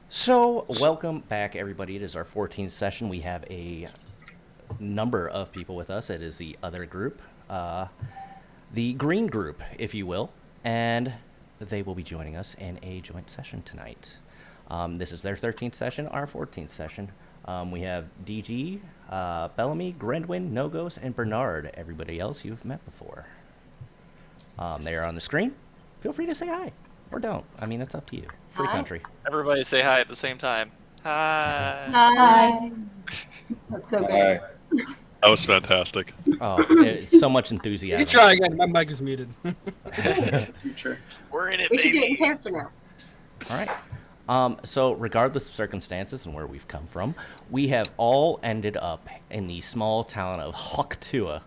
So, welcome back, everybody. It is our 14th session. We have a number of people with us. It is the other group, the green group, if you will, and they will be joining us in a joint session tonight. This is their 13th session, our 14th session. We have DG, Bellamy, Grandwin, Nogos, and Bernard. Everybody else you've met before. They are on the screen. Feel free to say hi or don't. I mean, it's up to you. Free Hi. country. Everybody say hi at the same time. Hi. Hi. That's so good. That was fantastic. Oh, it's so much You enthusiasm. can try again. My mic is muted. Future. We're in it, We should get in baby. character now. All right. So, regardless of circumstances and where we've come from, we have all ended up in the small town of Hoktua,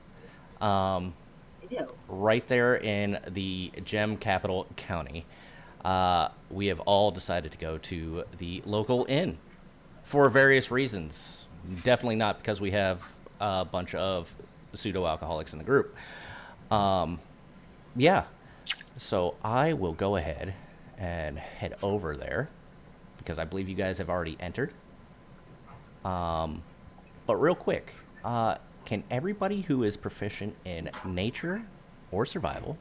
Ew. right there in the gem capital county. We have all decided to go to the local inn for various reasons. Definitely not because we have a bunch of pseudo alcoholics in the group. Yeah. So I will go ahead and head over there because I believe you guys have already entered. But real quick, can everybody who is proficient in nature or survival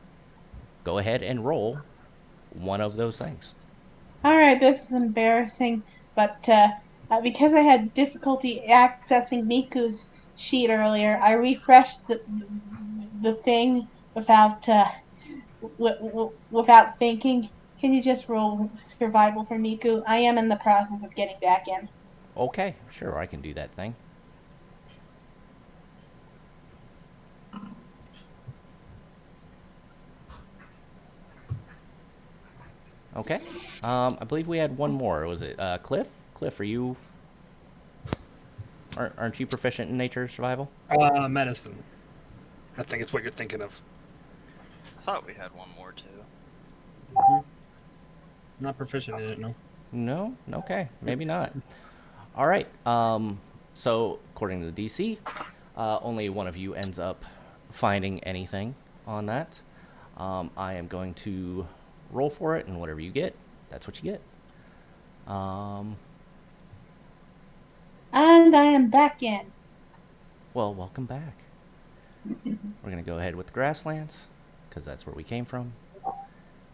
go ahead and roll one of those things? All right, this is embarrassing, but because I had difficulty accessing Miku's sheet earlier, I refreshed the thing without without thinking. Can you just roll survival for Miku? I am in the process of getting back in. Okay, sure, I can do that thing. Okay. I believe we had one more. Was it Cliff? Cliff, are you? Aren't you proficient in nature survival? Medicine. I think it's what you're thinking of. I thought we had one more too. Not proficient in it, no. No. Okay. Maybe not. All right. So according to the DC, only one of you ends up finding anything on that. I am going to roll for it, and whatever you get, that's what you get. And I am back in. Well, welcome back. We're going to go ahead with the grasslands, because that's where we came from.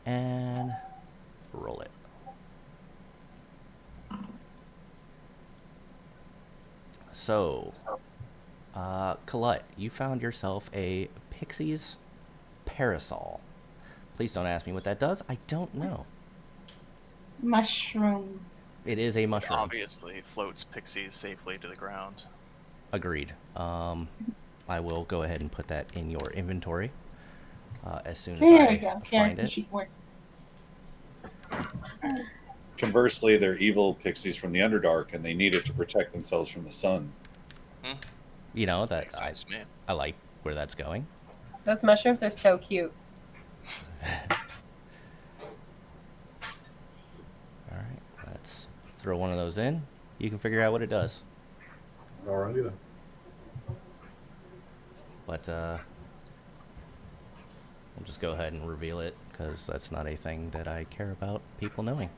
And roll it. So, Colette, you found yourself a Pixie's parasol. Please don't ask me what that does. I don't know. Mushroom. It is a mushroom. Obviously floats pixies safely to the ground. Agreed. I will go ahead and put that in your inventory as soon as There I we go. find Character it. sheet work. Conversely, they're evil pixies from the Underdark, and they need it to protect themselves from the sun. You know, that Makes sense to me. I like where that's going. Those mushrooms are so cute. All right, let's throw one of those in. You can figure out what it does. Alrighty then. But we'll just go ahead and reveal it because that's not a thing that I care about people knowing.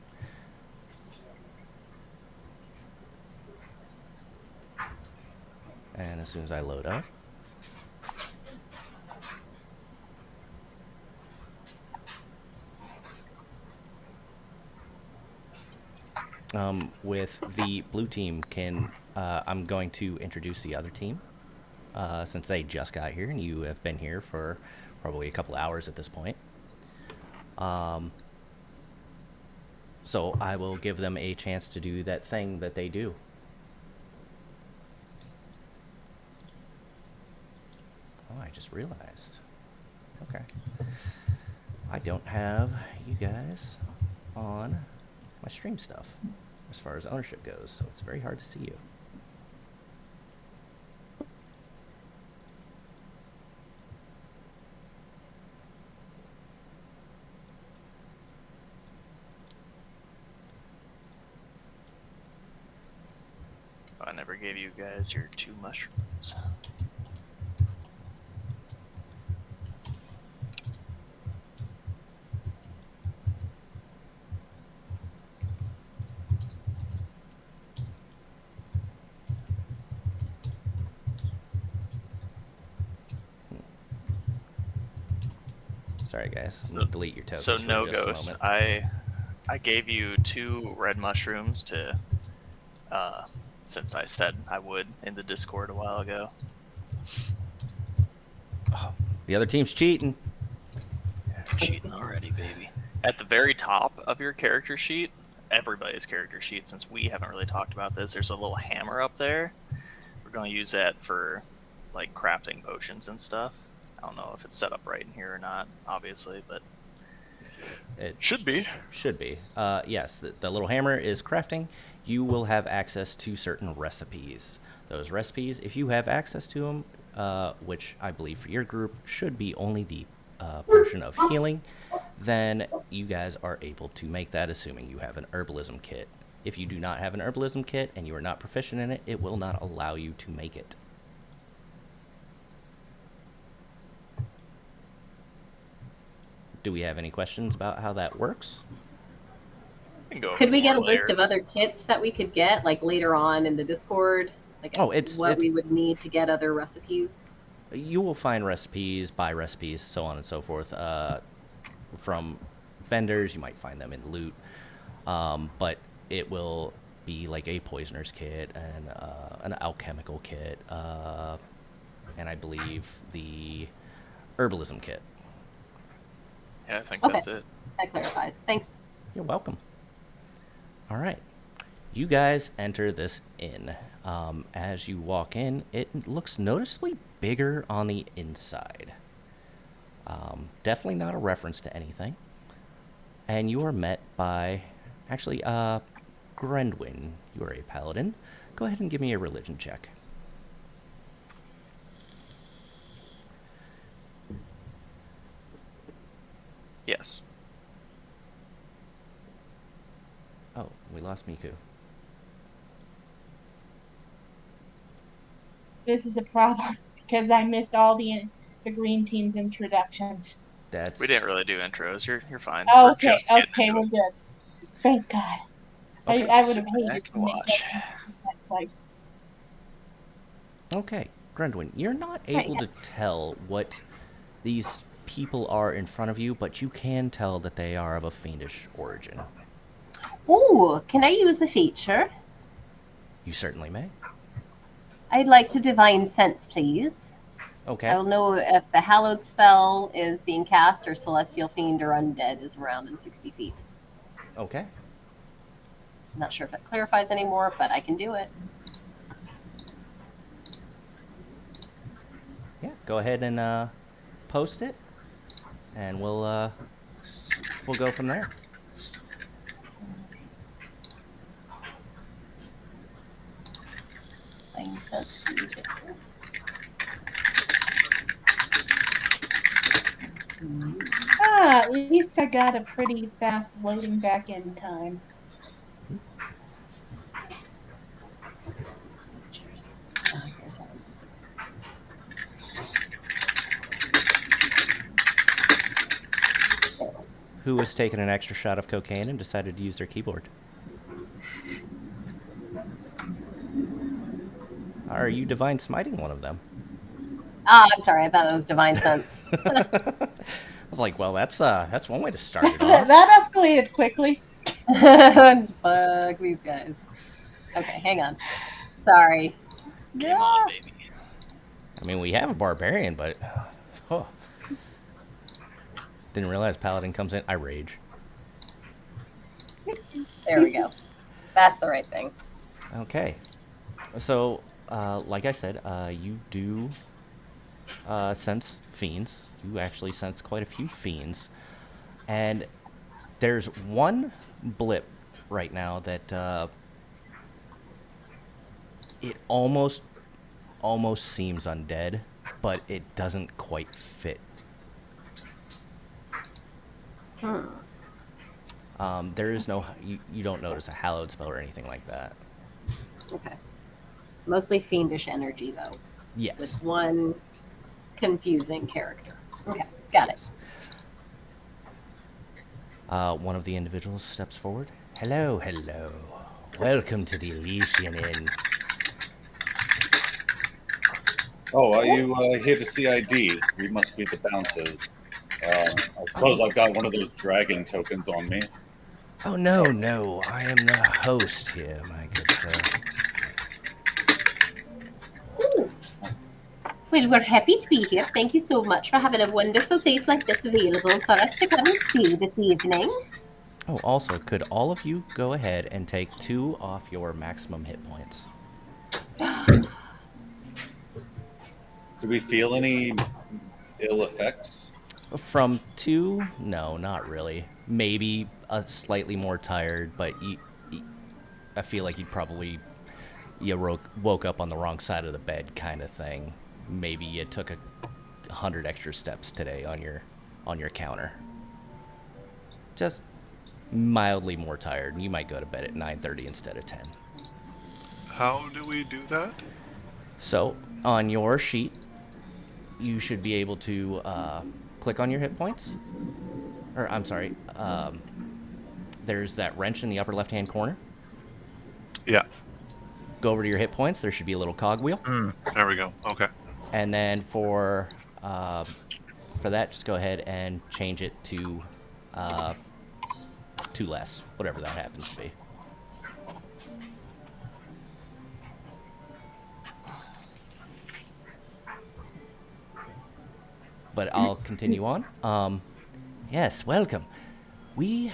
And as soon as I load up, with the blue team, I'm going to introduce the other team since they just got here and you have been here for probably a couple hours at this point. So I will give them a chance to do that thing that they do. Oh, I just realized. Okay. I don't have you guys on my stream stuff as far as ownership goes, so it's very hard to see you. I never gave you guys your 2 mushrooms. Sorry, guys. I'm So- going to delete your tokens So for no just a ghost. moment. I gave you 2 red mushrooms to, since I said I would in the Discord a while ago. The other team's cheating. Cheating already, baby. At the very top of your character sheet, everybody's character sheet, since we haven't really talked about this, there's a little hammer up there. We're going to use that for like crafting potions and stuff. I don't know if it's set up right in here or not, obviously, but It should be. Should be. Yes, the little hammer is crafting. You will have access to certain recipes. Those recipes, if you have access to them, which I believe for your group should be only the potion of healing, then you guys are able to make that, assuming you have an herbalism kit. If you do not have an herbalism kit and you are not proficient in it, it will not allow you to make it. Do we have any questions about how that works? Could we get a more list later. of other kits that we could get, like later on in the Discord? Like what we would need to get other recipes? You will find recipes, buy recipes, so on and so forth. From vendors, you might find them in loot. But it will be like a poisoner's kit and an alchemical kit, and I believe the herbalism kit. Yeah, I think Okay. that's it. That clarifies. Thanks. You're welcome. All right. You guys enter this inn. As you walk in, it looks noticeably bigger on the inside. Definitely not a reference to anything. And you are met by, actually, Grendwin. You are a paladin. Go ahead and give me a religion check. Yes. Oh, we lost Miku. This is a problem because I missed all the green team's introductions. That's We didn't really do intros. You're fine. Oh, We're okay, just getting okay, into we're it. good. Thank God. So I would sit have hated back to and make watch. that place. okay. Grendwin, you're not able to tell what these people are in front of you, but you can tell that they are of a fiendish origin. Ooh, can I use a feature? You certainly may. I'd like to divine sense, please. Okay. I will know if the hallowed spell is being cast or celestial fiend or undead is around in 60 feet. Okay. I'm not sure if it clarifies anymore, but I can do it. Yeah, go ahead and post it, and we'll go from there. Divine sense music. At least I got a pretty fast loading back in time. Here's our music. Who has taken an extra shot of cocaine and decided to use their keyboard? Are you divine smiting one of them? I'm sorry. I thought that was divine sense. I was like, well, that's one way to start it off. That escalated quickly. Fuck these guys. Okay, hang on. Sorry. Game on, baby. I mean, we have a barbarian, but didn't realize paladin comes in. I rage. There we go. That's the right thing. Okay, so like I said, you do sense fiends. You actually sense quite a few fiends, and there's one blip right now that it almost seems undead, but it doesn't quite fit. There is no, you don't notice a hallowed spell or anything like that. Okay. Mostly fiendish energy, though. Yes. With one confusing character. Okay, got it. One of the individuals steps forward. Hello. Welcome to the Elysian Inn. Oh, are you here to see ID? We must be the bouncers. I suppose I've got one of those dragon tokens on me. Oh, no, no. I am the host here, my good sir. Ooh. Well, we're happy to be here. Thank you so much for having a wonderful place like this available for us to come and stay this evening. Oh, also, could all of you go ahead and take 2 off your maximum hit points? Do we feel any ill effects? From 2? No, not really. Maybe a slightly more tired, but I feel like you'd probably woke up on the wrong side of the bed kind of thing. Maybe you took 100 extra steps today on your counter. Just mildly more tired. You might go to bed at 9:30 instead of 10. How do we do that? So on your sheet, you should be able to click on your hit points. Or I'm sorry, there's that wrench in the upper left-hand corner. Yeah. Go over to your hit points. There should be a little cogwheel. There we go. Okay. And then for that, just go ahead and change it to 2 less, whatever that happens to be. But I'll continue on. Yes, welcome. We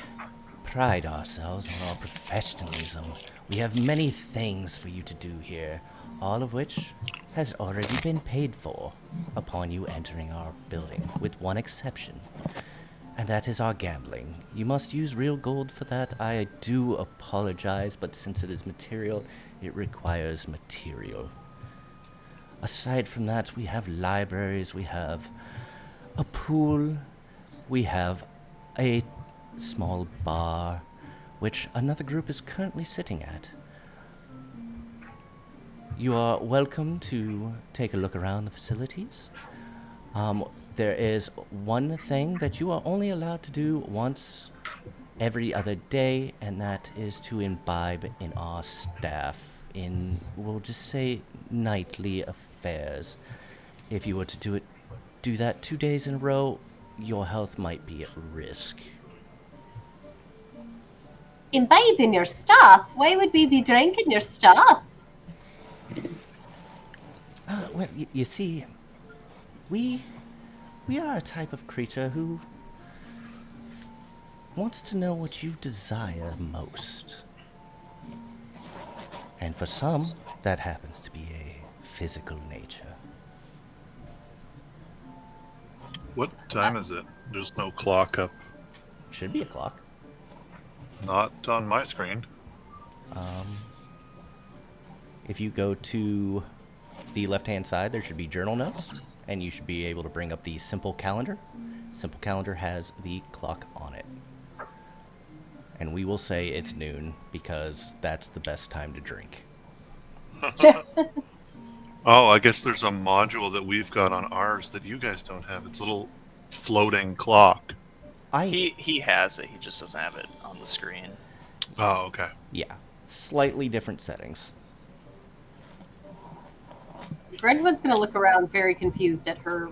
pride ourselves on our professionalism. We have many things for you to do here, all of which has already been paid for upon you entering our building, with one exception. And that is our gambling. You must use real gold for that. I do apologize, but since it is material, it requires material. Aside from that, we have libraries, we have a pool, we have a small bar, which another group is currently sitting at. You are welcome to take a look around the facilities. There is one thing that you are only allowed to do once every other day, and that is to imbibe in our staff in, we'll just say, nightly affairs. If you were to do that 2 days in a row, your health might be at risk. Imbibe in your stuff? Why would we be drinking your stuff? Well, you see, we are a type of creature who wants to know what you desire most. And for some, that happens to be a physical nature. What time is it? There's no clock up. Should be a clock. Not on my screen. If you go to the left-hand side, there should be journal notes, and you should be able to bring up the simple calendar. Simple calendar has the clock on it. And we will say it's noon because that's the best time to drink. Oh, I guess there's a module that we've got on ours that you guys don't have. It's a little floating clock. He has it. He just doesn't have it on the screen. Oh, okay. Yeah, slightly different settings. Brentwood's going to look around very confused at her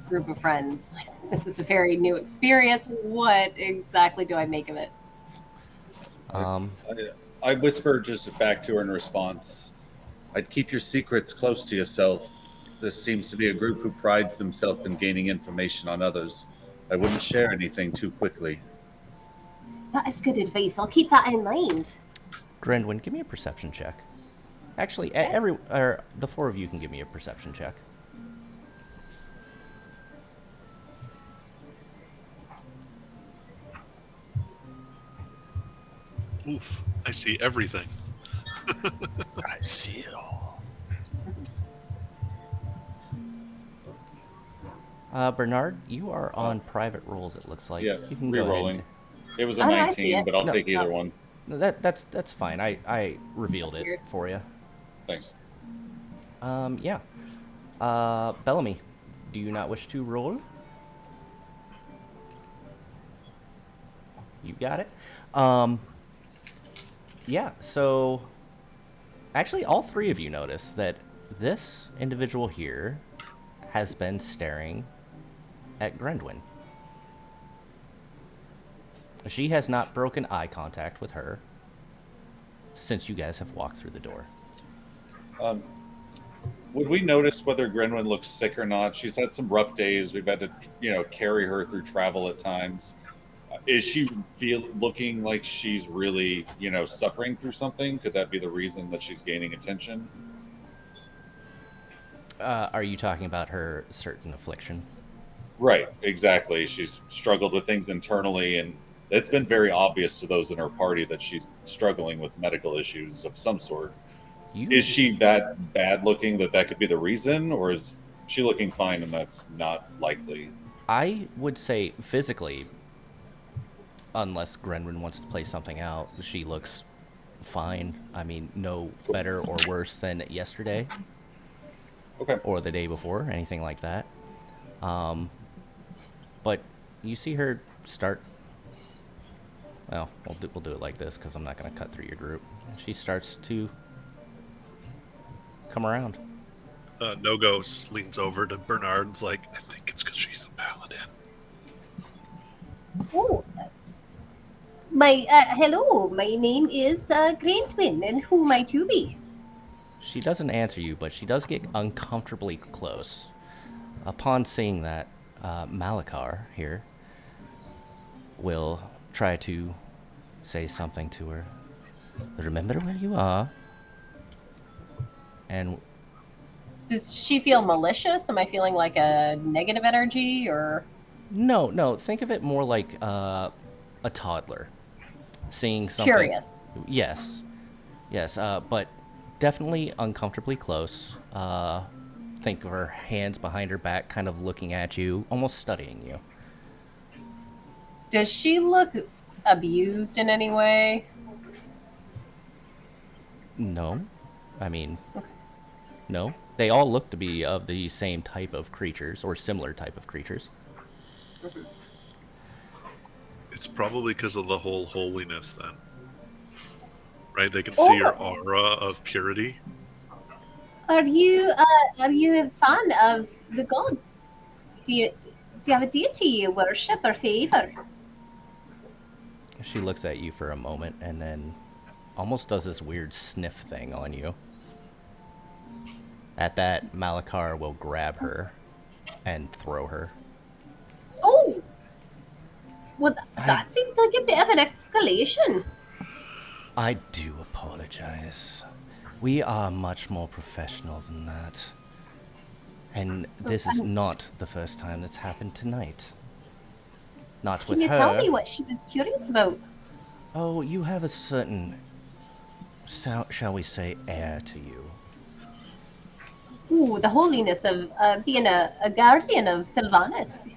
group of friends. This is a very new experience. What exactly do I make of it? I whisper just back to her in response. I'd keep your secrets close to yourself. This seems to be a group who prides themselves in gaining information on others. I wouldn't share anything too quickly. That is good advice. I'll keep that in mind. Grendwin, give me a perception check. Actually, the 4 of you can give me a perception check. Oof. I see everything. I see it all. Bernard, you are on private rolls, it looks like. Yeah, You can go re-rolling. ahead. It was a Oh, no, I see 19, it. but I'll No, take either one. No, that's fine. I revealed it Weird. for you. Thanks. Yeah. Bellamy, do you not wish to roll? You got it. Yeah, so actually all 3 of you notice that this individual here has been staring at Grendwin. She has not broken eye contact with her since you guys have walked through the door. Would we notice whether Grenwyn looks sick or not? She's had some rough days. We've had to, carry her through travel at times. Is she looking like she's really, suffering through something? Could that be the reason that she's gaining attention? Are you talking about her certain affliction? Right, exactly. She's struggled with things internally, and it's been very obvious to those in her party that she's struggling with medical issues of some sort. Is she that bad looking that could be the reason, or is she looking fine and that's not likely? I would say physically, unless Grenwyn wants to play something out, she looks fine. I mean, no better or worse than yesterday. Okay. Or the day before, anything like that. But you see her start. Well, we'll do it like this because I'm not going to cut through your group. She starts to come around. No Ghost leans over to Bernard's like, I think it's because she's a paladin. Oh, hello. My name is Grantwin, and who might you be? She doesn't answer you, but she does get uncomfortably close. Upon seeing that, Malakar here will try to say something to her. Remember where you are. And Does she feel malicious? Am I feeling like a negative energy, or? no, think of it more like a toddler seeing Just something. curious. Yes, but definitely uncomfortably close. Think of her hands behind her back, kind of looking at you, almost studying you. Does she look abused in any way? No. I mean, no. They all look to be of the same type of creatures, or similar type of creatures. It's probably because of the whole holiness then. Right? They can see your aura of purity. Are you a fan of the gods? Do you have a deity you worship or favor? She looks at you for a moment and then almost does this weird sniff thing on you. At that, Malakar will grab her and throw her. Oh! Well, that seems like a bit of an escalation. I do apologize. We are much more professional than that. And this is not the first time that's happened tonight. Not with her. Can you tell me what she was curious about? Oh, you have a certain, shall we say, air to you. Ooh, the holiness of being a guardian of Sylvanas.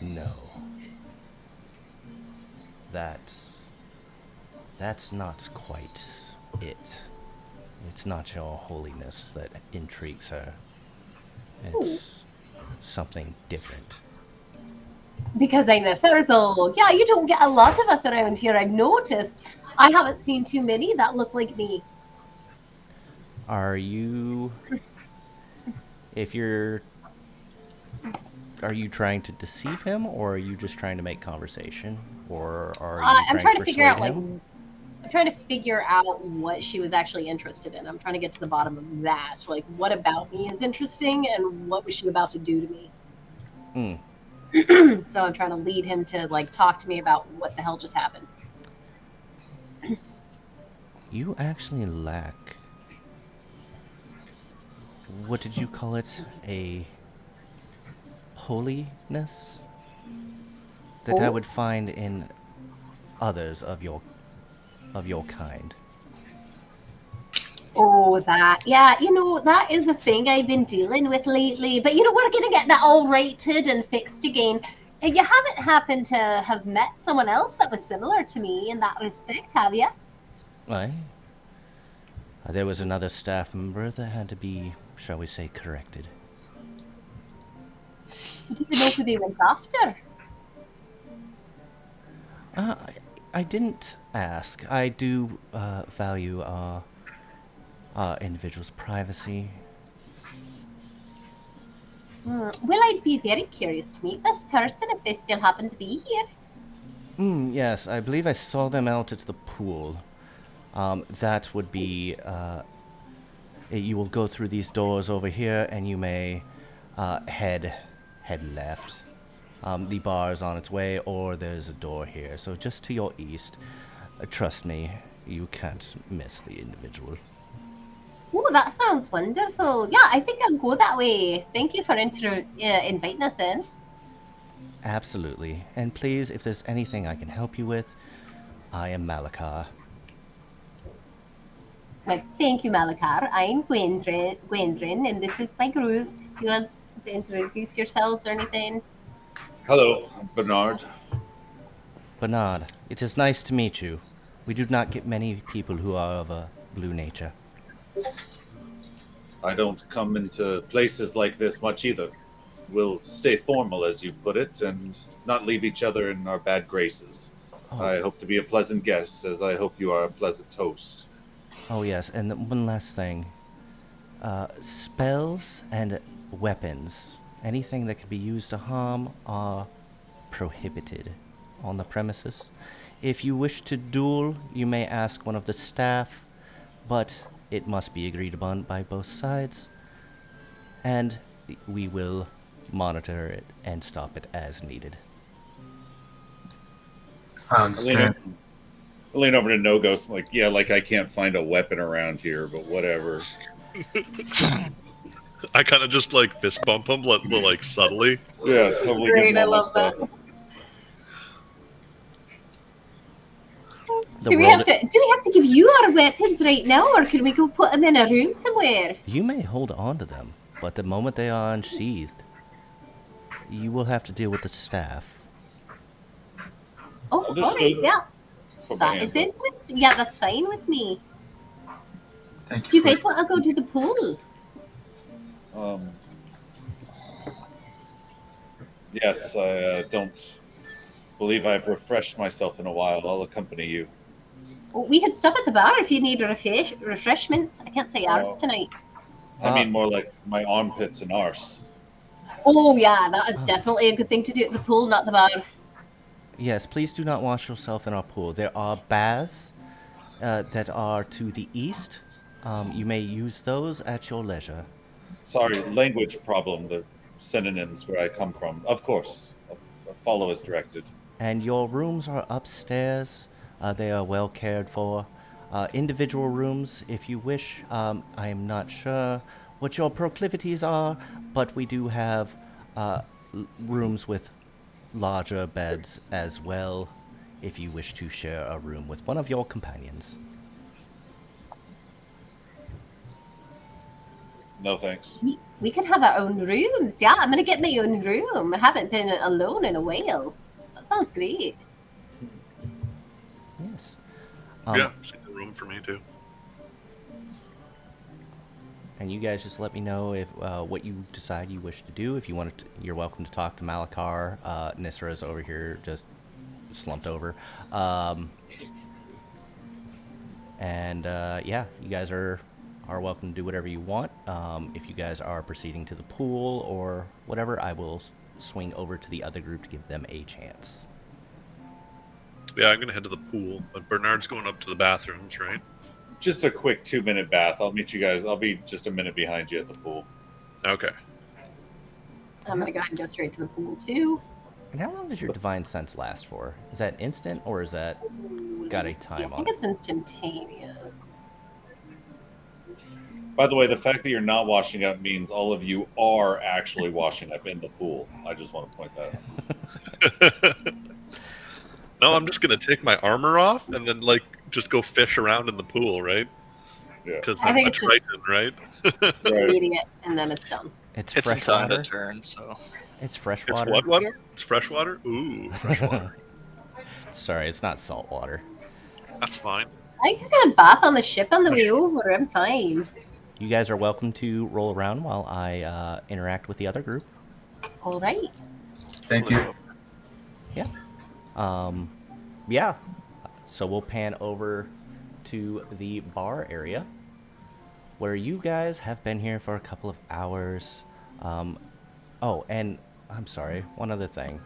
No. That's not quite it. It's not your holiness that intrigues her. It's something different. Because I'm a Firbolg. Yeah, you don't get a lot of us around here, I've noticed. I haven't seen too many that look like me. Are you trying to deceive him, or are you just trying to make conversation, or are you I'm trying to figure out him? I'm trying to figure out what she was actually interested in. I'm trying to get to the bottom of that. Like, what about me is interesting, and what was she about to do to me? So I'm trying to lead him to talk to me about what the hell just happened. You actually lack, what did you call it? A holiness that I would find in others of your kind. Oh, that. Yeah, that is a thing I've been dealing with lately. But we're going to get that all righted and fixed again. And you haven't happened to have met someone else that was similar to me in that respect, have you? Aye. There was another staff member that had to be, shall we say, corrected. Do you know who they went after? I didn't ask. I do value individuals' privacy. Well, I'd be very curious to meet this person if they still happen to be here. Yes, I believe I saw them out at the pool. That would be, you will go through these doors over here, and you may head left. The bar is on its way, or there's a door here. So just to your east. Trust me, you can't miss the individual. Oh, that sounds wonderful. Yeah, I think I'll go that way. Thank you for inviting us in. Absolutely. And please, if there's anything I can help you with, I am Malakar. Well, thank you, Malakar. I'm Gwendrin, and this is my group. Do you want to introduce yourselves or anything? Hello, I'm Bernard. Bernard, it is nice to meet you. We do not get many people who are of a blue nature. I don't come into places like this much either. We'll stay formal, as you put it, and not leave each other in our bad graces. Oh. I hope to be a pleasant guest, as I hope you are a pleasant host. Oh, yes, and one last thing. Spells and weapons, anything that can be used to harm, are prohibited on the premises. If you wish to duel, you may ask one of the staff, but it must be agreed upon by both sides, and we will monitor it and stop it as needed. I understand. I lean over to No Ghost. I'm like, yeah, like I can't find a weapon around here, but whatever. I kind of just like fist bump him, like subtly. Yeah, totally Great, give him I all my love that. stuff. Do we have to give you our weapons right now, or can we go put them in a room somewhere? You may hold on to them, but the moment they are unsheathed, you will have to deal with the staff. Oh, Understood. alright, yeah. Put my That hands is it. Yeah, that's fine with me. Thank Do you for guys want to go to the pool? up. Yes, I don't believe I've refreshed myself in a while. I'll accompany you. Well, we could stop at the bar if you need refreshments. I can't say ours Oh. tonight. I mean more like my armpits and arse. Oh yeah, that is definitely a good thing to do at the pool, not the bar. Yes, please do not wash yourself in our pool. There are baths that are to the east. You may use those at your leisure. Sorry, language problem. The synonyms where I come from. Of course, I'll follow as directed. And your rooms are upstairs. They are well cared for. Individual rooms, if you wish. I am not sure what your proclivities are, but we do have rooms with larger beds as well, if you wish to share a room with one of your companions. No thanks. We can have our own rooms. Yeah, I'm gonna get my own room. I haven't been alone in a while. That sounds great. Yes. Yeah, see the room for me too. And you guys just let me know if what you decide you wish to do. If you want to, you're welcome to talk to Malakar. Nisra's over here, just slumped over. Yeah, you guys are welcome to do whatever you want. If you guys are proceeding to the pool or whatever, I will swing over to the other group to give them a chance. Yeah, I'm gonna head to the pool, but Bernard's going up to the bathrooms, right? Just a quick 2-minute bath. I'll meet you guys. I'll be just a minute behind you at the pool. Okay. I'm gonna go ahead and go straight to the pool too. And how long does your divine sense last for? Is that instant or is that got a time I on think it? it's instantaneous. By the way, the fact that you're not washing up means all of you are actually washing up in the pool. I just want to point that out. No, I'm just gonna take my armor off and then like just go fish around in the pool, right? Yeah. Because I I'm think a it's just- Triton, right? Right. Reading it and then it's done. It's It's in fresh time water. to turn, so It's fresh It's water. what water? It's fresh water? Ooh, fresh water. Sorry, it's not salt water. That's fine. I took a bath on the ship on the way over. I'm fine. You guys are welcome to roll around while I interact with the other group. All right. Thank you. Yeah. Yeah. So we'll pan over to the bar area where you guys have been here for a couple of hours. Oh, and I'm sorry, one other thing.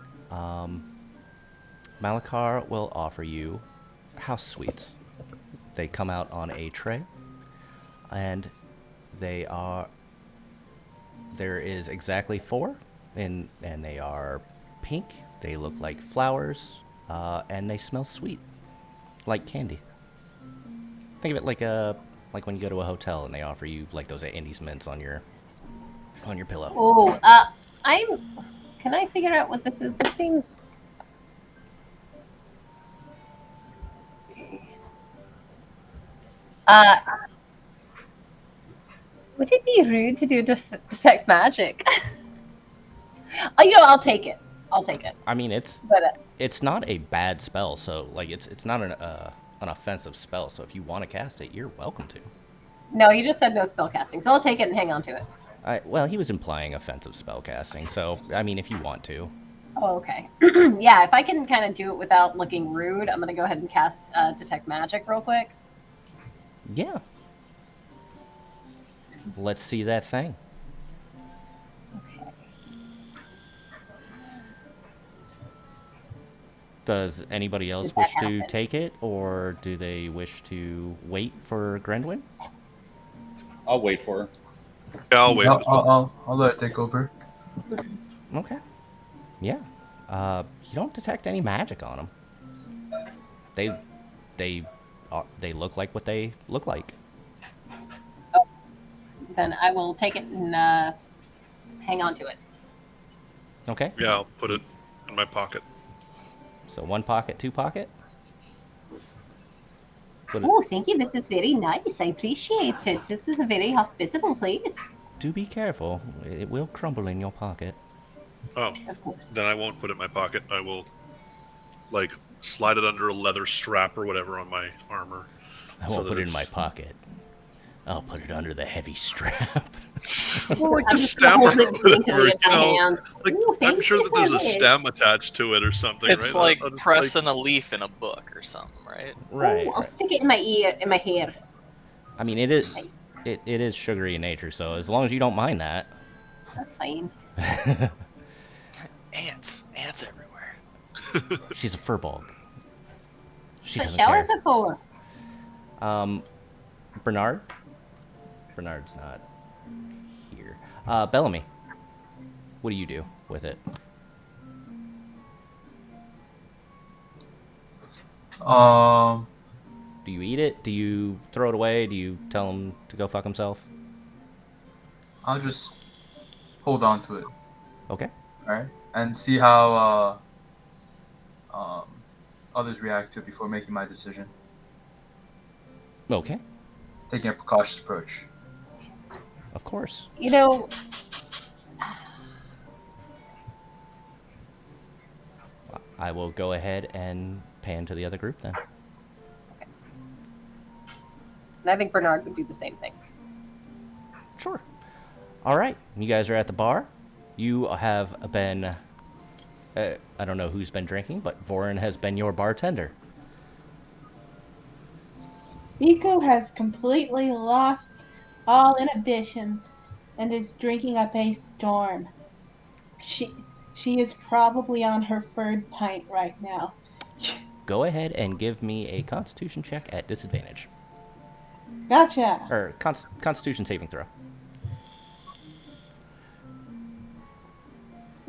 Malakar will offer you house sweets. They come out on a tray, and they are. There is exactly 4, and they are pink. They look like flowers, and they smell sweet, like candy. Think of it like when you go to a hotel and they offer you like those Andes mints on your pillow. Oh, Can I figure out what this is? This seems. Uh, would it be rude to do detect magic? I'll take it. I'll take it. I mean, it's not a bad spell, so like it's not an offensive spell. So if you want to cast it, you're welcome to. No, you just said no spell casting, so I'll take it and hang on to it. Well, he was implying offensive spell casting, so I mean, if you want to. Oh, okay. Yeah, if I can kind of do it without looking rude, I'm gonna go ahead and cast detect magic real quick. Yeah. Let's see that thing. Okay. Does anybody else Did that wish to happen? take it, or do they wish to wait for Grendwin? I'll wait for her. Yeah, I'll wait. I'll let it take over. Okay. Yeah. You don't detect any magic on them. They look like what they look like. Then I will take it and hang on to it. Okay. Yeah, I'll put it in my pocket. So 1 pocket, 2 pocket. Oh, thank you. This is very nice. I appreciate it. This is a very hospitable place. Do be careful. It will crumble in your pocket. Oh, Of course. then I won't put it in my pocket. I will, like, slide it under a leather strap or whatever on my armor. I won't put it in my pocket. I'll put it under the heavy strap. Well, like I'm the just gonna stem hold or it daintily whatever, in my hand. like, Ooh, I'm thank sure you that there's for a this. stem attached to it or something, It's right? like I'll just, pressing a leaf in a book or something, right? Right. Ooh, I'll stick it in my ear, in my hair. I mean, it is sugary in nature, so as long as you don't mind that. That's fine. Ants everywhere. She's a furball. She What doesn't showers care. are for? Bernard? Bernard's not here. Bellamy. What do you do with it? Do you eat it? Do you throw it away? Do you tell him to go fuck himself? I'll just hold on to it, Okay. alright? And see how others react to it before making my decision. Okay. Taking a precautious approach. Of course. You know, I will go ahead and pan to the other group then. and I think Bernard would do the same thing. Sure. All right. You guys are at the bar. You have been... I don't know who's been drinking, but Vorin has been your bartender. Miku has completely lost all inhibitions and is drinking up a storm. She is probably on her 3rd pint right now. Go ahead and give me a Constitution check at disadvantage. Gotcha. Or Constitution saving throw.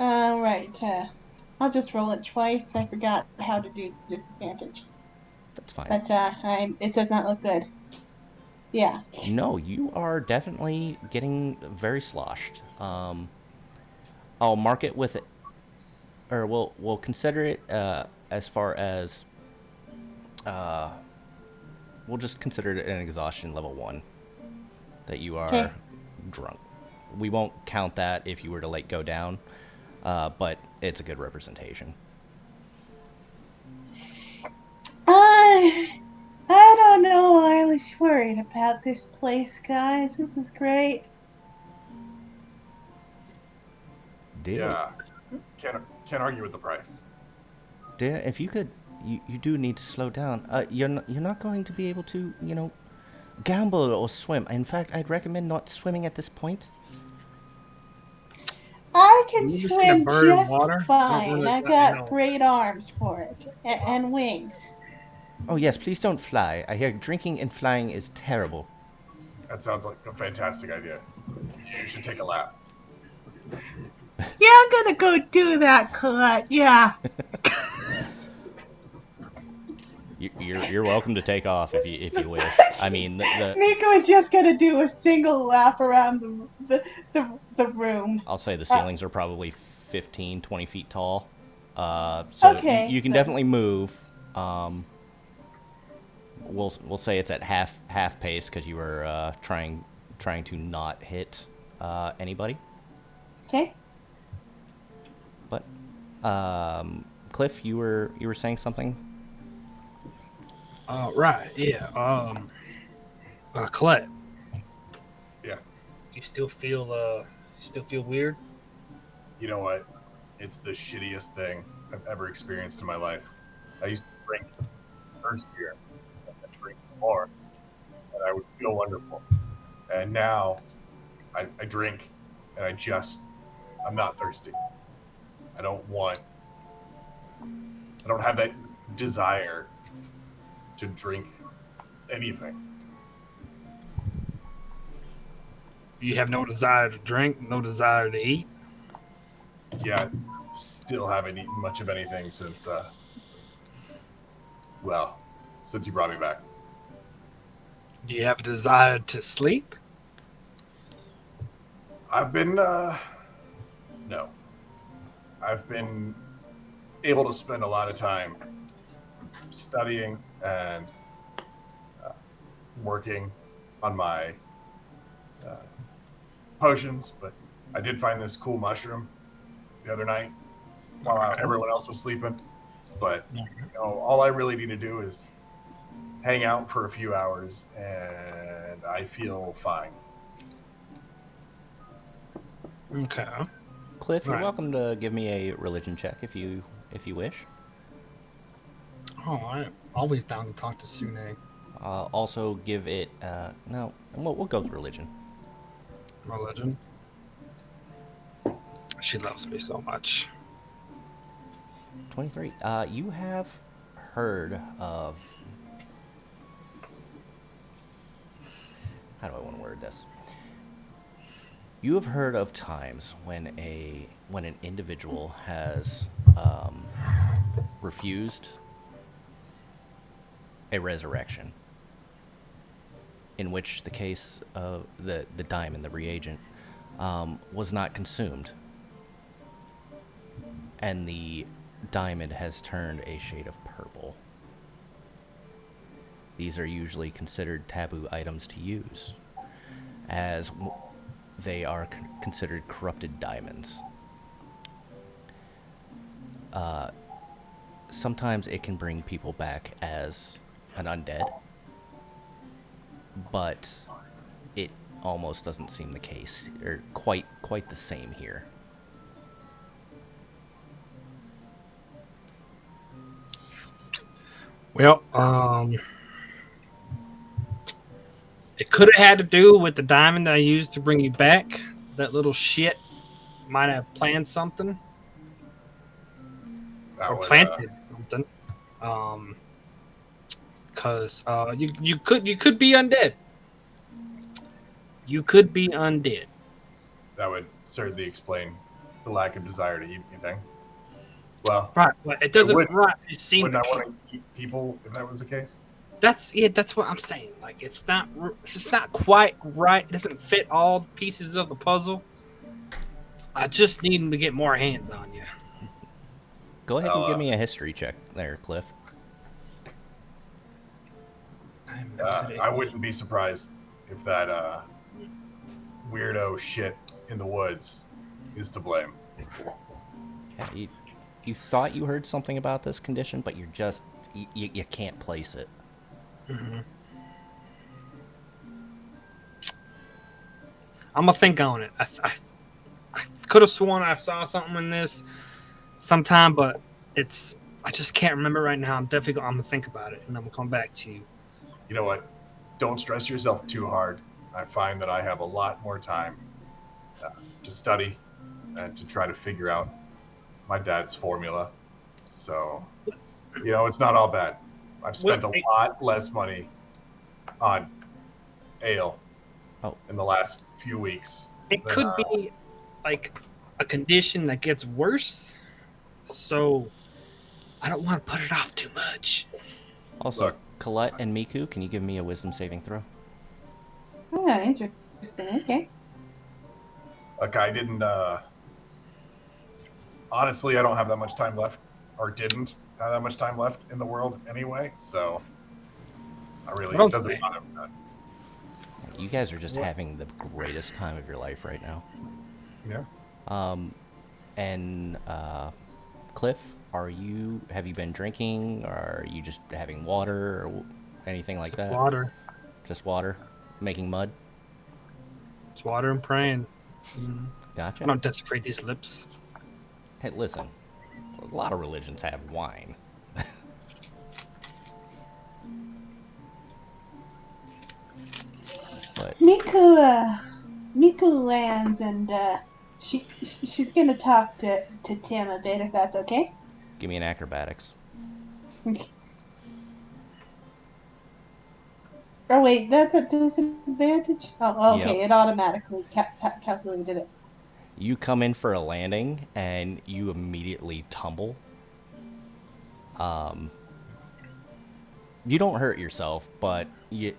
All right. I'll just roll it twice. I forgot how to do disadvantage. That's fine. But it does not look good. Yeah. No, you are definitely getting very sloshed. I'll mark it with it, or we'll consider it as far as we'll just consider it an exhaustion level 1 that you are Okay. drunk. We won't count that if you were to like go down, but it's a good representation. I don't know. I was worried about this place, guys. This is great. Yeah, can't argue with the price. Dear, if you could, you do need to slow down. You're not going to be able to, gamble or swim. In fact, I'd recommend not swimming at this point. I can You ever seen a swim bird in just water? Don't fine. really I let me got know. great arms for it and wings. Oh, yes, please don't fly. I hear drinking and flying is terrible. That sounds like a fantastic idea. You should take a lap. Yeah, I'm gonna go do that, Colette. Yeah. You're welcome to take off if you wish. I mean, Miko is just gonna do a single lap around the room. I'll say the ceilings are probably 15, 20 feet tall. So Okay, you can then. definitely move. We'll say it's at half pace because you were trying to not hit anybody. Okay. But Cliff, you were saying something. Right, yeah. Colette. Yeah. You still feel weird? You know what? It's the shittiest thing I've ever experienced in my life. I used to drink thirstier and then drink more, and I would feel wonderful. And now I drink and I'm not thirsty. I don't have that desire to drink anything. You have no desire to drink, no desire to eat? Yeah, still haven't eaten much of anything since since you brought me back. Do you have a desire to sleep? I've been no. I've been able to spend a lot of time studying and working on my potions, but I did find this cool mushroom the other night while everyone else was sleeping. But all I really need to do is hang out for a few hours, and I feel fine. Okay. Cliff, you're Right. welcome to give me a religion check if you wish. Oh, I'm always down to talk to Sune. Also give it no. We'll go with religion. Religion. She loves me so much. 23. You have heard of. How do I want to word this? You have heard of times when an individual has refused a resurrection, in which the case of the diamond, the reagent, was not consumed, and the diamond has turned a shade of purple. These are usually considered taboo items to use, as they are considered corrupted diamonds. Sometimes it can bring people back as an undead, but it almost doesn't seem the case, or quite the same here. Well, it could have had to do with the diamond that I used to bring you back. That little shit might have planned something or planted something. Because you could be undead. You could be undead. That would certainly explain the lack of desire to eat anything. Well, Right, but it doesn't. Right, it seems. Wouldn't I want to eat people if that was the case? That's what I'm saying. Like it's just not quite right. It doesn't fit all the pieces of the puzzle. I just need him to get more hands on you. Go ahead and give me a history check there, Cliff. I wouldn't be surprised if that weirdo shit in the woods is to blame. Yeah, you thought you heard something about this condition, but you're just you can't place it. Mm-hmm. I'm gonna think on it. I could have sworn I saw something in this sometime, but I just can't remember right now. I'm gonna think about it, and I'm gonna come back to you. You know what? Don't stress yourself too hard. I find that I have a lot more time to study and to try to figure out my dad's formula. So, it's not all bad. I've spent a lot less money on ale in the last few weeks. It could be like a condition that gets worse, so I don't want to put it off too much. Also, Colette and Miku, can you give me a wisdom saving throw? Oh, interesting. Okay. Look, I didn't. Honestly, I don't have that much time left, or didn't have that much time left in the world anyway. So, it doesn't matter. You guys are just having the greatest time of your life right now. Yeah. And Cliff, have you been drinking, or are you just having water or anything like that? Water. Just water? Making mud? It's water and praying. Gotcha. I don't desecrate these lips. Hey, listen. A lot of religions have wine. But Miku lands, and she's gonna talk to Tim a bit, if that's okay. Give me an acrobatics. Oh wait, that's a disadvantage. Oh, okay. Yep. It automatically calculated it. You come in for a landing, and you immediately tumble. You don't hurt yourself, but you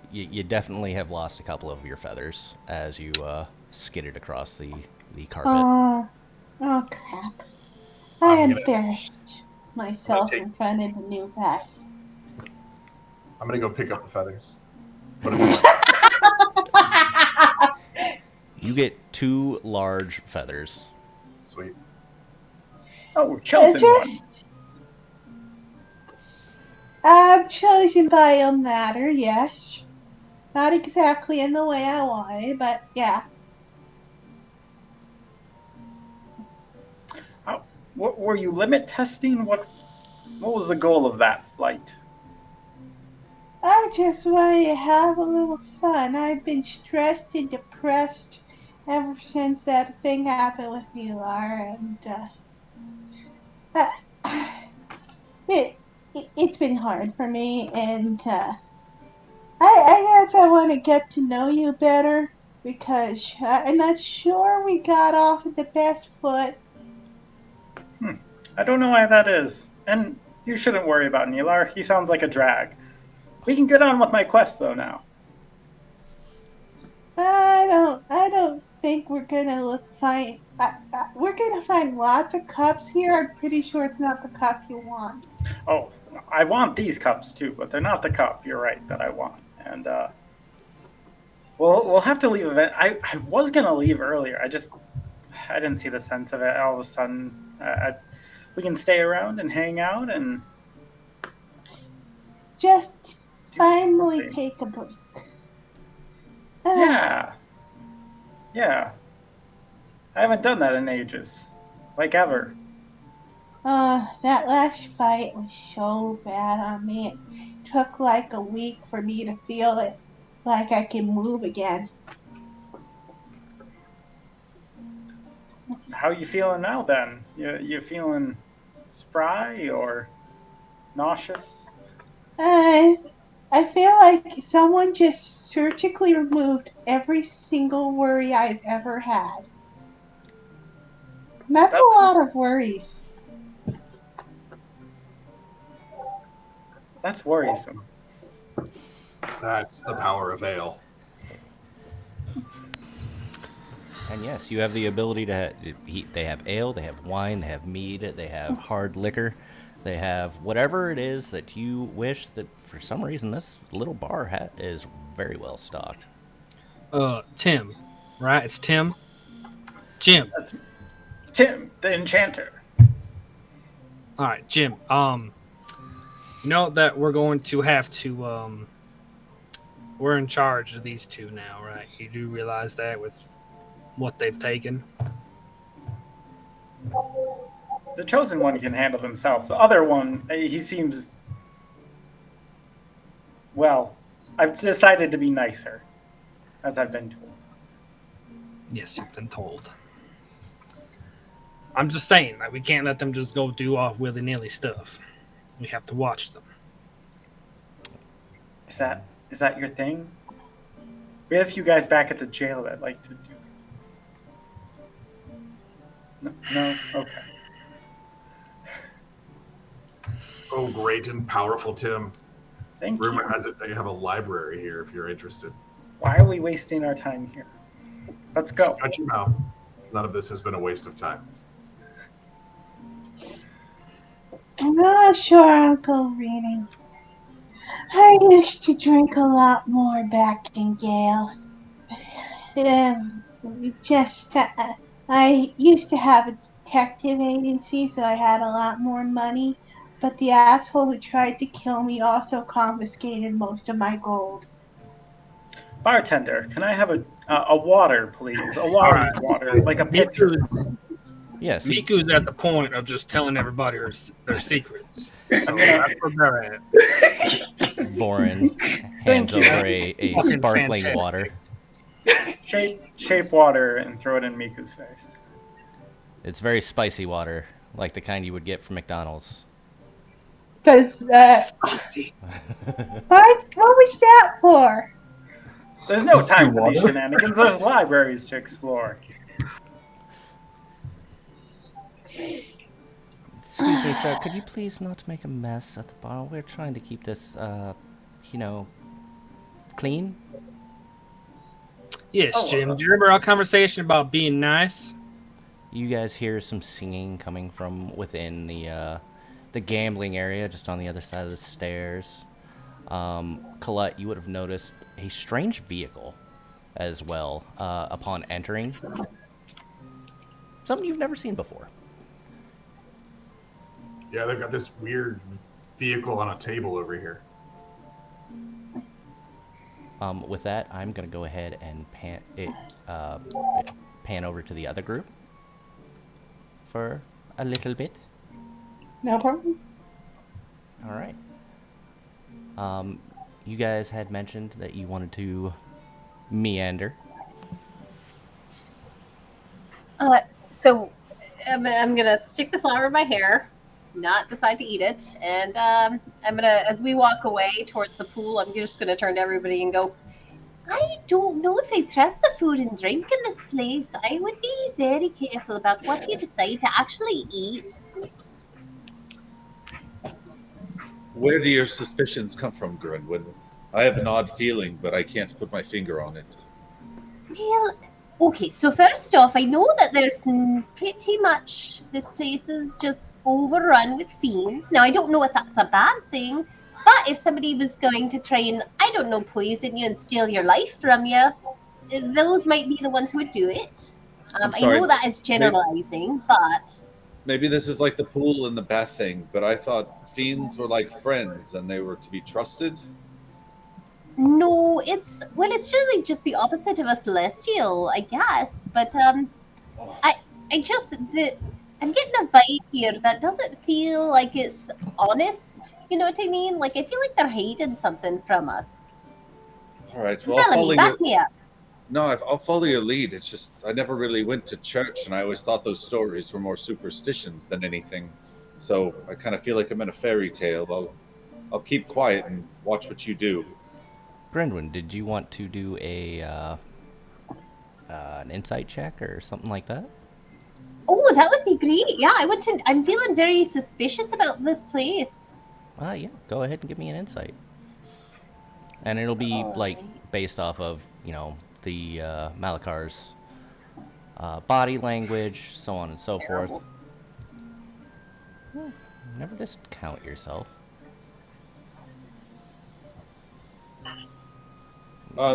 definitely have lost a couple of your feathers as you skidded across the carpet. Oh crap! I embarrassed myself in front of the new guys. I'm gonna go pick up the feathers. You get 2 large feathers. Sweet. Oh, chosen one. Chosen by a matter, yes. Not exactly in the way I wanted, but yeah. Were you limit testing? What was the goal of that flight? I just wanted to have a little fun. I've been stressed and depressed ever since that thing happened with Milar, and it's been hard for me, and I guess I want to get to know you better, because I'm not sure we got off at the best foot. I don't know why that is, and you shouldn't worry about Nilar. He sounds like a drag. We can get on with my quest, though, now. I don't think we're gonna find. We're gonna find lots of cups here. I'm pretty sure it's not the cup you want. Oh, I want these cups too, but they're not the cup. You're right that I want, and we'll have to leave. I was gonna leave earlier. I didn't see the sense of it. All of a sudden, we can stay around and hang out and just finally take a break. Yeah. I haven't done that in ages, like ever. That last fight was so bad on me. It took like a week for me to feel it, like I can move again. How you feeling now, then? You feeling spry or nauseous? I feel like someone just surgically removed every single worry I've ever had. That's a lot of worries. That's worrisome. That's the power of ale. And yes, you have the ability to they have ale, they have wine, they have mead, they have hard liquor. They have whatever it is that you wish. That for some reason this little bar is very well stocked. Tim, right? It's Tim. Jim. That's Tim, the enchanter. All right, Jim. You know that we're going to have to. We're in charge of these two now, right? You do realize that with what they've taken. The chosen one can handle himself. The other one, he seems... Well, I've decided to be nicer, as I've been told. Yes, you've been told. I'm just saying, like, we can't let them just go do all willy-nilly stuff. We have to watch them. Is that your thing? We had a few guys back at the jail that like to do. No? Okay. Oh, great and powerful, Tim. Thank Rumor you. has it they have a library here if you're interested. Why are we wasting our time here? Let's go. Shut your mouth. None of this has been a waste of time. Oh, sure, Uncle Reading. I used to drink a lot more back in Yale. I used to have a detective agency, so I had a lot more money. But the asshole who tried to kill me also confiscated most of my gold. Bartender, can I have a water, please? A water, like a pitcher. Yes. Miku's at the point of just telling everybody their secrets. So that's where they're at. Vorin hands over a Fucking sparkling fantastic. water. Shape water and throw it in Miku's face. It's very spicy water, like the kind you would get from McDonald's. Because, what was that for? There's no time for these shenanigans. There's libraries to explore. Excuse me, sir. Could you please not make a mess at the bar? We're trying to keep this, clean. Yes, Jim. Do you remember our conversation about being nice? You guys hear some singing coming from within the gambling area, just on the other side of the stairs. Colette, you would have noticed a strange vehicle as well upon entering. Something you've never seen before. Yeah, they've got this weird vehicle on a table over here. With that, I'm going to go ahead and pan over to the other group for a little bit. No problem. All right. You guys had mentioned that you wanted to meander. So I'm gonna stick the flower in my hair, not decide to eat it, and I'm gonna, as we walk away towards the pool, I'm just gonna turn to everybody and go, I don't know if I trust the food and drink in this place. I would be very careful about what you decide to actually eat. Where do your suspicions come from, Grenwyn? I have an odd feeling, but I can't put my finger on it. Well, okay, so first off, I know that there's pretty much, this place is just overrun with fiends. Now, I don't know if that's a bad thing, but if somebody was going to try and, I don't know, poison you and steal your life from you, those might be the ones who would do it. I know that is generalizing, but... Maybe this is like the pool and the bath thing, but I thought fiends were like friends and they were to be trusted. No, it's just the opposite of a celestial, I guess. But I'm getting a vibe here that doesn't feel like it's honest. You know what I mean? Like, I feel like they're hiding something from us. All right, well, Back me up. No, I'll follow your lead. It's just I never really went to church, and I always thought those stories were more superstitions than anything. So I kind of feel like I'm in a fairy tale. I'll keep quiet and watch what you do. Grenwyn, did you want to do an insight check or something like that? Oh, that would be great. Yeah, I'm feeling very suspicious about this place. Yeah, go ahead and give me an insight. And it'll be like based off of, the Malakar's body language, so on and so forth. Never discount yourself.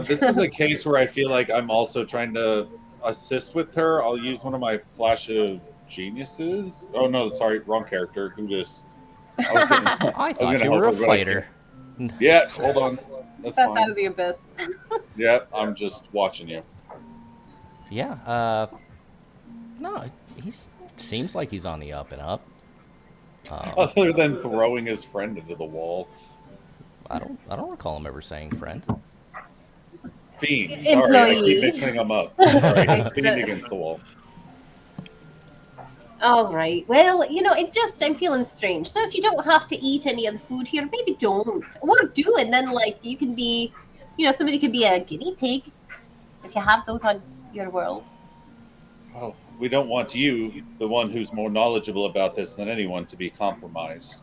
This is a case where I feel like I'm also trying to assist with her. I'll use one of my flash of geniuses. Oh no, sorry, wrong character. Who just? I thought you were a fighter. Yeah, hold on. That's fine. Out of the abyss. Yeah, I'm just watching you. Yeah. No, he seems like he's on the up and up. Other than throwing his friend into the wall. I don't recall him ever saying friend. Fiend. Sorry, I keep mixing them up. Sorry, he's fiend against the wall. All right. Well, I'm feeling strange. So if you don't have to eat any of the food here, maybe don't. Or do, and then, like, you can be, somebody could be a guinea pig if you have those on your world. Well, we don't want you, the one who's more knowledgeable about this than anyone, to be compromised.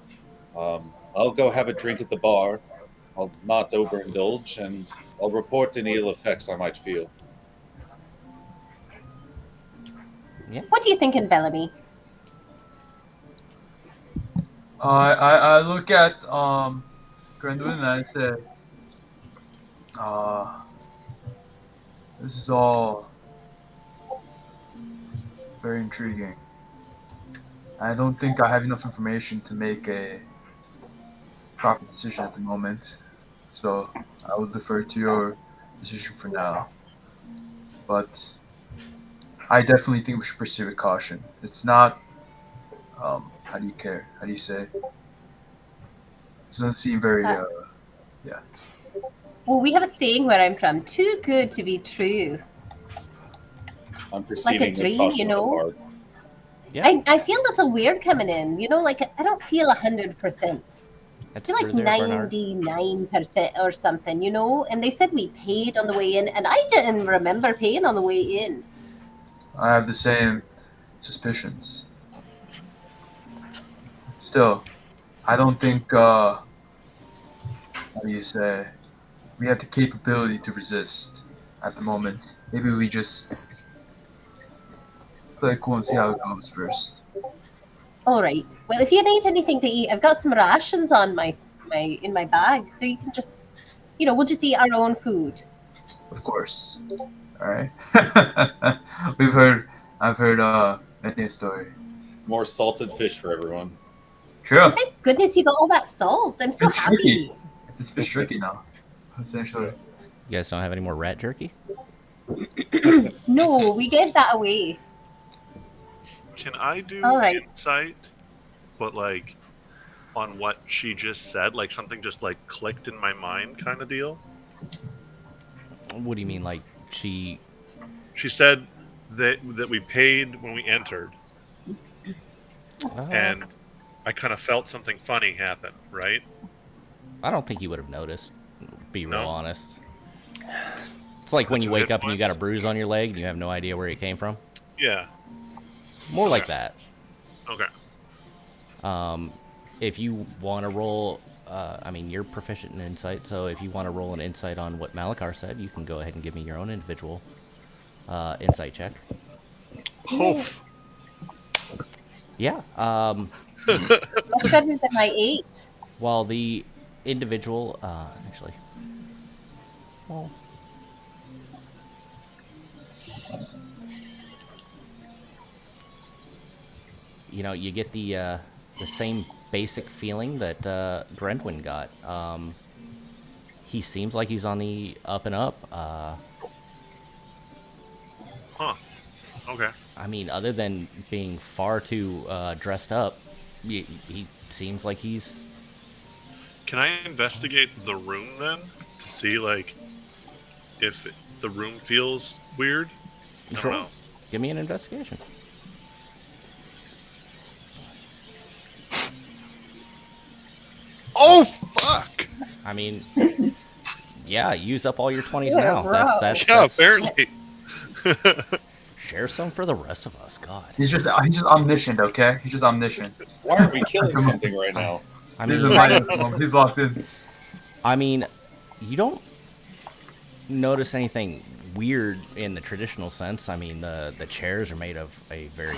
I'll go have a drink at the bar. I'll not overindulge, and I'll report any ill effects I might feel. Yeah. What are you thinking, Bellamy? I look at Gwendolyn and I say, this is all very intriguing. I don't think I have enough information to make a proper decision at the moment, so I will defer to your decision for now. But I definitely think we should pursue with caution. It's not, how do you care? How do you say? It doesn't seem very, yeah. Well, we have a saying where I'm from: too good to be true. I'm Like a proceeding with dream, caution on heart. Yeah. I feel a little weird coming in. Like I don't feel 100%. I That's feel like true there, Bernard. 99% or something, And they said we paid on the way in, and I didn't remember paying on the way in. I have the same suspicions. Still, I don't think, how do you say, we have the capability to resist at the moment. Maybe we just play it cool and see how it goes first. All right. Well, if you need anything to eat, I've got some rations on in my bag, so you can just, we'll just eat our own food. Of course. All right. I've heard many a story. More salted fish for everyone. True. Thank goodness you got all that salt. I'm so It's happy. tricky. It's fish tricky now, essentially. You guys don't have any more rat jerky? No, we gave that away. Can I do All right. insight, but like on what she just said, like something just like clicked in my mind, kind of deal? What do you mean, like She said that we paid when we entered, and I kind of felt something funny happen, right? I don't think you would have noticed. Be real No? honest. It's like when That's you a wake good up and you got a point. bruise on your leg and you have no idea where it came from. Yeah. More like Okay. that. Okay. If you want to roll, you're proficient in insight, so if you want to roll an insight on what Malakar said, you can go ahead and give me your own individual insight check. Oof. Yeah. Much better than my 8. Well, the individual, actually, well, you get the same basic feeling that Grendwin got. He seems like he's on the up and up. Huh. Okay. Other than being far too dressed up, he seems like he's... Can I investigate the room then to see like if the room feels weird? I don't know. Give me an investigation. Oh fuck! Yeah, use up all your 20s Yeah, now. bro. That's Apparently. share some for the rest of us. God. He's just omniscient, okay? He's just omniscient. Why aren't we killing something right now? He's locked in. You don't notice anything weird in the traditional sense. The chairs are made of a very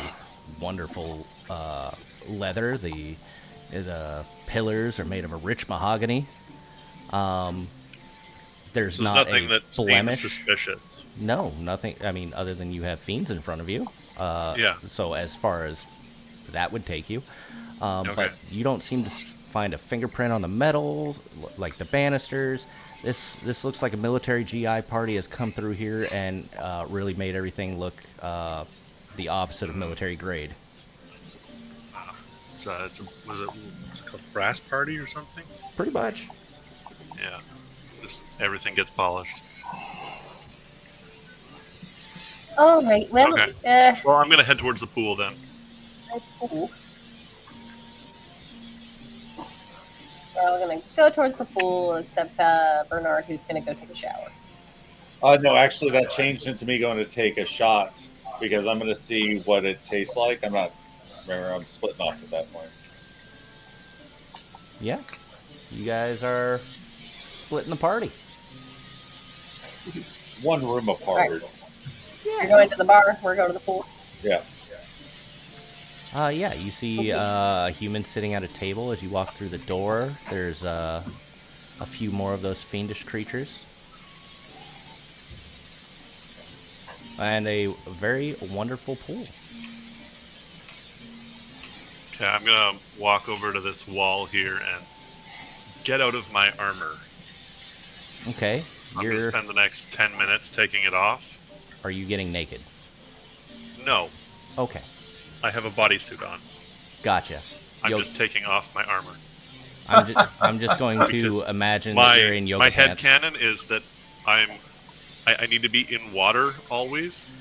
wonderful leather. The pillars are made of a rich mahogany. There's So not nothing a that blemish. seems suspicious. No, nothing. Other than you have fiends in front of you. Yeah. So as far as that would take you, Okay. but you don't seem to find a fingerprint on the metals, like the banisters. This looks like a military GI party has come through here and really made everything look the opposite of military grade. Was it called brass party or something? Pretty much. Yeah. Just everything gets polished. All right. Well, Okay. Well, I'm gonna head towards the pool then. Let's go. We're all gonna go towards the pool, except Bernard, who's gonna go take a shower. No, actually, that changed into me going to take a shot because I'm going to see what it tastes like. I'm not. Remember, I'm splitting off at that point. Yeah. You guys are splitting the party. One room apart. Right. You're going to the bar. We're going to the pool. Yeah. Yeah, you see a human sitting at a table as you walk through the door. There's a few more of those fiendish creatures. And a very wonderful pool. Okay, I'm gonna walk over to this wall here and get out of my armor. Okay. I'm gonna spend the next 10 minutes taking it off. Are you getting naked? No. Okay. I have a bodysuit on. Gotcha. I'm just taking off my armor. I'm just going to imagine that you're in yoga my pants. head canon is that I need to be in water always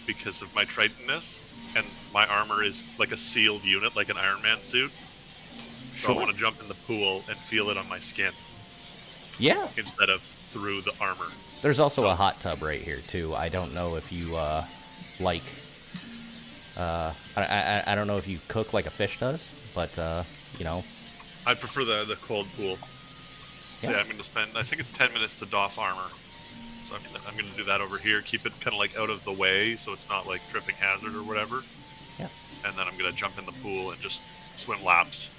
because of my tritonness, and my armor is like a sealed unit, like an Iron Man suit. So Sure. I want to jump in the pool and feel it on my skin. Yeah. Instead of through the armor. There's also a hot tub right here too. I don't know if you like. I don't know if you cook like a fish does, but you know. I prefer the cold pool. So Yeah. yeah, I'm going to spend, I think it's 10 minutes to doff armor. So I'm going to do that over here, keep it kind of like out of the way so it's not like tripping hazard or whatever. Yeah. And then I'm going to jump in the pool and just swim laps.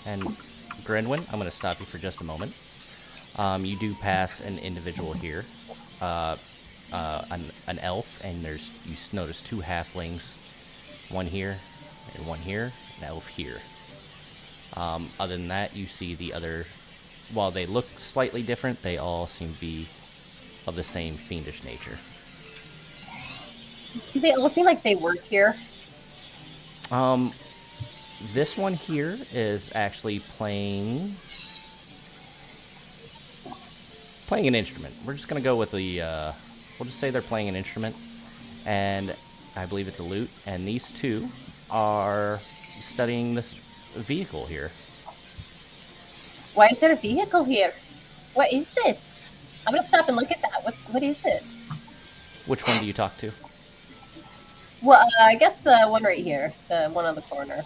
And Grenwyn, I'm going to stop you for just a moment. You do pass an individual here, an elf, and you notice two halflings, one here and one here, an elf here. Other than that, you see the other. While they look slightly different, they all seem to be of the same fiendish nature. Do they all seem like they work here? This one here is actually playing an instrument. We're just gonna go with the. We'll just say they're playing an instrument, and I believe it's a lute. And these two are studying this vehicle here. Why is there a vehicle here? What is this? I'm gonna stop and look at that. What is it? Which one do you talk to? Well, I guess the one right here, the one on the corner.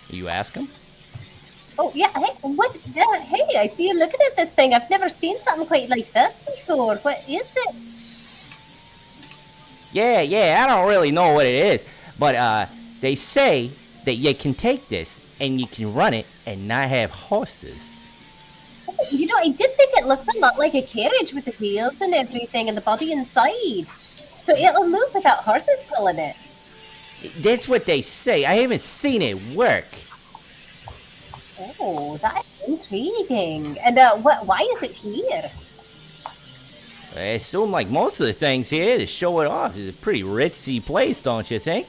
You ask him? Oh yeah, hey, what? Hey, I see you looking at this thing. I've never seen something quite like this before. What is it? Yeah, I don't really know what it is, but they say that you can take this and you can run it and not have horses. You know, I did think it looks a lot like a carriage with the wheels and everything and the body inside. So it'll move without horses pulling it. That's what they say. I haven't seen it work. Oh, that's intriguing. And why is it here? I assume like most of the things here to show it off. It's a pretty ritzy place, don't you think?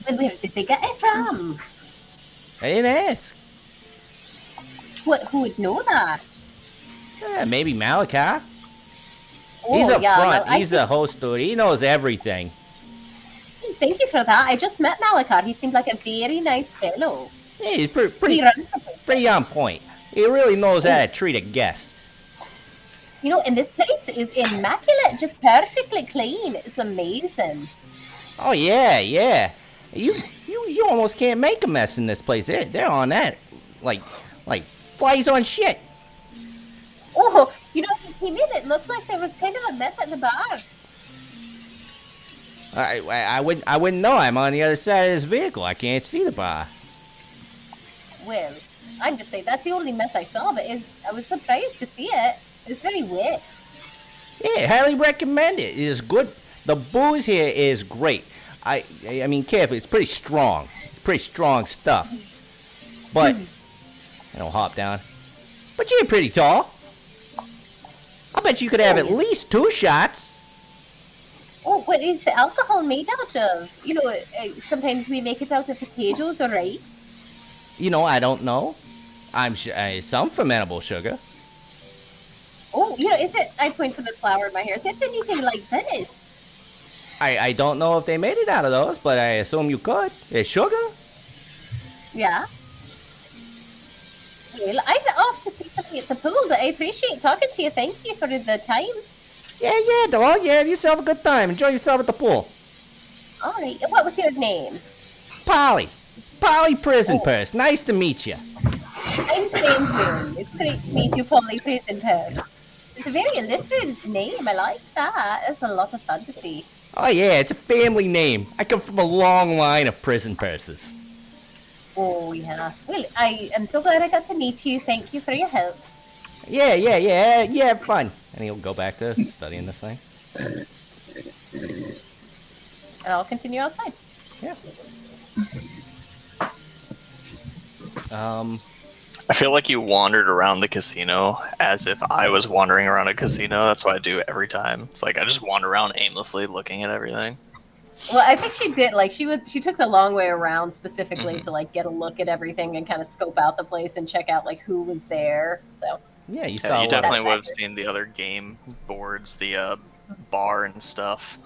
Well, where did they get it from? I didn't ask. Who would know that? Maybe Malachi. Oh, He's up yeah, front. well, He's the host, dude. He knows everything. Thank you for that. I just met Malakar. He seemed like a very nice fellow. Yeah, he's He pretty runs the place. pretty on point. He really knows how to treat a guest. You know, and this place is immaculate, just perfectly clean. It's amazing. Oh yeah. You almost can't make a mess in this place. They're on that like flies on shit. Oh, you know, he made it look like there was kind of a mess at the bar. I wouldn't know. I'm on the other side of this vehicle. I can't see the bar. Well, I'm just saying that's the only mess I saw, but I was surprised to see it. It was very wet. Yeah, highly recommend it. It is good. The booze here is great. I mean, careful. It's pretty strong. It's pretty strong stuff. But I don't hop down. But you're pretty tall. I bet you could have at least 2 shots. Oh, what is the alcohol made out of? You know, sometimes we make it out of potatoes or rice. You know, I don't know. I'm sure some fermentable sugar. Oh, you know, is it? I point to the flower in my hair. Is it anything like this? I don't know if they made it out of those, but I assume you could. It's sugar? Yeah. Well, I'm off to see something at the pool, but I appreciate talking to you. Thank you for the time. Yeah, dog. Yeah, have yourself a good time. Enjoy yourself at the pool. All right. What was your name? Polly. Polly Prison Oh. Purse. Nice to meet you. I'm Plainville. It's great to meet you, Polly Prison Purse. It's a very alliterative name. I like that. It's a lot of fun to see. Oh, yeah, it's a family name. I come from a long line of prison purses. Oh, yeah. Well, I am so glad I got to meet you. Thank you for your help. Yeah, have fun. And he'll go back to studying this thing. And I'll continue outside. Yeah. I feel like you wandered around the casino as if I was wandering around a casino. That's what I do every time. It's like I just wander around aimlessly looking at everything. Well, I think she did. Like she took the long way around specifically to like get a look at everything and kind of scope out the place and check out like who was there. So yeah, you Yeah, saw. you what- definitely would have seen the other game boards, the bar and stuff.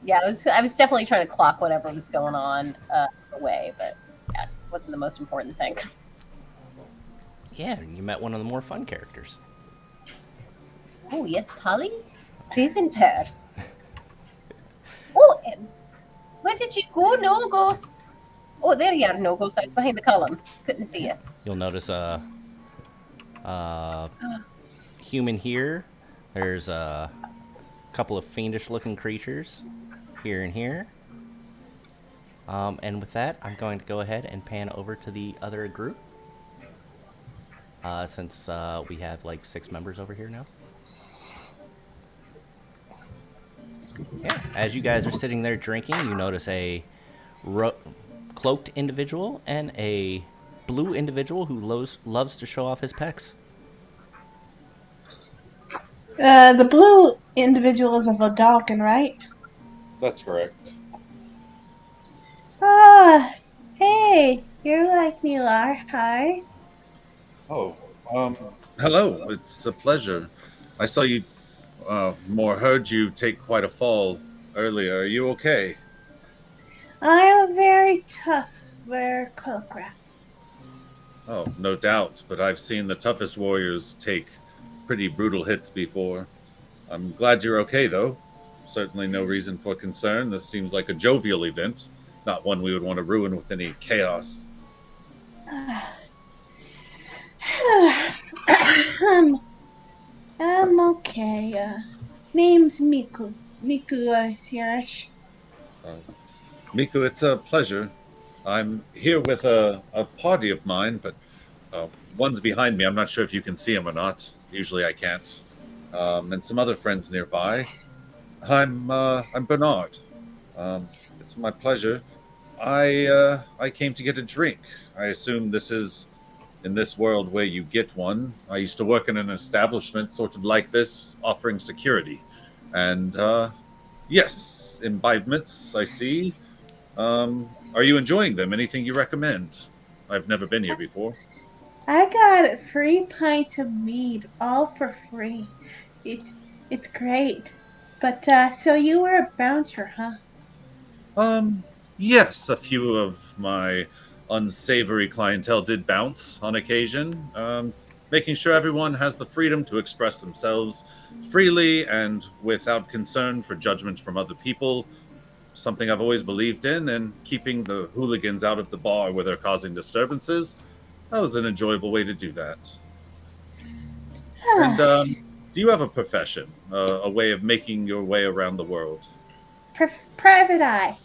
yeah, I was definitely trying to clock whatever was going on away, but yeah, it wasn't the most important thing. Yeah, you met one of the more fun characters. Oh yes, Polly, prison purse. Oh, where did you go, Nogos? Oh, there you are, Nogos. I was behind the column. Couldn't see you. You'll notice a human here. There's a couple of fiendish-looking creatures here and here. And with that, I'm going to go ahead and pan over to the other group. Since we have like 6 members over here now. Yeah, as you guys are sitting there drinking, you notice a cloaked individual and a blue individual who loves to show off his pecs. The blue individual is a Vodalkin, right? That's correct. Ah, hey, you're like Nilar. Hi. Oh, hello. It's a pleasure. I saw you, heard you take quite a fall earlier. Are you okay? I am a very tough Cobra. Oh, no doubt, but I've seen the toughest warriors take pretty brutal hits before. I'm glad you're okay, though. Certainly no reason for concern. This seems like a jovial event, not one we would want to ruin with any chaos. I'm okay. Name's Miku. Miku Sirish. Miku, it's a pleasure. I'm here with a party of mine, but one's behind me. I'm not sure if you can see him or not. Usually I can't. And some other friends nearby. I'm Bernard. It's my pleasure. I came to get a drink. I assume this is in this world where you get one. I used to work in an establishment sort of like this, offering security. And yes, imbibements, I see. Are you enjoying them? Anything you recommend? I've never been here before. I got a free pint of mead, all for free. It's great. But so you were a bouncer, huh? Yes, a few of my unsavory clientele did bounce on occasion. Making sure everyone has the freedom to express themselves freely and without concern for judgment from other people. Something I've always believed in, and keeping the hooligans out of the bar where they're causing disturbances. That was an enjoyable way to do that. And do you have a profession, a way of making your way around the world? Private eye.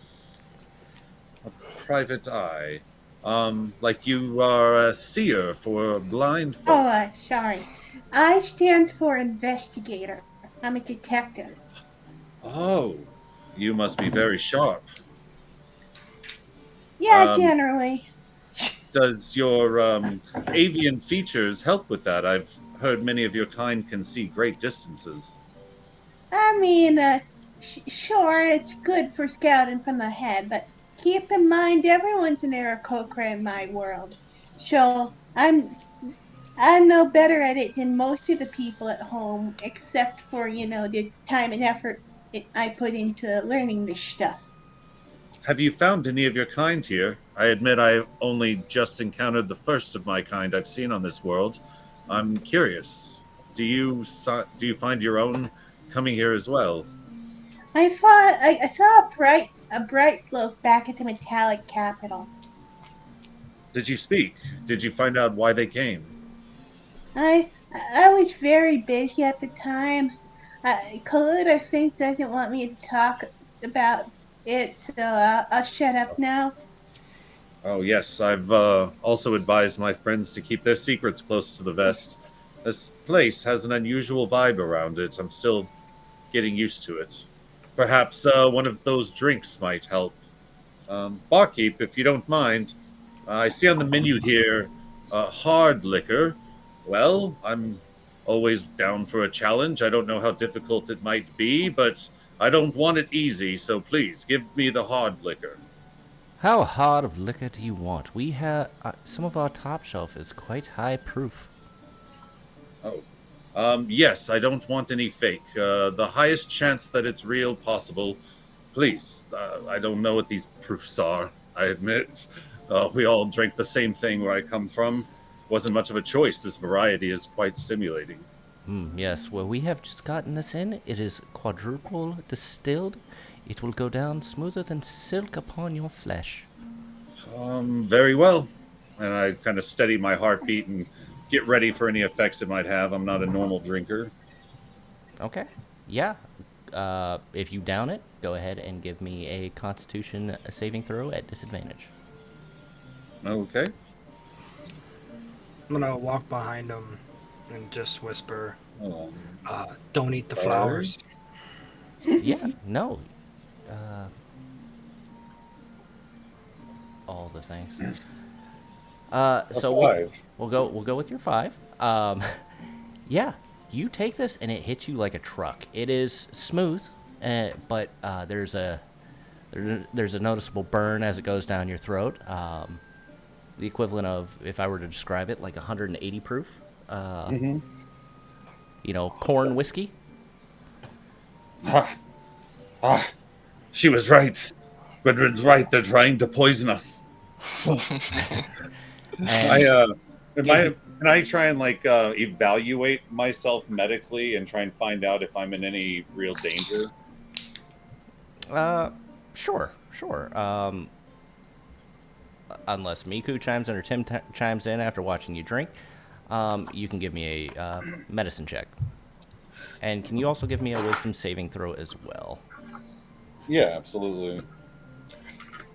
A private eye. Like you are a seer for blind folk. Oh, sorry. I stands for investigator. I'm a detective. Oh, you must be very sharp. Yeah, generally. Does your avian features help with that? I've heard many of your kind can see great distances. I mean, sure, it's good for scouting from the head, but keep in mind everyone's an Aarakocra in my world. So I'm no better at it than most of the people at home, except for, the time and effort I put into learning this stuff. Have you found any of your kind here? I admit I only just encountered the first of my kind I've seen on this world. I'm curious. Do you find your own coming here as well? I saw a bright glow back at the metallic capital. Did you speak? Did you find out why they came? I was very busy at the time. Khalid, I think, doesn't want me to talk about it, so I'll shut up now. Oh, yes, I've also advised my friends to keep their secrets close to the vest. This place has an unusual vibe around it. I'm still getting used to it. Perhaps one of those drinks might help. Barkeep, if you don't mind, I see on the menu here hard liquor. Well, I'm always down for a challenge. I don't know how difficult it might be, but I don't want it easy, so please give me the hard liquor. How hard of liquor do you want? We have some of our top shelf is quite high proof. Oh. Yes, I don't want any fake. The highest chance that it's real possible. Please, I don't know what these proofs are, I admit. We all drink the same thing where I come from. Wasn't much of a choice. This variety is quite stimulating. Yes, well, we have just gotten this in. It is quadruple distilled. It will go down smoother than silk upon your flesh. Very well. And I kind of steady my heartbeat and get ready for any effects it might have. I'm not a normal drinker. Okay. Yeah. If you down it, go ahead and give me a Constitution saving throw at disadvantage. Okay. I'm gonna walk behind him and just whisper, Oh. "Don't eat the flowers." Yeah. No. All the things. So we'll go with your 5. Yeah, you take this and it hits you like a truck. It is smooth, but there's a noticeable burn as it goes down your throat. The equivalent of, if I were to describe it, like 180 proof. Corn whiskey. She was right. Gudrun's right. They're trying to poison us. Can I try and evaluate myself medically and try and find out if I'm in any real danger? Sure. Unless Miku chimes in or Tim chimes in after watching you drink, you can give me a medicine check. And can you also give me a wisdom saving throw as well? Yeah, absolutely.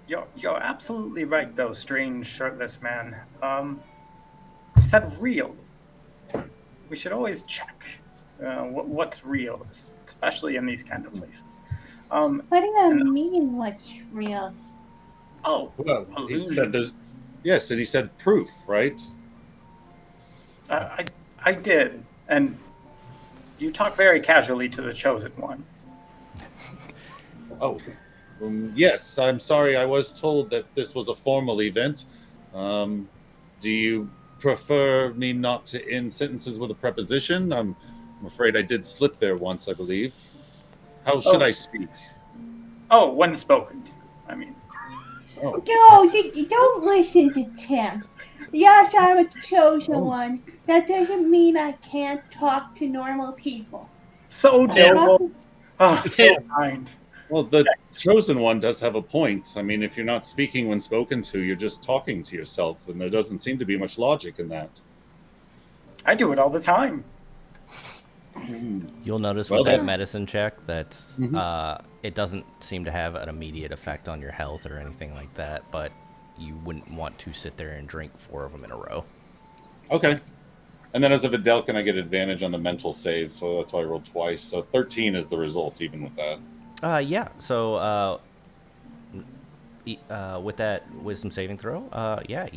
You're absolutely right, though, strange shirtless man. You said real. We should always check what's real, especially in these kind of places. What do you mean, what's real? Oh, well, he said there's. Yes, and he said proof, right? I did, and you talk very casually to the chosen one. Oh, yes. I'm sorry. I was told that this was a formal event. Do you prefer me not to end sentences with a preposition? I'm afraid I did slip there once, I believe. How should I speak? Oh, when spoken to. I mean. Oh. No, you don't listen to Tim. Yes, I'm a chosen one. That doesn't mean I can't talk to normal people. So noble. Oh, so kind. Well, the chosen one does have a point. I mean, if you're not speaking when spoken to, you're just talking to yourself, and there doesn't seem to be much logic in that. I do it all the time. You'll notice with that medicine check that it doesn't seem to have an immediate effect on your health or anything like that, but you wouldn't want to sit there and drink 4 of them in a row. Okay. And then as a Vidalcan, I get advantage on the mental save, so that's why I rolled twice. So 13 is the result, even with that. Yeah. So with that wisdom saving throw, yeah,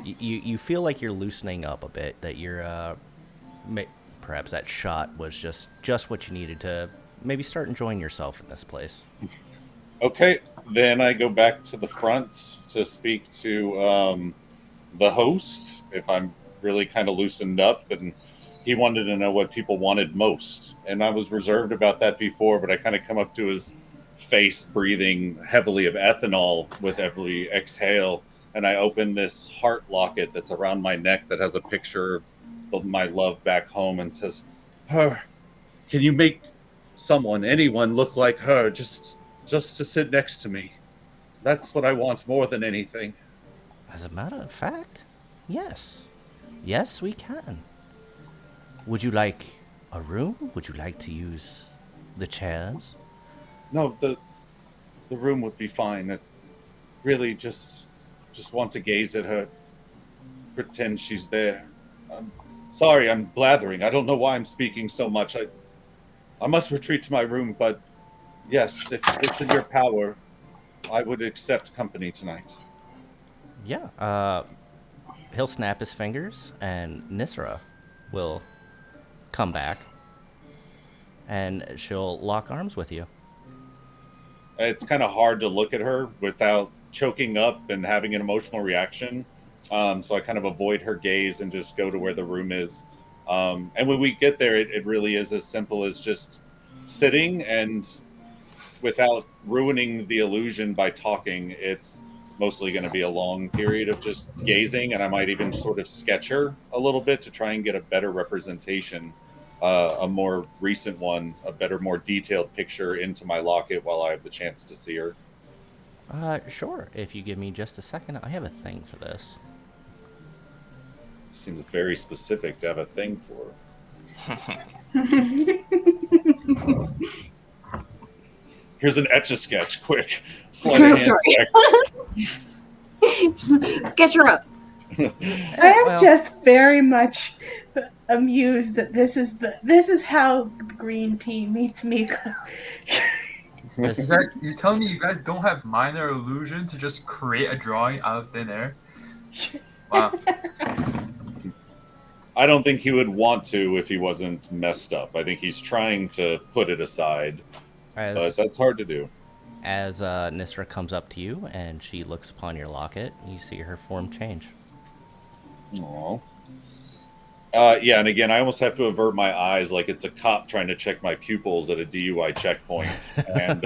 you feel like you're loosening up a bit. That you're perhaps that shot was just what you needed to maybe start enjoying yourself in this place. Okay, then I go back to the front to speak to the host if I'm really kind of loosened up, and he wanted to know what people wanted most. And I was reserved about that before, but I kind of come up to his face breathing heavily of ethanol with every exhale. And I open this heart locket that's around my neck that has a picture of my love back home and says, "Her, can you make someone, anyone look like her just to sit next to me? That's what I want more than anything." As a matter of fact, yes. Yes, we can. Would you like a room? Would you like to use the chairs? No, the room would be fine. I really just want to gaze at her, pretend she's there. I'm sorry, I'm blathering. I don't know why I'm speaking so much. I must retreat to my room, but yes, if it's in your power, I would accept company tonight. Yeah. He'll snap his fingers, and Nisra will come back, and she'll lock arms with you. It's kind of hard to look at her without choking up and having an emotional reaction. So I kind of avoid her gaze and just go to where the room is. And when we get there, it really is as simple as just sitting, and without ruining the illusion by talking, it's mostly going to be a long period of just gazing. And I might even sort of sketch her a little bit to try and get a better representation, a more recent one, a better, more detailed picture into my locket while I have the chance to see her. Sure. If you give me just a second, I have a thing for this. Seems very specific to have a thing for. Here's an Etch-a-Sketch, quick. Sleight True of hand story. check. Sketch her up. I am just very much amused that this is how the green team meets Mika. You telling me you guys don't have minor illusion to just create a drawing out of thin air? Wow. I don't think he would want to if he wasn't messed up. I think he's trying to put it aside, but that's hard to do. As Nisra comes up to you and she looks upon your locket, you see her form change. Aww. Yeah, and again, I almost have to avert my eyes like it's a cop trying to check my pupils at a DUI checkpoint. And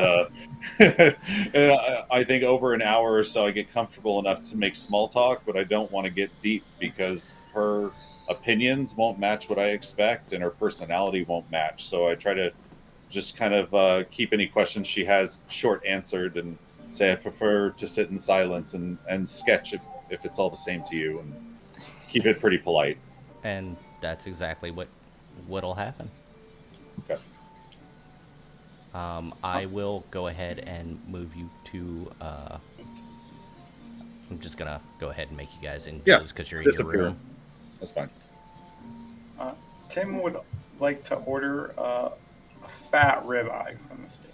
I think over an hour or so, I get comfortable enough to make small talk, but I don't want to get deep because her opinions won't match what I expect and her personality won't match. So I try to just kind of keep any questions she has short answered and say I prefer to sit in silence and sketch if it's all the same to you, and keep it pretty polite. And that's exactly what'll happen. Okay. I will go ahead and move you to. I'm just gonna go ahead and make you guys invis because you're in your room. That's fine. Tim would like to order a fat ribeye from the steak.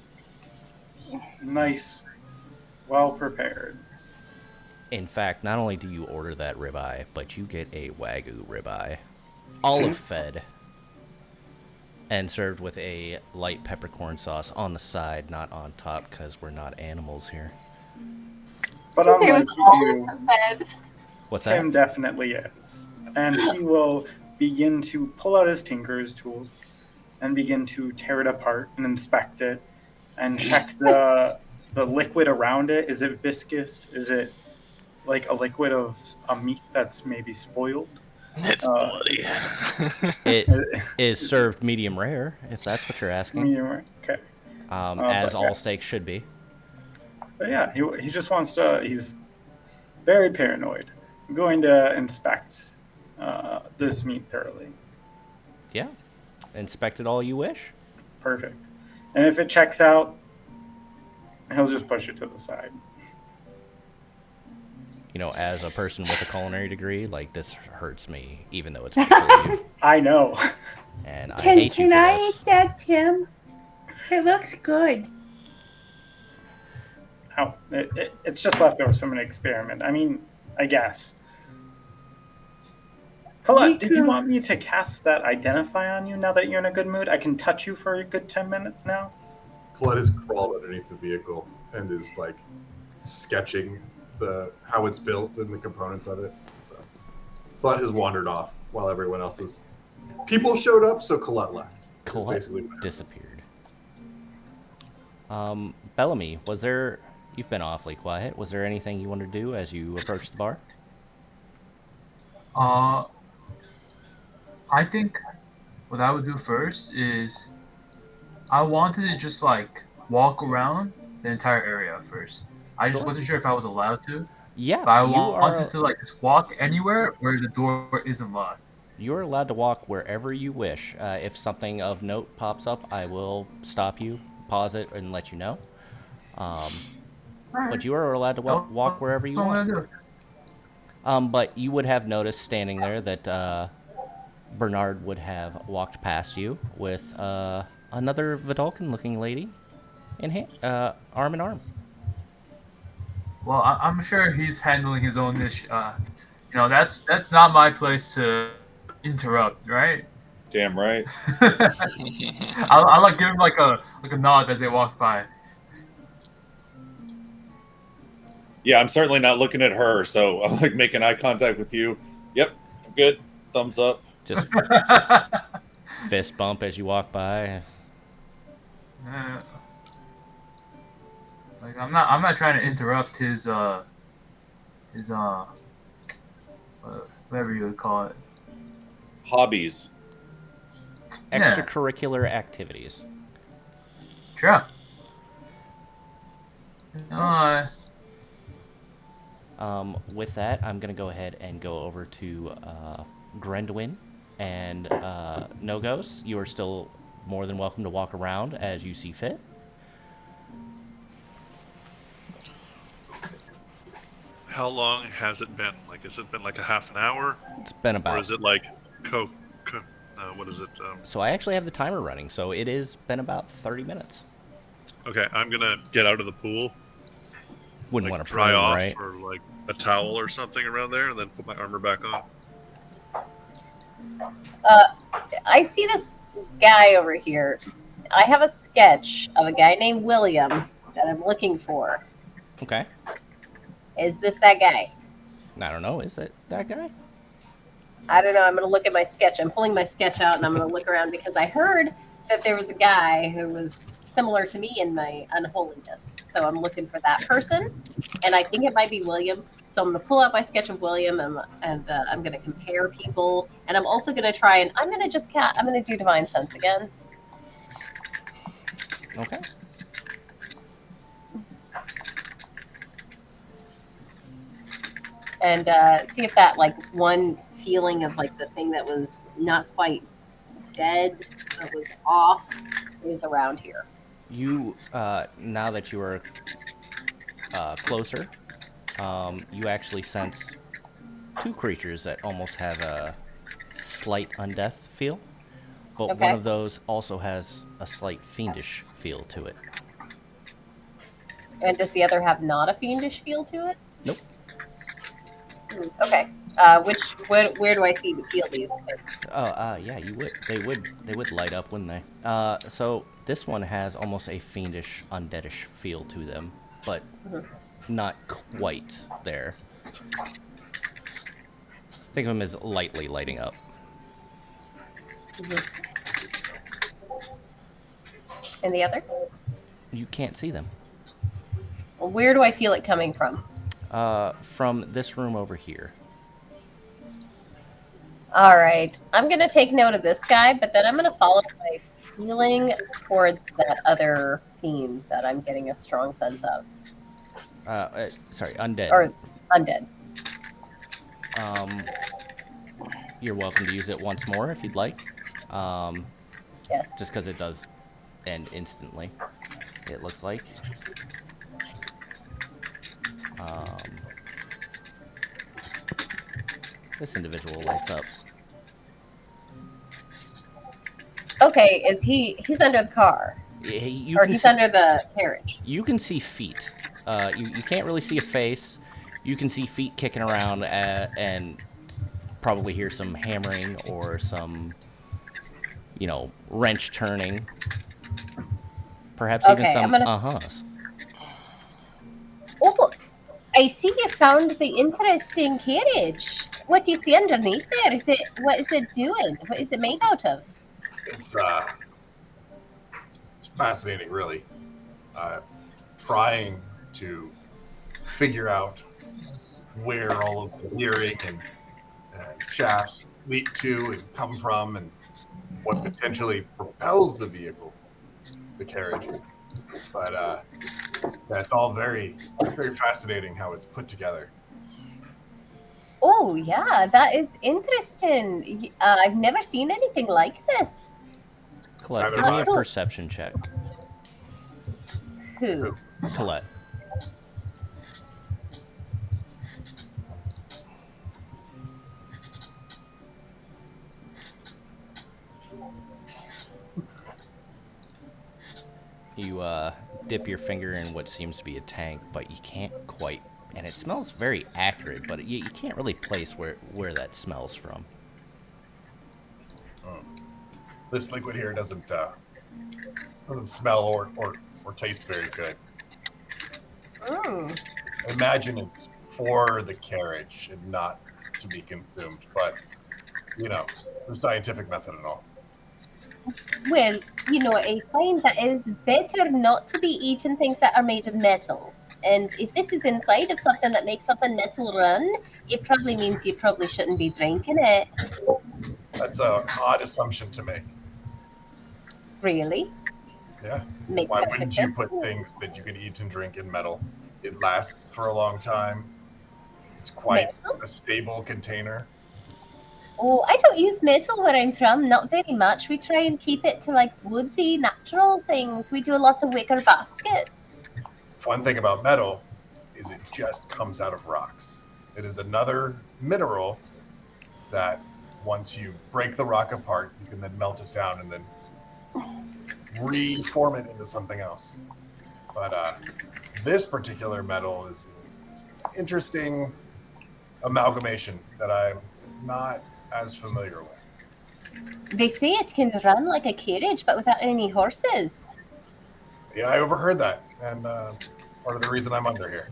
Nice, well prepared. In fact, not only do you order that ribeye, but you get a Wagyu ribeye, olive fed, and served with a light peppercorn sauce on the side, not on top, because we're not animals here. But unlike you, What's Tim that? definitely is. And he will begin to pull out his tinker's tools and begin to tear it apart and inspect it and check the liquid around it. Is it viscous? Is it like a liquid of a meat that's maybe spoiled? It's bloody. It is served medium rare, if that's what you're asking. Medium rare, okay. As all steaks should be. But yeah, he just wants to. He's very paranoid. I'm going to inspect this meat thoroughly. Yeah, inspect it all you wish. Perfect. And if it checks out, he'll just push it to the side. You know, as a person with a culinary degree, like, this hurts me, even though it's make-believe. I know. And I hate you for Can I this. eat that, Tim? It looks good. Oh, it's just leftovers from an experiment. I mean, I guess. Colette, did you want me to cast that Identify on you now that you're in a good mood? I can touch you for a good 10 minutes now? Colette has crawled underneath the vehicle and is like sketching how it's built and the components of it. So Colette has wandered off while everyone else is People showed up, so Colette left. Is basically Colette what happened. disappeared. Bellamy, was there? You've been awfully quiet. Was there anything you wanted to do as you approached the bar? I think what I would do first is I wanted to just like walk around the entire area first. I just Sure. wasn't sure if I was allowed to, Yeah, but I you wanted are. to like just walk anywhere where the door isn't locked. You're allowed to walk wherever you wish. If something of note pops up, I will stop you, pause it, and let you know. But you are allowed to walk wherever you That's what I'm want. gonna do. But you would have noticed standing there that Bernard would have walked past you with another Vidalcan-looking lady arm in arm. Well, I'm sure he's handling his own issue. That's not my place to interrupt, right? Damn right. I'll like give him like a nod as they walk by. Yeah, I'm certainly not looking at her, so I'm like making eye contact with you. Yep, I'm good. Thumbs up. Just fist bump as you walk by. Like I'm not trying to interrupt his whatever you would call it. Hobbies. Yeah. Extracurricular activities. Sure. With that, I'm going to go ahead and go over to Grendwin and No-Gos. You are still more than welcome to walk around as you see fit. How long has it been? Like, has it been like a half an hour? It's been Or about... is it like what is it? So I actually have the timer running, so it has been about 30 minutes. Okay, I'm gonna get out of the pool. Wouldn't like, want to dry prune, off right? or like a towel or something around there, and then put my armor back on. I see this guy over here. I have a sketch of a guy named William that I'm looking for. Okay. Is this that guy? I don't know. Is it that guy? I don't know. I'm going to look at my sketch. I'm pulling my sketch out and I'm going to look around because I heard that there was a guy who was similar to me in my unholiness. So I'm looking for that person. And I think it might be William. So I'm going to pull out my sketch of William and I'm going to compare people. And I'm also going to try and I'm going to do Divine Sense again. Okay. And see if that like one feeling of like the thing that was not quite dead, that was off, is around here. You, now that you are closer, you actually sense two creatures that almost have a slight undeath feel, but Okay. one of those also has a slight fiendish feel to it. And does the other have not a fiendish feel to it? Nope. Okay. Where do I see the feel these things? Yeah, you would. They would light up, wouldn't they? So this one has almost a fiendish, undeadish feel to them, but not quite there. Think of them as lightly lighting up. And the other? You can't see them. Well, where do I feel it coming from? From this room over here. All right. I'm going to take note of this guy, but then I'm going to follow my feeling towards that other fiend that I'm getting a strong sense of. Sorry, undead. Or undead. You're welcome to use it once more if you'd like. Yes. Just because it does end instantly, it looks like. This individual lights up. Okay, he's under the car. Or he's under the carriage. You can see feet. You can't really see a face. You can see feet kicking around and probably hear some hammering or some, wrench turning. Perhaps even Okay, some I'm gonna- uh-huhs. Oh, I see you found the interesting carriage. What do you see underneath there? What is it doing? What is it made out of? It's fascinating, really. Trying to figure out where all of the gearing and shafts lead to and come from, and what potentially propels the vehicle, the carriage. But that's all very, very fascinating how it's put together. Oh, yeah, that is interesting. I've never seen anything like this. Colette, Neither give have me I. a So, perception check. who? Who? Colette. You dip your finger in what seems to be a tank, but you can't quite. And it smells very acrid, but you can't really place where that smells from. This liquid here doesn't smell or taste very good. Mm. I imagine it's for the carriage and not to be consumed, but the scientific method and all. Well, I find that it's better not to be eating things that are made of metal. And if this is inside of something that makes something metal run, it probably means you probably shouldn't be drinking it. That's a odd assumption to make. Really? Yeah. Makes Why perfect wouldn't you sense. put things that you can eat and drink in metal? It lasts for a long time. It's quite Metal? a stable container. Oh, I don't use metal where I'm from, not very much. We try and keep it to like woodsy, natural things. We do a lot of wicker baskets. Fun thing about metal is it just comes out of rocks. It is another mineral that once you break the rock apart, you can then melt it down and then reform it into something else. But this particular metal is it's an interesting amalgamation that I'm not as familiar with. They say it can run like a carriage, but without any horses. Yeah, I overheard that, and it's part of the reason I'm under here.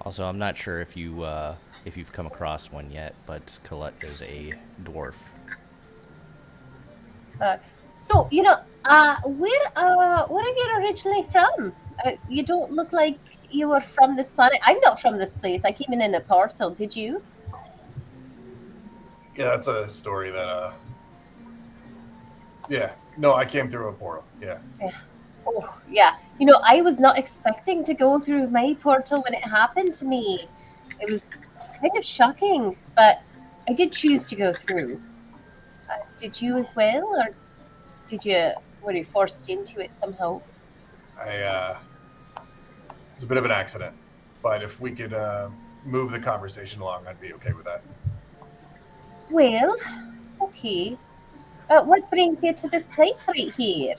Also, I'm not sure if you've come across one yet, but Colette is a dwarf. So, where are you originally from? You don't look like you were from this planet. I'm not from this place. I came in a portal. Did you? Yeah, that's a story that. Yeah, no, I came through a portal. Yeah. Oh, yeah. I was not expecting to go through my portal when it happened to me. It was kind of shocking, but I did choose to go through. Did you as well, or were you forced into it somehow? It's a bit of an accident, but if we could move the conversation along, I'd be okay with that. Well, okay. What brings you to this place right here?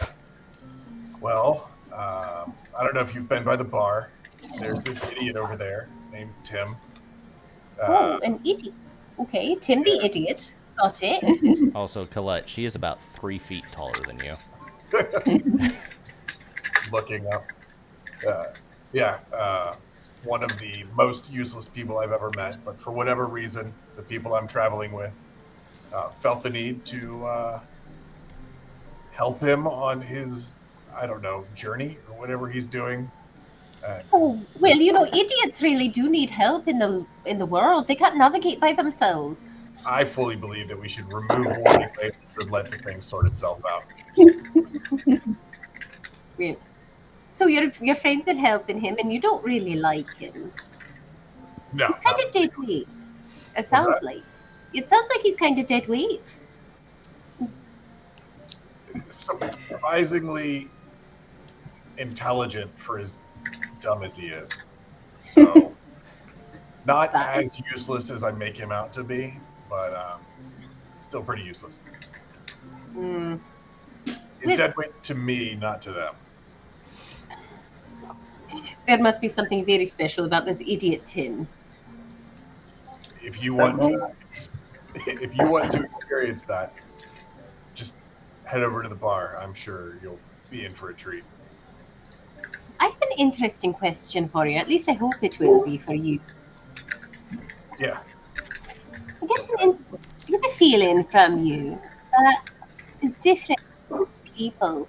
Well, I don't know if you've been by the bar. There's this idiot over there named Tim. Oh, an idiot. Okay, Tim the idiot. Got it. Also, Colette, she is about 3 feet taller than you. Looking up. Yeah, one of the most useless people I've ever met, but for whatever reason, the people I'm traveling with felt the need to help him on his, I don't know, journey or whatever he's doing. Oh, well, idiots really do need help in the world. They can't navigate by themselves. I fully believe that we should remove warning labels and let the thing sort itself out. Well, so your friends are helping him, and you don't really like him. No, He's kind of dead weight. It sounds like. It sounds like he's kind of dead weight. Surprisingly intelligent for as dumb as he is. So, not as useless as I make him out to be, but still pretty useless. Mm. He's dead weight to me, not to them. There must be something very special about this idiot Tim. If you want to experience that, just head over to the bar. I'm sure you'll be in for a treat. I have an interesting question for you. At least I hope it will be for you. Yeah. get a feeling from you that is different from most people.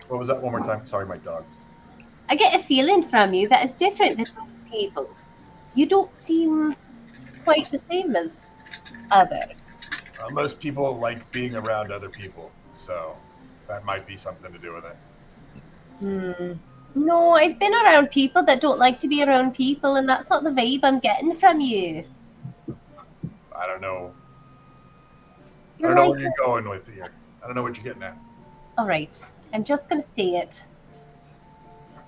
What was that? One more time. Sorry, my dog. I get a feeling from you that is different than most people. You don't seem quite the same as others. Most people like being around other people, so that might be something to do with it. No, I've been around people that don't like to be around people, and that's not the vibe I'm getting from you. I don't know. You're I don't know like, where you're going with here. I don't know what you're getting at. all right, I'm just going to say it.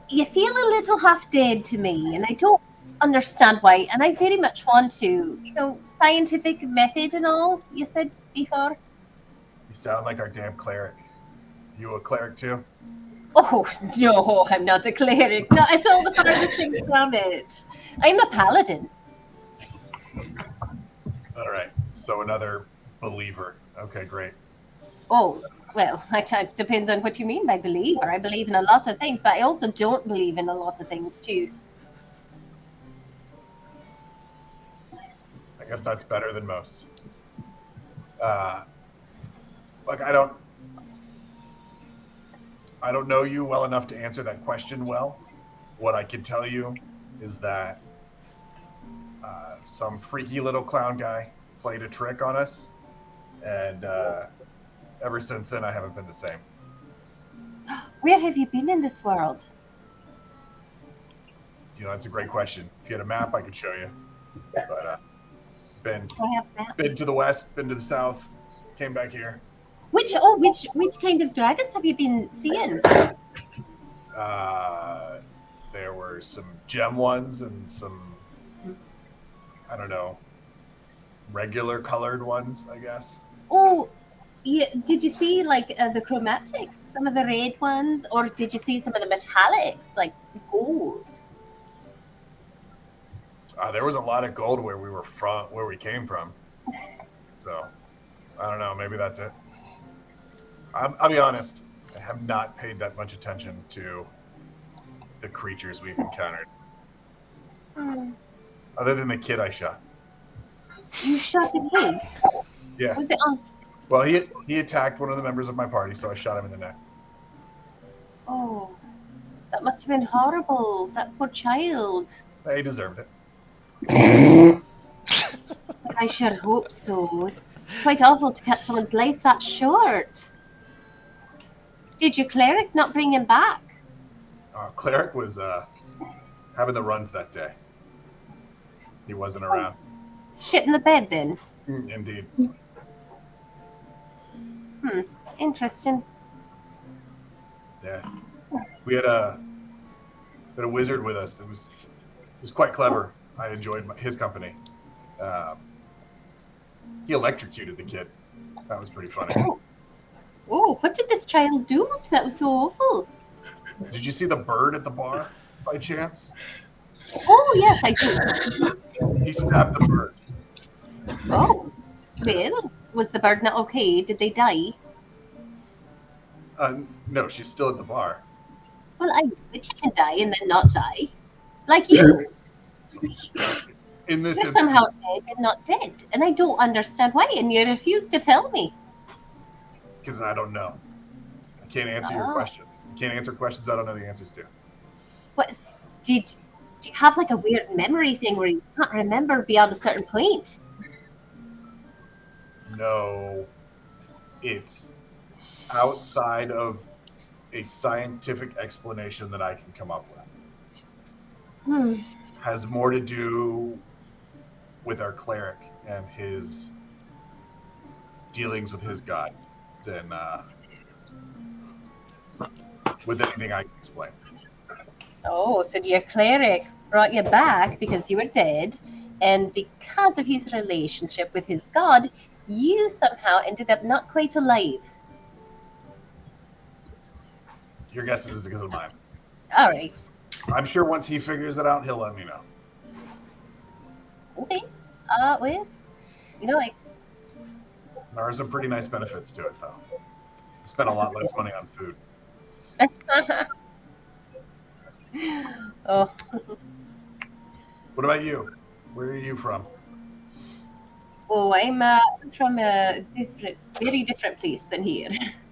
You feel a little half dead to me, and I don't understand why. And I very much want to, scientific method and all, you said before. You sound like our damn cleric. You a cleric too? Oh, no, I'm not a cleric. Not at all the farthest thing from it. I'm a paladin. All right. So another believer. Okay, great. Oh, well, it depends on what you mean by believer. I believe in a lot of things, but I also don't believe in a lot of things too. I guess that's better than most. Like I don't know you well enough to answer that question well. What I can tell you is that some freaky little clown guy played a trick on us, and ever since then I haven't been the same. Where have you been in this world? That's a great question. If you had a map, I could show you. But been Do I have a map? been to the west, been to the south, came back here. Which kind of dragons have you been seeing? There were some gem ones and some, I don't know, regular colored ones, I guess. Oh, yeah. Did you see like the chromatics, some of the red ones, or did you see some of the metallics, like gold? There was a lot of gold where we were from, where we came from. So, I don't know. Maybe that's it. I'll be honest. I have not paid that much attention to the creatures we've encountered, other than the kid I shot. You shot a kid? Yeah. Was it on? Well, he attacked one of the members of my party, so I shot him in the neck. Oh, that must have been horrible. That poor child. He deserved it. I sure hope so. It's quite awful to cut someone's life that short. Did your cleric not bring him back? Cleric was having the runs that day. He wasn't around. Shit in the bed then. Indeed. Interesting. Yeah. We had a wizard with us. It was quite clever. I enjoyed his company. He electrocuted the kid. That was pretty funny. Oh, what did this child do? That was so awful. Did you see the bird at the bar by chance? Oh, yes, I do. He stabbed the bird. Oh, well, was the bird not okay? Did they die? No, she's still at the bar. Well, I know that you can die and then not die. Like you. In this You're instance, somehow dead and not dead. And I don't understand why, and you refuse to tell me. because I don't know. I can't answer your questions. I can't answer questions I don't know the answers to. What do you have like a weird memory thing where you can't remember beyond a certain point? No, it's outside of a scientific explanation that I can come up with. Has more to do with our cleric and his dealings with his god than with anything I can explain. Oh, so your cleric brought you back because you were dead, and because of his relationship with his god, you somehow ended up not quite alive. Your guess is as good as mine. All right. I'm sure once he figures it out, he'll let me know. Okay. Well, like. There are some pretty nice benefits to it, though. I spent a lot less money on food. Oh. What about you? Where are you from? Oh, I'm from a very different place than here.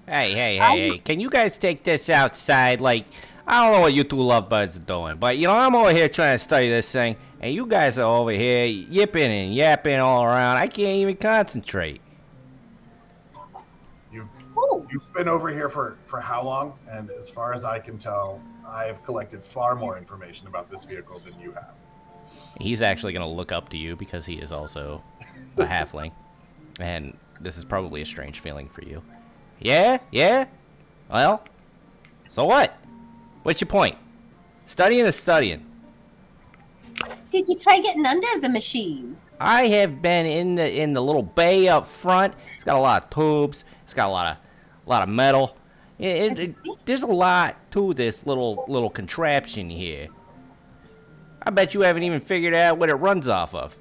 Hey, can you guys take this outside? Like, I don't know what you two lovebirds are doing, but, I'm over here trying to study this thing, and you guys are over here yipping and yapping all around. I can't even concentrate. You've been over here for how long? And as far as I can tell, I have collected far more information about this vehicle than you have. He's actually going to look up to you because he is also a halfling. And this is probably a strange feeling for you. Yeah? Well, so what? What's your point? Studying is studying. Did you try getting under the machine? I have been in the little bay up front. It's got a lot of tubes. It's got a lot of metal. There's a lot to this little contraption here. I bet you haven't even figured out what it runs off of.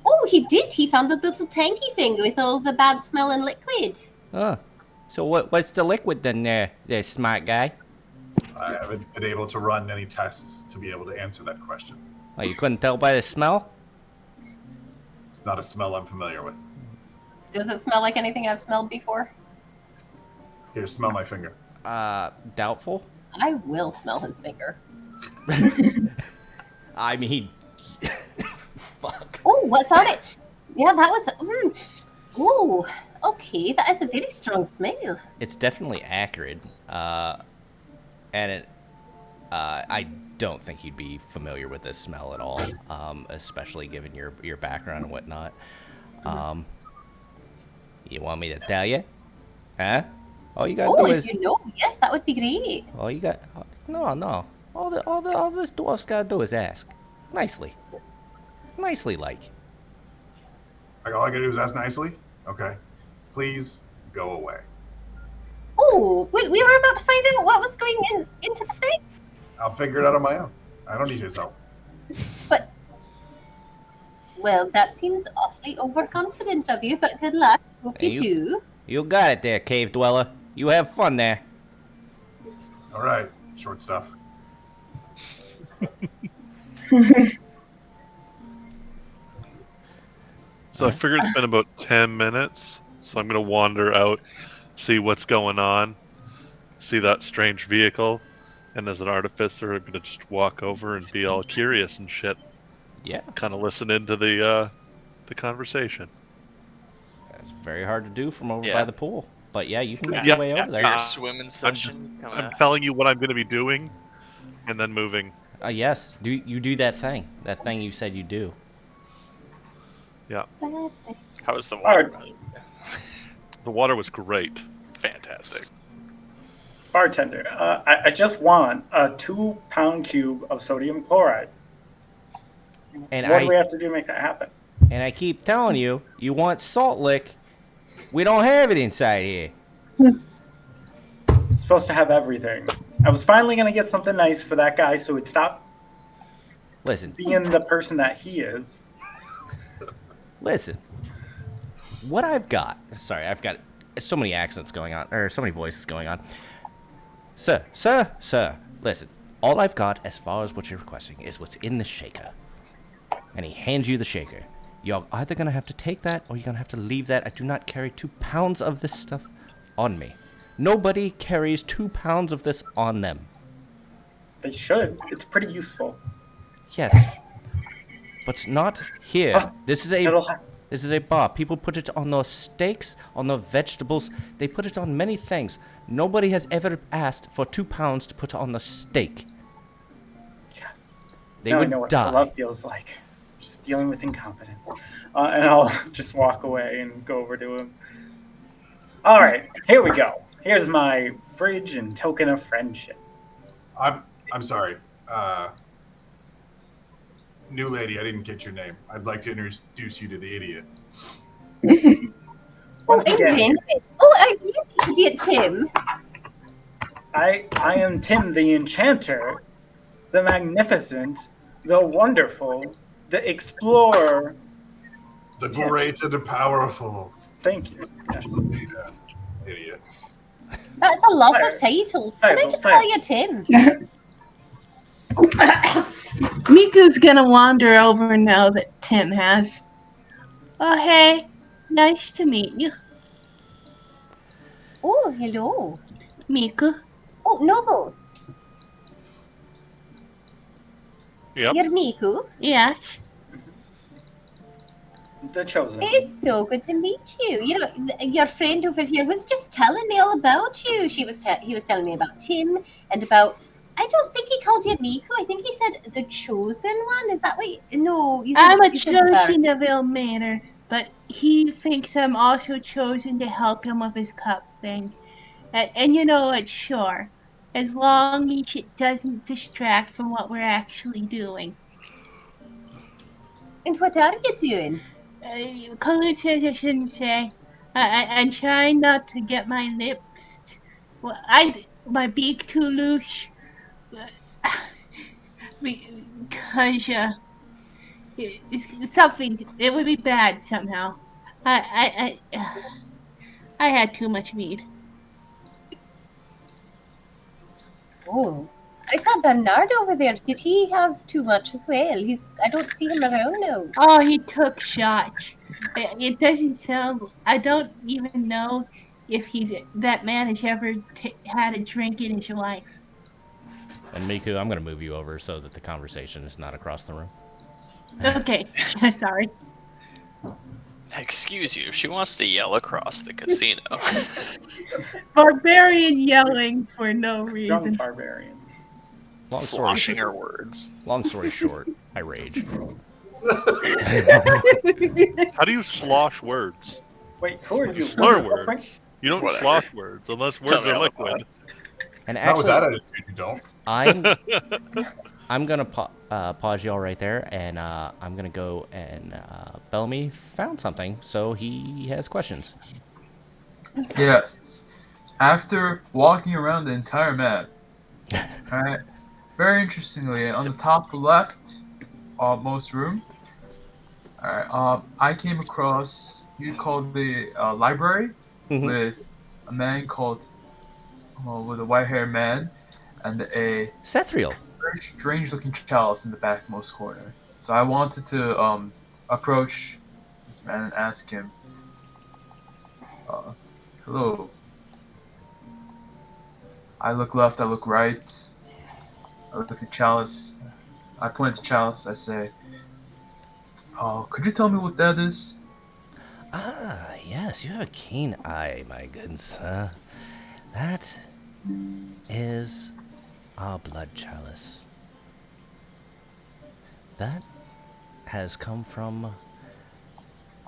Oh, he did. He found the little tanky thing with all the bad smelling liquid. Huh. So what's the liquid then there smart guy? I haven't been able to run any tests to be able to answer that question. Oh, you couldn't tell by the smell? It's not a smell I'm familiar with. Does it smell like anything I've smelled before? Here, smell my finger. Doubtful? I will smell his finger. I mean, fuck. Oh, what's on it? Yeah, that was... Oh, okay. That is a very strong smell. It's definitely acrid. And I don't think you'd be familiar with this smell at all, especially given your background and whatnot. You want me to tell you? Huh? All you gotta do is... if you know, yes, that would be great. All you got... No. All this dwarf's gotta do is ask. Nicely, like. Like, all I gotta do is ask nicely? Okay. Please go away. Oh, we were about to find out what was going into the thing. I'll figure it out on my own. I don't need his help. But, well, that seems awfully overconfident of you, but good luck. Hope Hey, you do. You got it there, cave dweller. You have fun there. All right, short stuff. So I figured it's been about 10 minutes, so I'm going to wander out, see what's going on, see that strange vehicle, and as an artificer, I'm going to just walk over and be all curious and shit. Yeah. Kind of listen into the conversation. It's very hard to do from over Yeah. by the pool. But yeah, you can make Yeah, your way over there. Your swimming session. I'm telling you what I'm going to be doing, and then moving. Yes, you do that thing you said you do. Yeah. How was the water? The water was great. Fantastic. Bartender, I just want a 2-pound cube of sodium chloride. And What do we have to do to make that happen? And I keep telling you, you want salt lick. We don't have it inside here. It's supposed to have everything. I was finally going to get something nice for that guy so he'd stop Listen, being the person that he is. listen. What I've got... Sorry, I've got so many accents going on, or so many voices going on. Sir, listen. All I've got as far as what you're requesting is what's in the shaker. And he hands you the shaker. You're either going to have to take that or you're going to have to leave that. I do not carry 2 pounds of this stuff on me. Nobody carries 2 pounds of this on them. They should. It's pretty useful. Yes. But not here. This is a bar. People put it on their steaks, on their vegetables. They put it on many things. Nobody has ever asked for 2 pounds to put on the steak. Yeah. They now would I know what die. love feels like. Just dealing with incompetence. And I'll just walk away and go over to him. All right, here we go. Here's my bridge and token of friendship. I'm sorry. New lady, I didn't get your name. I'd like to introduce you to the idiot. Once again, I'm the idiot, Tim. I am Tim the Enchanter, the Magnificent, the Wonderful, the Explorer. The great and the powerful. Thank you. Yes. Yeah, idiot. That's a lot of titles. Can I just call you Tim? Miku's gonna wander over now that Tim has Oh, hey. Nice to meet you, Oh, hello. Miku. Oh, Novos. Yep. You're Miku. Yes. The chosen one. It's so good to meet you. You know, your friend over here was just telling me all about you. He was telling me about Tim and about. I don't think he called you Miku. I think he said the chosen one. Is that what? No, I'm a you said the bear. chosen of ill manner, but he thinks I'm also chosen to help him with his cup thing. And you know what? Sure. As long as it doesn't distract from what we're actually doing. And what are you doing? Colin says I shouldn't say. I'm trying not to get my lips. Well, my beak too loose. Because something it would be bad somehow. I had too much mead. Oh, I saw Bernard over there. Did he have too much as well? I don't see him around now. Oh, he took shots. It doesn't sound. I don't even know if that man has ever had a drink in his life. And Miku, I'm going to move you over so that the conversation is not across the room. Okay, sorry. Excuse you, she wants to yell across the casino. Barbarian yelling for no Drunk reason. barbarian. Sloshing her words. Long story short, I rage. How do you slosh words? Wait, who are You you? slur words. You don't Whatever. slosh words unless Tell words me are how to liquid. And Not with actually, that attitude, you don't. I'm gonna pause y'all right there, and I'm gonna go and Bellamy found something, so he has questions. Yes. After walking around the entire map, alright, very interestingly, on the top left, most room, alright, I came across you called the library with a man called with a white-haired man and a Sethriel. very strange-looking chalice in the backmost corner. So I wanted to approach this man and ask him, "Hello." I look left, I look right. I look at the chalice. I point at the chalice. I say, "Oh, could you tell me what that is?" Ah, yes, you have a keen eye, my good sir. That is our blood chalice. That has come from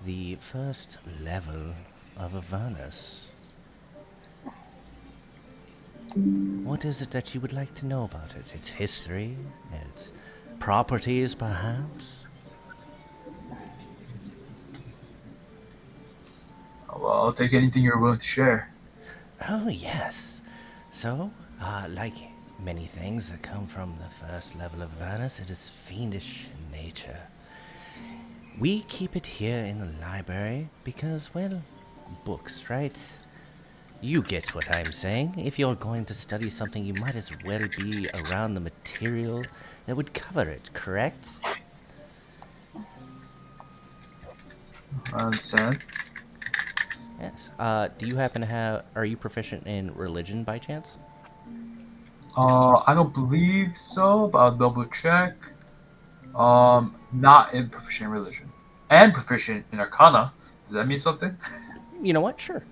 the first level of Avernus. What is it that you would like to know about it? Its history? Its properties, perhaps? Well, I'll take anything you're willing to share. Oh, yes. So, like many things that come from the first level of Avernus, it is fiendish in nature. We keep it here in the library because, well, books, right? You get what I'm saying. If you're going to study something, you might as well be around the material that would cover it, correct? I understand. Yes. Do you happen to have... Are you proficient in religion by chance? I don't believe so, but I'll double check. Not in proficient religion. And proficient in Arcana. Does that mean something? You know what? Sure.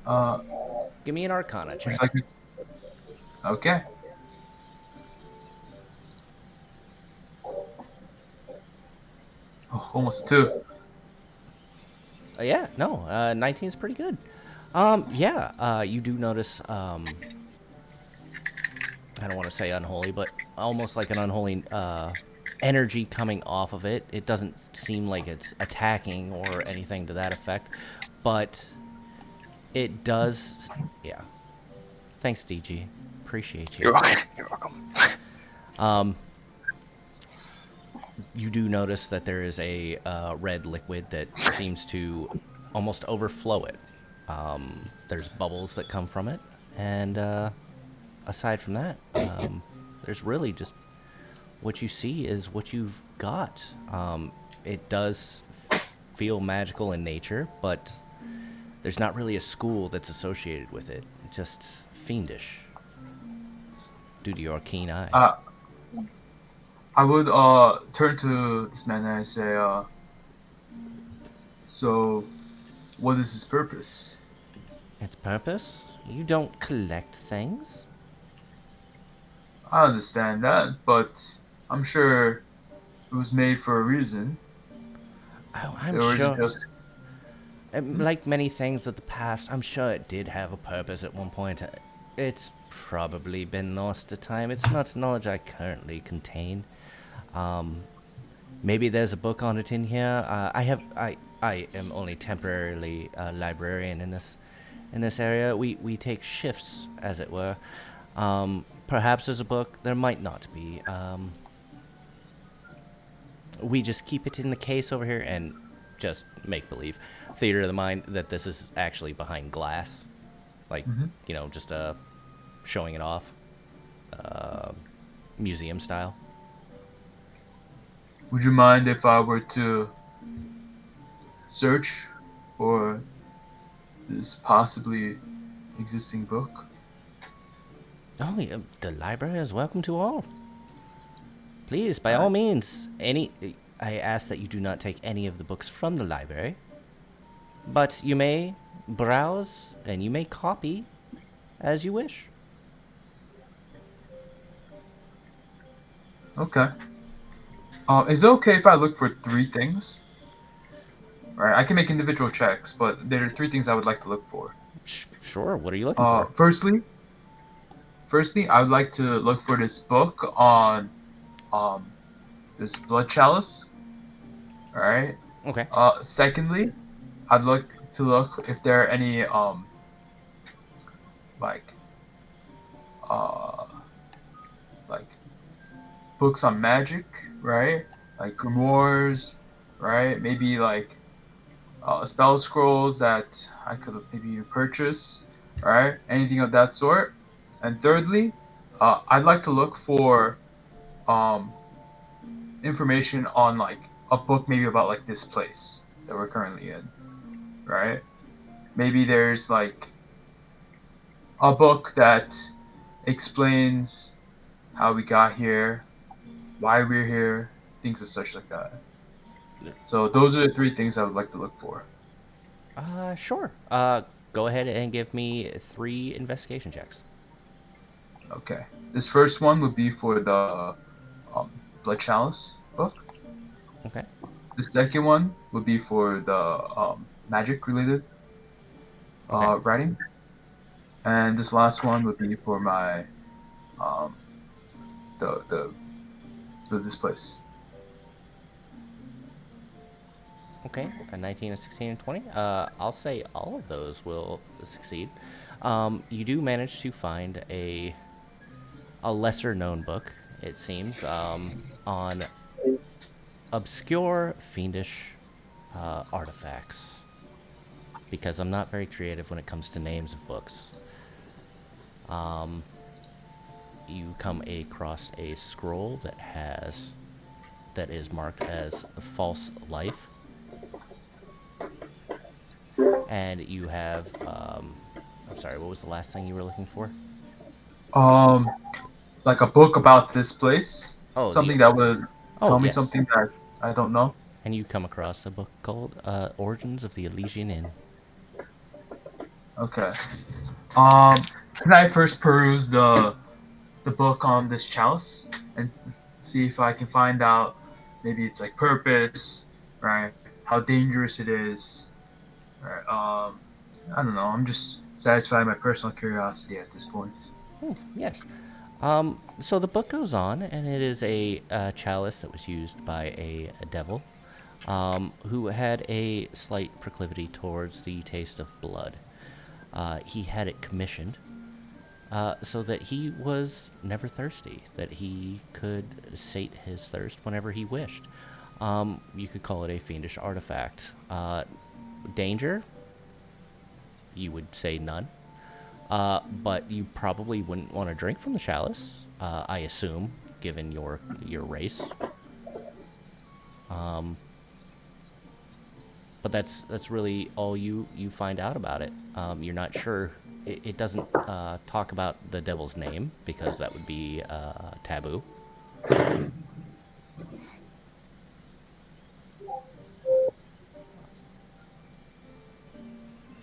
Uh, Give me an Arcana would check. you like me? Okay. Oh, almost a 2. Yeah, no, 19 is pretty good. You do notice, I don't want to say unholy, but almost like an unholy energy coming off of it. It doesn't seem like it's attacking or anything to that effect, but it does, yeah. Thanks, DG. Appreciate you. You're welcome. You're welcome. You do notice that there is a red liquid that seems to almost overflow it. There's bubbles that come from it, and aside from that, there's really just what you see is what you've got. it does feel magical in nature, but there's not really a school that's associated with it. Just fiendish, due to your keen eye. I would turn to this man and I say, so what is his purpose? Its purpose? You don't collect things? I understand that, but I'm sure it was made for a reason. Oh, I'm Or is it sure. just Like many things of the past, I'm sure it did have a purpose at one point. It's probably been lost to time. It's not knowledge I currently contain. Maybe there's a book on it in here. I am only temporarily a librarian in this area. We take shifts, as it were. Perhaps there's a book. There might not be. We just keep it in the case over here and just make believe. Theater of the mind that this is actually behind glass. Like, just showing it off. Museum style. Would you mind if I were to search for this possibly existing book? Oh, yeah, the library is welcome to all. Please, by all means, I ask that you do not take any of the books from the library, but you may browse and you may copy as you wish. Okay. Is it okay if I look for 3 things? Right, I can make individual checks, but there are 3 things I would like to look for. Sure. What are you looking for? Firstly, I would like to look for this book on this blood chalice. All right. Okay. Secondly, I'd like to look if there are any like uh like books on magic, right? Like grimoires, right? Maybe like spell scrolls that I could maybe purchase, right? Anything of that sort. And thirdly, I'd like to look for um, information on like a book maybe about like this place that we're currently in, right? Maybe there's like a book that explains how we got here, why we're here, things of such like that. So those are the 3 things I would like to look for. Sure. Go ahead and give me 3 investigation checks. Okay. This first one would be for the Blood Chalice book. Okay. The second one would be for the magic related writing. And this last one would be for my the this place. Okay, a 19, a 16, and 20. I'll say all of those will succeed. You do manage to find a lesser known book, it seems, on obscure, fiendish artifacts. Because I'm not very creative when it comes to names of books. You come across a scroll that is marked as false life. And you have, I'm sorry, what was the last thing you were looking for? Like a book about this place. Oh, something that would tell me yes. something that I don't know. And you come across a book called Origins of the Elysian Inn. Okay. Can I first peruse the book on this chalice and see if I can find out maybe it's like purpose, right? How dangerous it is. Right. I don't know. I'm just satisfying my personal curiosity at this point. Yes. So the book goes on, and it is a chalice that was used by a devil who had a slight proclivity towards the taste of blood. He had it commissioned so that he was never thirsty, that he could sate his thirst whenever he wished. You could call it a fiendish artifact. Danger? You would say none. But you probably wouldn't want to drink from the chalice, I assume, given your race. but that's really all you find out about it. You're not sure. It doesn't talk about the devil's name because that would be taboo.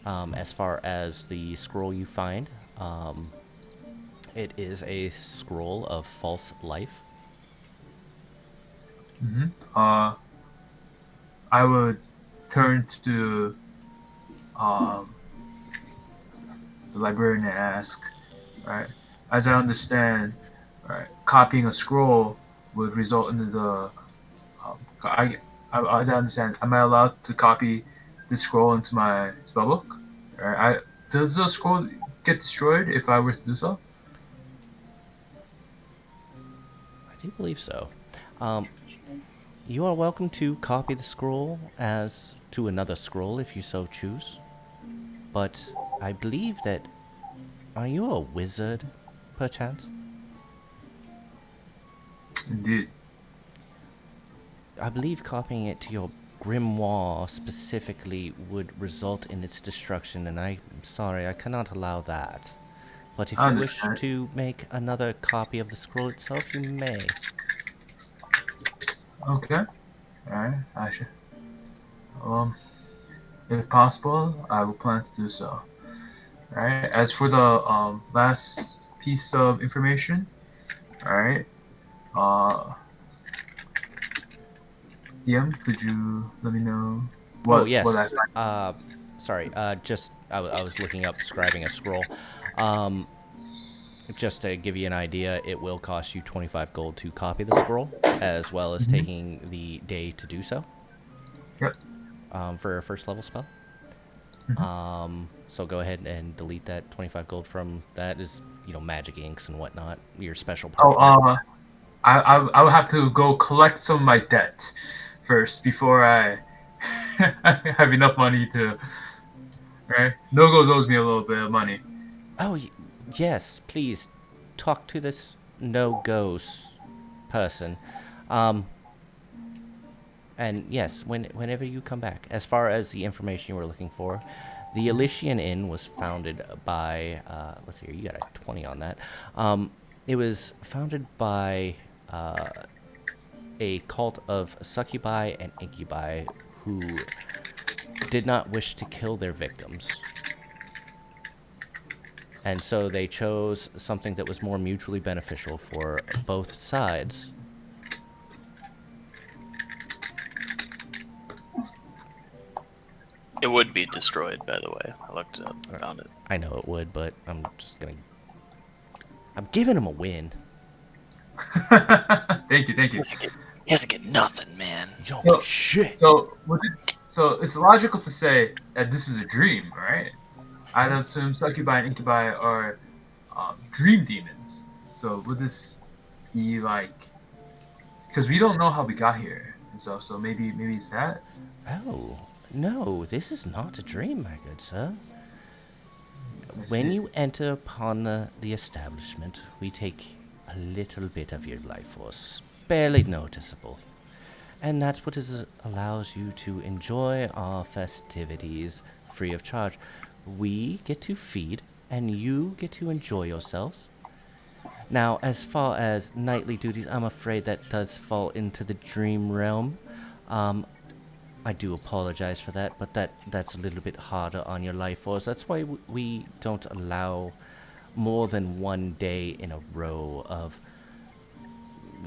As far as the scroll you find, it is a scroll of false life. I would turn to the librarian and ask, right? As I understand, right, copying a scroll would result in the. As I understand, am I allowed to copy this scroll into my spellbook? Right? Does the scroll get destroyed if I were to do so? I do believe so. You are welcome to copy the scroll as to another scroll if you so choose. But I believe that... Are you a wizard, perchance? Indeed. I believe copying it to your grimoire specifically would result in its destruction, and I'm sorry, I cannot allow that. But if I you wish understand. to make another copy of the scroll itself, you may. Okay. Alright, I should. If possible, I will plan to do so. Alright. As for the last piece of information, alright. DM, could you let me know what Oh, yes. I Sorry, I was looking up scribing a scroll. Just to give you an idea, it will cost you 25 gold to copy the scroll, as well as taking the day to do so. Yep. For a first level spell. So go ahead and delete that 25 gold from that. Is magic inks and whatnot. Your special parchment. I will have to go collect some of my debt first before I have enough money to. Right, No Goes owes me a little bit of money. Oh, yes. Please talk to this no-goes person. And yes, whenever you come back. As far as the information you were looking for, the Elysian Inn was founded by, let's see here, you got a 20 on that. It was founded by a cult of succubi and incubi who did not wish to kill their victims. And so they chose something that was more mutually beneficial for both sides. It would be destroyed, by the way. I looked it up and found it. I know it would, but I'm giving him a win. Thank you. He doesn't get nothing, man. You don't get shit. So it's logical to say that this is a dream, right? I'd assume succubi and incubi are dream demons. So would this be like? Because we don't know how we got here and stuff. So maybe it's that. Oh, no, this is not a dream, my good sir. When you enter upon the establishment, we take a little bit of your life force, barely noticeable. And that's what allows you to enjoy our festivities free of charge. We get to feed, and you get to enjoy yourselves. Now, as far as nightly duties, I'm afraid that does fall into the dream realm. I do apologize for that, but that's a little bit harder on your life force. That's why we don't allow more than one day in a row of,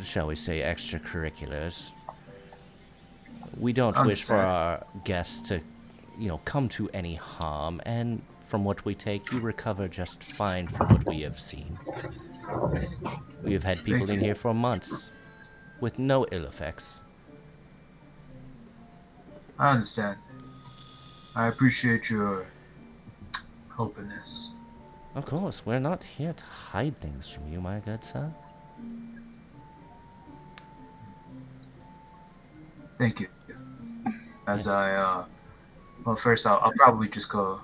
shall we say, extracurriculars. We don't wish for our guests to, come to any harm, and from what we take, you recover just fine from what we have seen. We have had people in here for months with no ill effects. I understand. I appreciate your openness. Of course, we're not here to hide things from you, my good sir. Thank you. As yes. First I'll probably just go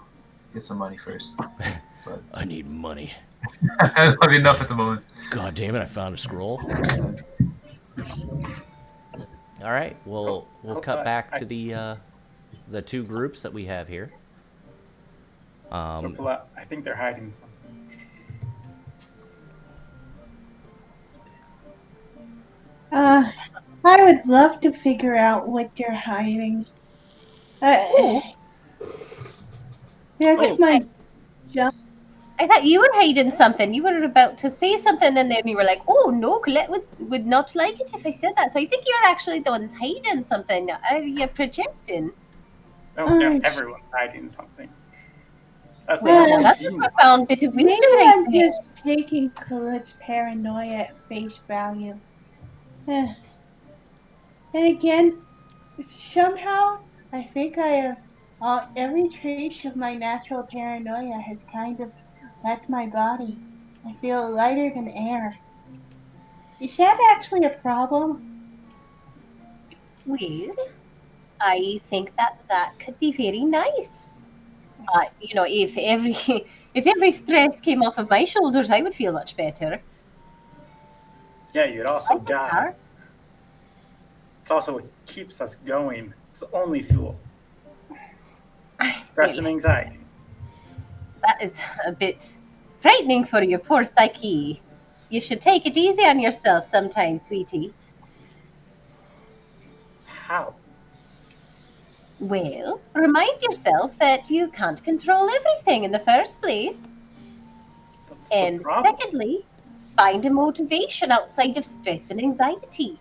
get some money first. But I need money. I don't have enough at the moment. God damn it! I found a scroll. All right, we'll cut back to the the two groups that we have here. So I think they're hiding something. I would love to figure out what you're hiding. Oh, That's Oh. my job. I thought you were hiding something. You were about to say something, and then you were like, "Oh no, Colette would not like it if I said that." So I think you're actually the ones hiding something. Are you projecting? Oh, yeah, everyone's hiding something. That's Well, not now that's a demon. profound bit of Maybe wisdom right I'm there. just taking Colette's paranoia at face value. And again, somehow I think I have every trace of my natural paranoia has kind of left my body. I feel lighter than air. Is that actually a problem? Well, I think that could be very nice. If every if every stress came off of my shoulders, I would feel much better. Yeah, you'd also Like a die. car. It's also what keeps us going. It's the only fuel. Stress and Well, anxiety. that is a bit frightening for your poor psyche. You should take it easy on yourself sometimes, sweetie. How? Well, remind yourself that you can't control everything in the first place. That's the And problem. secondly, find a motivation outside of stress and anxiety.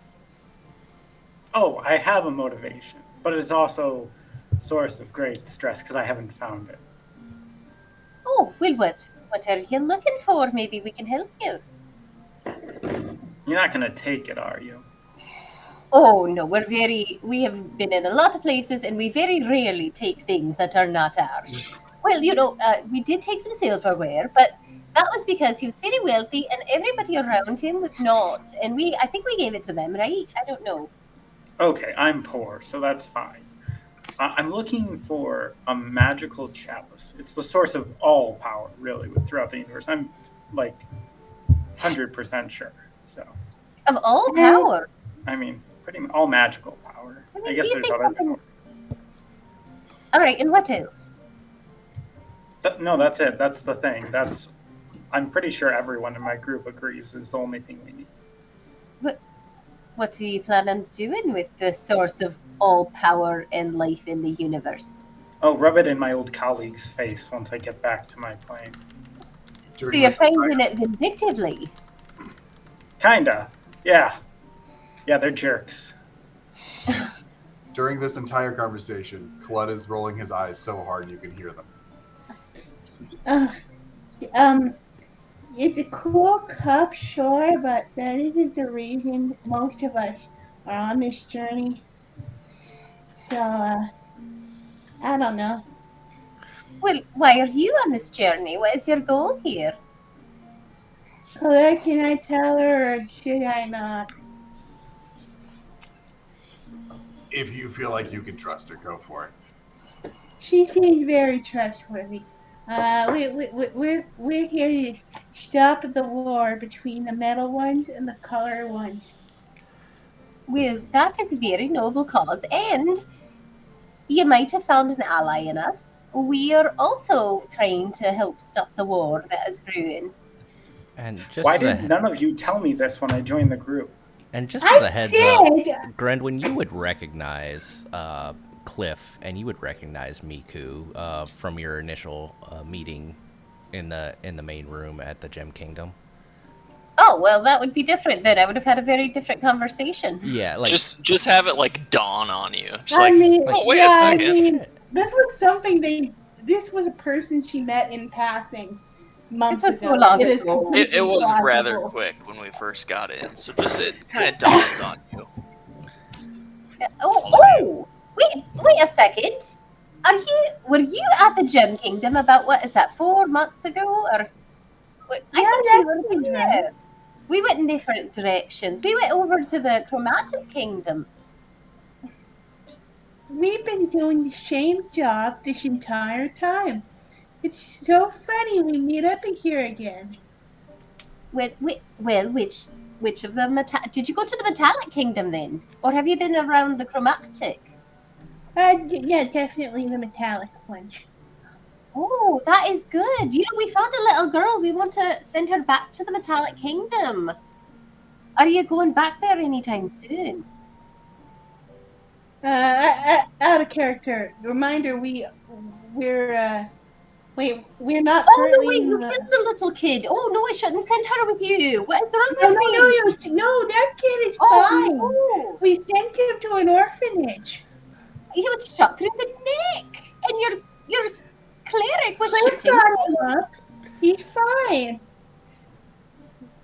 Oh, I have a motivation, but it's also a source of great stress because I haven't found it. Oh, well, what are you looking for? Maybe we can help you. You're not going to take it, are you? Oh, no, we have been in a lot of places and we very rarely take things that are not ours. Well, we did take some silverware, but that was because he was very wealthy and everybody around him was not. And I think we gave it to them, right? I don't know. Okay, I'm poor, so that's fine. I'm looking for a magical chalice. It's the source of all power, really, throughout the universe. I'm like 100% sure. So, Of all power. I mean, pretty much all magical power. I I mean, guess do you there's think other something... power. All right, and what else? No, that's it. That's the thing. I'm pretty sure everyone in my group agrees is the only thing we need. What do you plan on doing with the source of all power and life in the universe? Oh, rub it in my old colleague's face once I get back to my plane. So you're finding it vindictively? Kinda. Yeah. Yeah, they're jerks. During this entire conversation, Colette is rolling his eyes so hard you can hear them. It's a cool cup, sure, but that isn't the reason most of us are on this journey. So, I don't know. Well, why are you on this journey? What is your goal here? Colette, can I tell her or should I not? If you feel like you can trust her, go for it. She seems very trustworthy. We're here to stop the war between the metal ones and the color ones. Well, that is a very noble cause, and you might have found an ally in us. We are also trying to help stop the war that is brewing. And just Why as a did none of you tell me this when I joined the group? And just as a heads up, did. Grendwin, you would recognize Cliff, and you would recognize Miku from your initial meeting in the main room at the Gem Kingdom. Oh, well, that would be different then. I would have had a very different conversation. Yeah, like just have it like dawn on you. Just I like, mean, oh wait yeah, a second. I mean, this was something this was a person she met in passing months This was ago. so long It is ago. completely It was plausible. rather quick when we first got in, so just it kind of dawns on you. Oh, wait a second. Were you at the Gem Kingdom about, what is that, 4 months ago? Or that seems right. We went in different directions. We went over to the Chromatic Kingdom. We've been doing the same job this entire time. It's so funny we meet up here again. Well, which of the did you go to the Metallic Kingdom then, or have you been around the Chromatic? Yeah, definitely the metallic one. Oh, that is good. We found a little girl. We want to send her back to the Metallic Kingdom. Are you going back there anytime soon? Out of character. Reminder: we're not Oh no, currently wait, in you the. killed the little kid. Oh no, I shouldn't send her with you. What is wrong No, with no, me? no, that kid is Oh fine. no. We sent him to an orphanage. He was shot through the neck. And your cleric was Cliff shooting got him. him up. He's fine.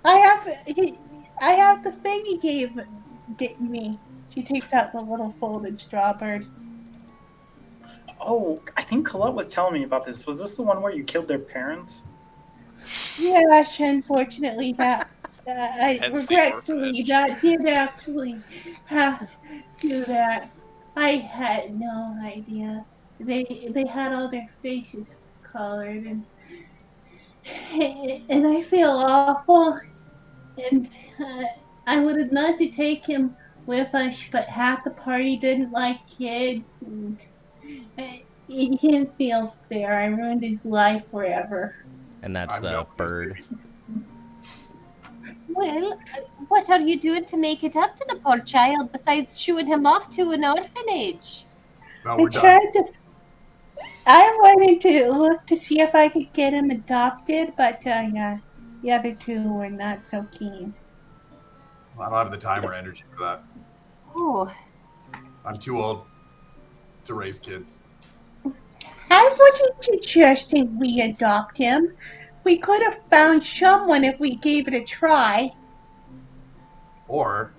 I have I have the thing he gave me. She takes out the little folded strawbird. Oh, I think Colette was telling me about this. Was this the one where you killed their parents? Yeah, unfortunately, I Hence the regretfully orphanage. that did actually have to that. I had no idea. They had all their faces colored, and I feel awful. And uh, I would have loved to take him with us, but half the party didn't like kids, and it didn't feel fair. I ruined his life forever. And that's I'm no the one's bird. babysitter. Well, what are you doing to make it up to the poor child besides shooing him off to an orphanage? No, I we're done. tried to. I wanted to look to see if I could get him adopted, but yeah, the other two were not so keen. I don't have the time or energy for that. Oh, I'm too old to raise kids. I wasn't suggesting we adopt him. We could have found someone if we gave it a try. Or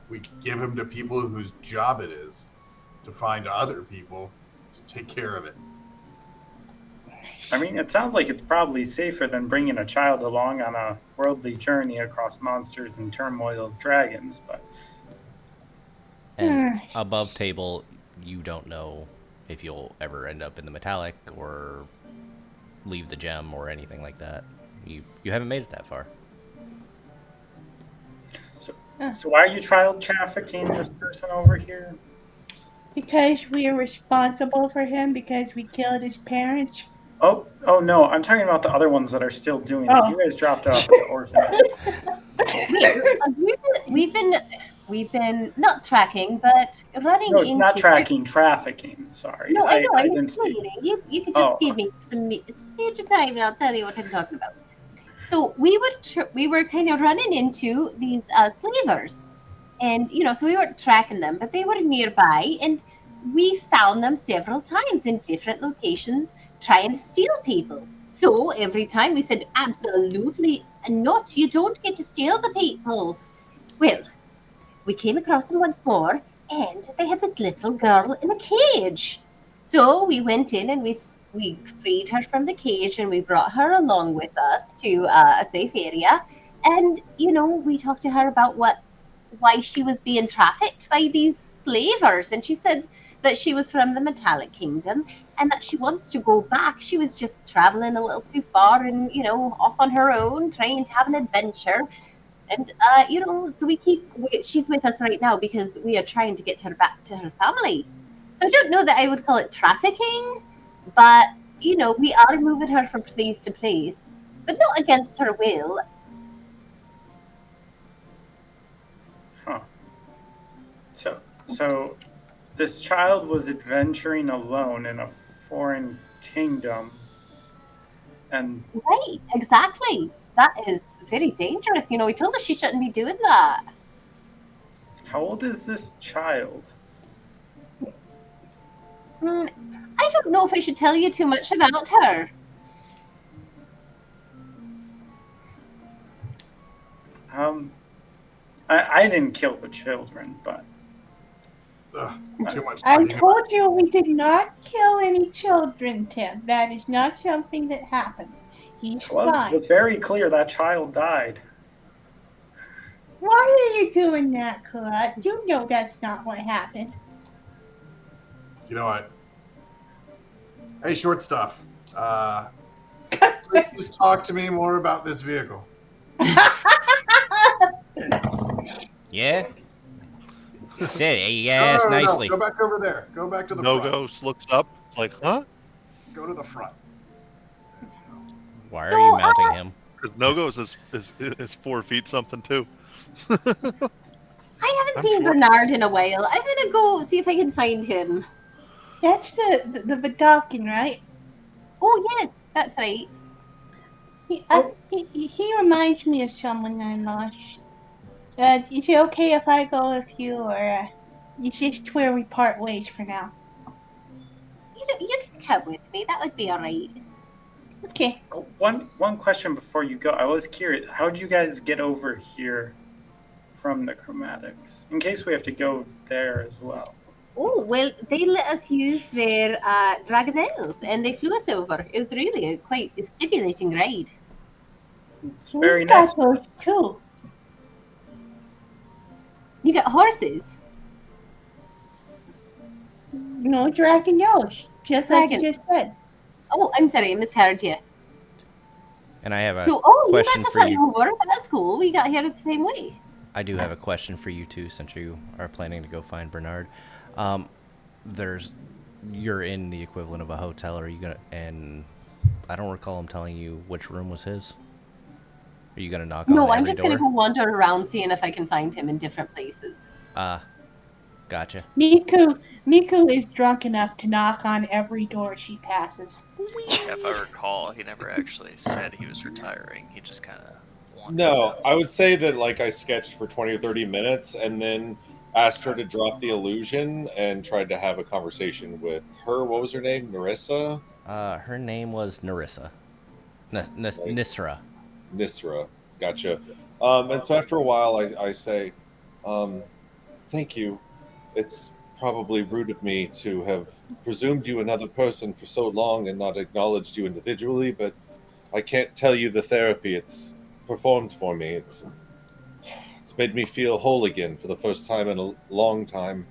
we give him to people whose job it is to find other people to take care of it. I mean, it sounds like it's probably safer than bringing a child along on a worldly journey across monsters and turmoil of dragons, but And above table, you don't know if you'll ever end up in the metallic or leave the gem or anything like that. You haven't made it that far. so why are you child trafficking this person over here? Because we are responsible for him because we killed his parents. Oh no, I'm talking about the other ones that are still doing it. Oh. You guys dropped it off at the orphanage. wait, we've been not tracking, but running No, not into. tracking, trafficking. Sorry, No, I know. I I'm didn't speak. explaining. You could just Oh, give me some speech of time, and I'll tell you what I'm talking about. So we were kind of running into these slavers, and so we weren't tracking them, but they were nearby, and we found them several times in different locations trying to steal people. So every time we said, absolutely not, you don't get to steal the people. Well, we came across them once more, and they had this little girl in a cage. So we went in and we freed her from the cage, and we brought her along with us to a safe area. And we talked to her about why she was being trafficked by these slavers, and she said that she was from the Metallic Kingdom and that she wants to go back. She was just traveling a little too far and off on her own, trying to have an adventure. And so she's with us right now because we are trying to get her back to her family. So I don't know that I would call it trafficking, but we are moving her from place to place, but not against her will. huh. So this child was adventuring alone in a foreign kingdom, and Right, exactly. That is very dangerous. We told her she shouldn't be doing that. how old is this child? I don't know if I should tell you too much about her. I didn't kill the children, but Ugh, too much I talking. told you we did not kill any children, Tim. That is not something that happened. He's Club fine. was very clear that child died. Why are you doing that, Colette? You know that's not what happened. You know what? Hey, short stuff. Please talk to me more about this vehicle. Yeah? Said yes, no, nicely. Go back over there. Go back to the front. Nogos looks up. It's like, huh? Go to the front. Why So, are you mounting him? Because Nogos is 4 feet something too. I haven't I'm seen short. Bernard in a while. I'm gonna go see if I can find him. That's the Vidalkin, right? Oh yes, that's right. He reminds me of someone I lost. Is it okay if I go with you, or is this where we part ways for now? You can come with me. That would be all right. Okay. Oh, one question before you go. I was curious. How did you guys get over here from the chromatics? In case we have to go there as well. Oh well, they let us use their dragonelles, and they flew us over. It was really a quite stimulating ride. It's We very got nice. those too. You got horses. No dragon yours, just like you Dragon. just said. Oh, I'm sorry, I misheard you. And I have a So, you question got to for fly you. over, but that's cool. We got here the same way. I do have a question for you too, since you are planning to go find Bernard. You're in the equivalent of a hotel. Are you gonna? And I don't recall him telling you which room was his. Are you gonna knock No, on I'm every just gonna door? go wander around seeing if I can find him in different places. Gotcha. Miku is drunk enough to knock on every door she passes. If I recall, he never actually said he was retiring. He just kind of wanted No, to. I would say that like I sketched for 20 or 30 minutes and then asked her to drop the illusion and tried to have a conversation with her. What was her name? Narissa? Her name was Narissa. Nisra. Nisra. Gotcha. And so after a while, I say, thank you. It's probably rude of me to have presumed you another person for so long and not acknowledged you individually, but I can't tell you the therapy it's performed for me. It's made me feel whole again for the first time in a long time.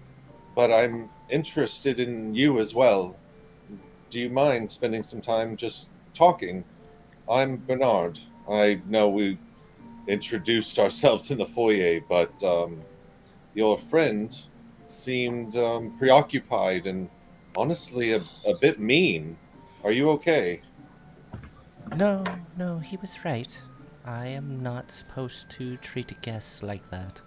But I'm interested in you as well. Do you mind spending some time just talking? I'm Bernard. I know we introduced ourselves in the foyer, but your friend seemed preoccupied and honestly a bit mean. Are you okay? No, he was right. I am not supposed to treat guests like that.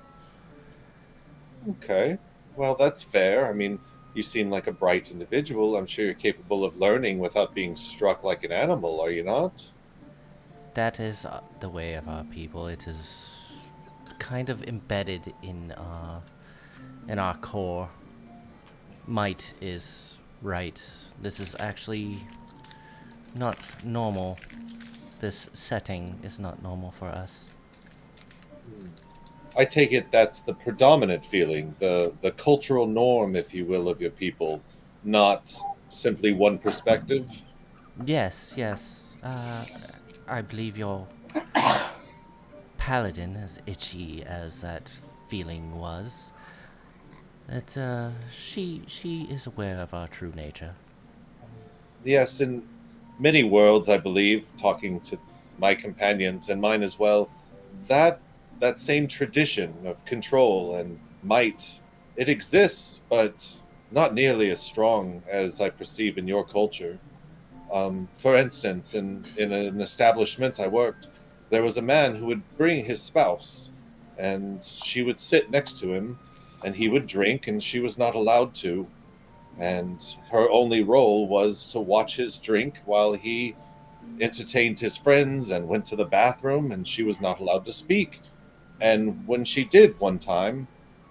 Okay. Well, that's fair. I mean, you seem like a bright individual. I'm sure you're capable of learning without being struck like an animal, are you not? That is the way of our people. It is kind of embedded in our core. Might is right. This is actually not normal. This setting is not normal for us. I take it that's the predominant feeling, the cultural norm, if you will, of your people, not simply one perspective. Yes. I believe your paladin, as itchy as that feeling was, that she is aware of our true nature. Yes, in many worlds, I believe, talking to my companions and mine as well, that that same tradition of control and might, it exists, but not nearly as strong as I perceive in your culture. For instance, in an establishment I worked, there was a man who would bring his spouse, and she would sit next to him, and he would drink, and she was not allowed to. And her only role was to watch his drink while he entertained his friends and went to the bathroom, and she was not allowed to speak. And when she did one time,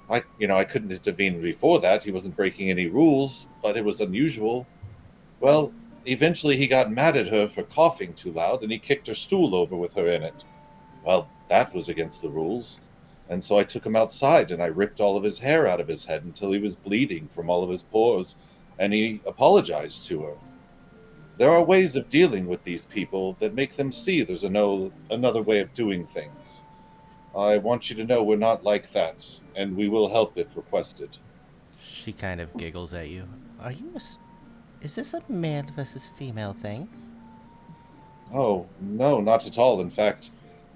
I couldn't intervene before that. He wasn't breaking any rules, but it was unusual. Well, eventually he got mad at her for coughing too loud and he kicked her stool over with her in it. Well, that was against the rules. And so I took him outside and I ripped all of his hair out of his head until he was bleeding from all of his pores, and he apologized to her. There are ways of dealing with these people that make them see there's another way of doing things. I want you to know we're not like that, and we will help if requested. She kind of giggles at you. Is this a male versus female thing? Oh, no, not at all. In fact,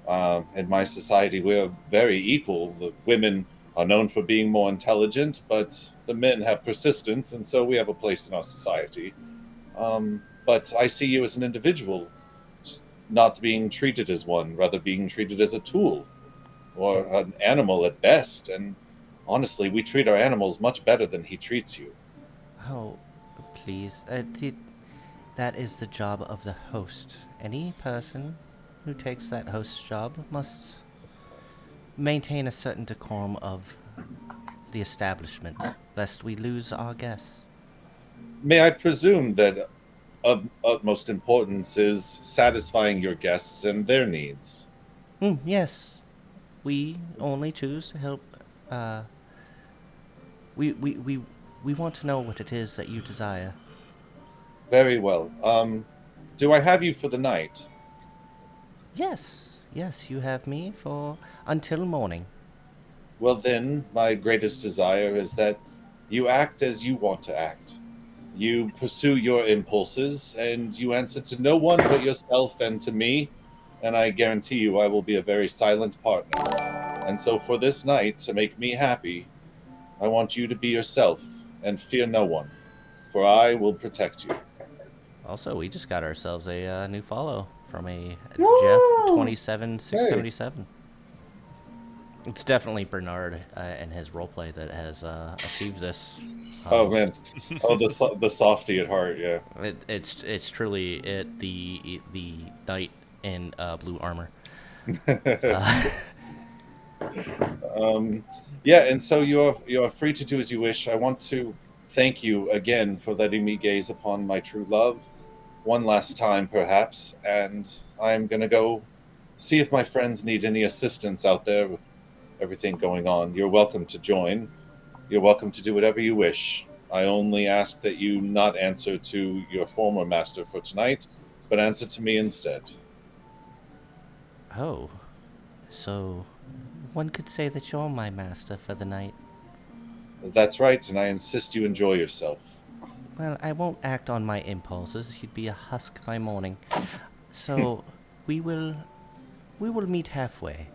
in my society, we're very equal. The women are known for being more intelligent, but the men have persistence, and so we have a place in our society. But I see you as an individual, not being treated as one, rather being treated as a tool or an animal at best. And honestly, we treat our animals much better than he treats you. Oh, please. That is the job of the host. Any person who takes that host's job must maintain a certain decorum of the establishment, lest we lose our guests. May I presume that of utmost importance is satisfying your guests and their needs? Yes, we only choose to help. Uh, we, we, we, we want to know what it is that you desire. Very well. Do I have you for the night? Yes, you have me for until morning. Well, then, my greatest desire is that you act as you want to act. You pursue your impulses, and you answer to no one but yourself and to me, and I guarantee you I will be a very silent partner. And so, for this night, to make me happy, I want you to be yourself and fear no one, for I will protect you. Also, we just got ourselves a new follow from a Jeff Woo! 27677. It's definitely Bernard and his roleplay that has achieved this. Oh man, oh the softy at heart, yeah. It's truly the knight in blue armor. Yeah, and so you are free to do as you wish. I want to thank you again for letting me gaze upon my true love one last time, perhaps, and I'm gonna go see if my friends need any assistance out there with everything going on. You're welcome to join. You're welcome to do whatever you wish. I only ask that you not answer to your former master for tonight, but answer to me instead. Oh, so one could say that you're my master for the night. That's right, and I insist you enjoy yourself. Well, I won't act on my impulses. You'd be a husk by morning. So we will meet halfway.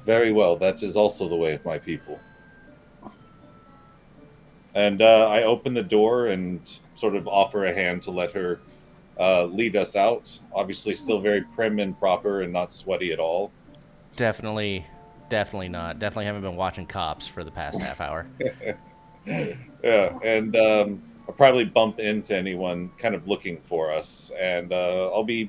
Very well, that is also the way of my people. And I open the door and sort of offer a hand to let her lead us out. Obviously, still very prim and proper and not sweaty at all. Definitely not. Definitely haven't been watching Cops for the past half hour. Yeah, and I'll probably bump into anyone kind of looking for us, and I'll be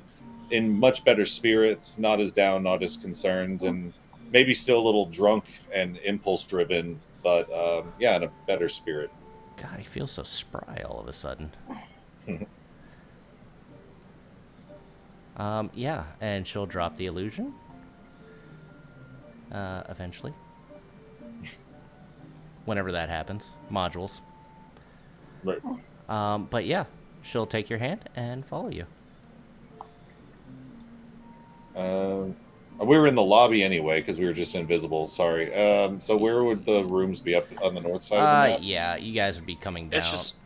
in much better spirits, not as down, not as concerned, and maybe still a little drunk and impulse driven, but yeah, in a better spirit. God, he feels so spry all of a sudden. Yeah, and she'll drop the illusion. Eventually. Whenever that happens. Modules. Right. But yeah, she'll take your hand and follow you. We were in the lobby anyway because we were just invisible. Sorry. So where would the rooms be up on the north side of the map? Yeah, you guys would be coming down. It's just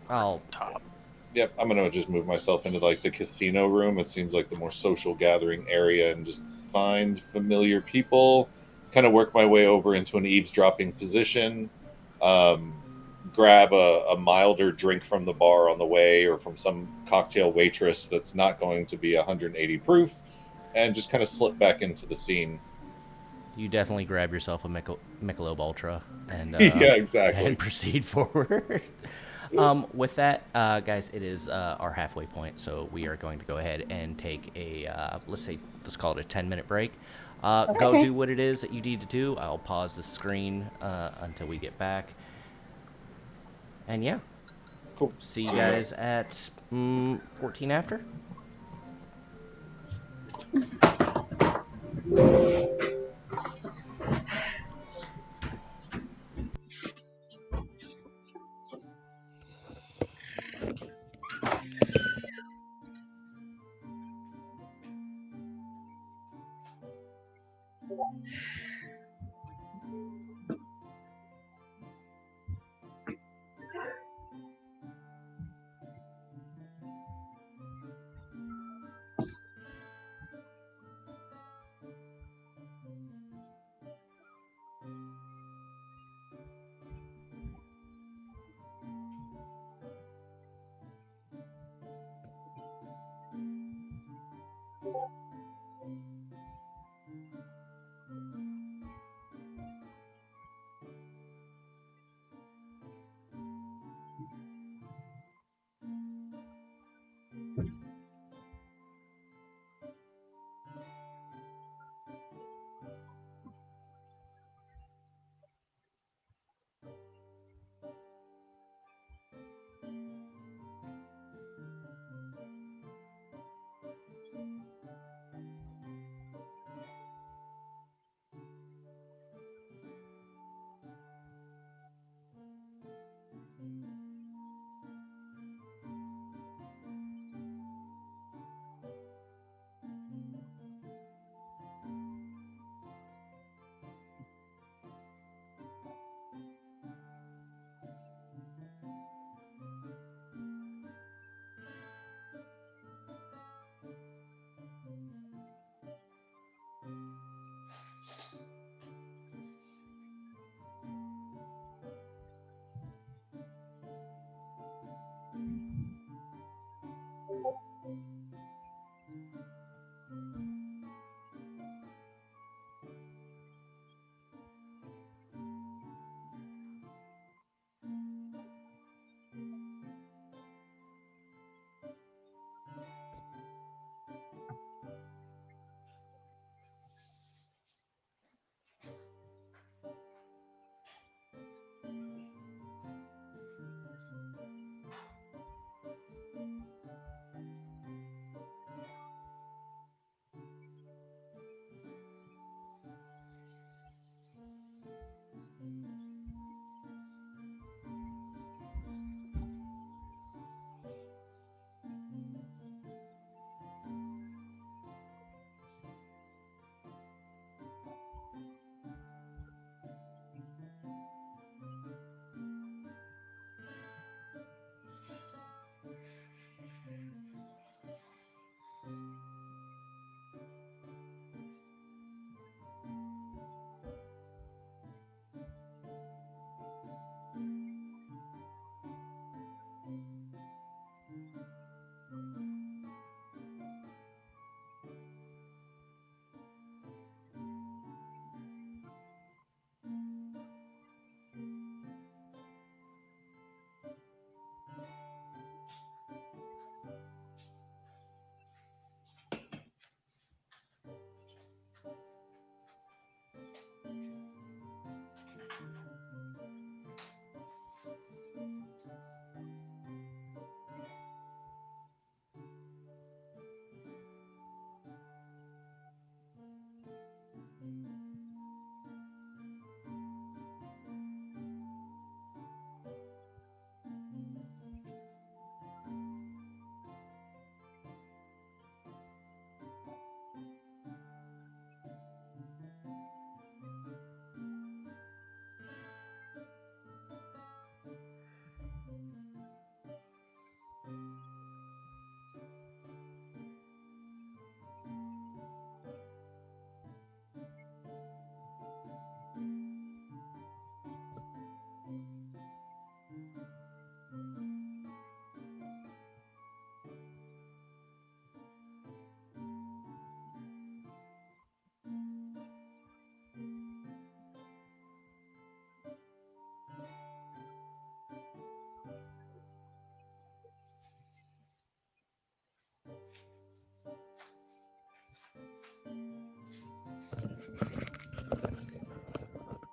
top. Yep, I'm gonna just move myself into like the casino room. It seems like the more social gathering area, and just find familiar people. Kind of work my way over into an eavesdropping position. Um, Grab a milder drink from the bar on the way, or from some cocktail waitress that's not going to be 180 proof, and just kind of slip back into the scene. You definitely grab yourself a Michelob Ultra and Yeah, exactly. and proceed forward. With that, guys, it is our halfway point, so we are going to go ahead and take a let's call it a 10-minute break. Go do what it is that you need to do. I'll pause the screen until we get back, and yeah, Cool. See you guys at 14 after.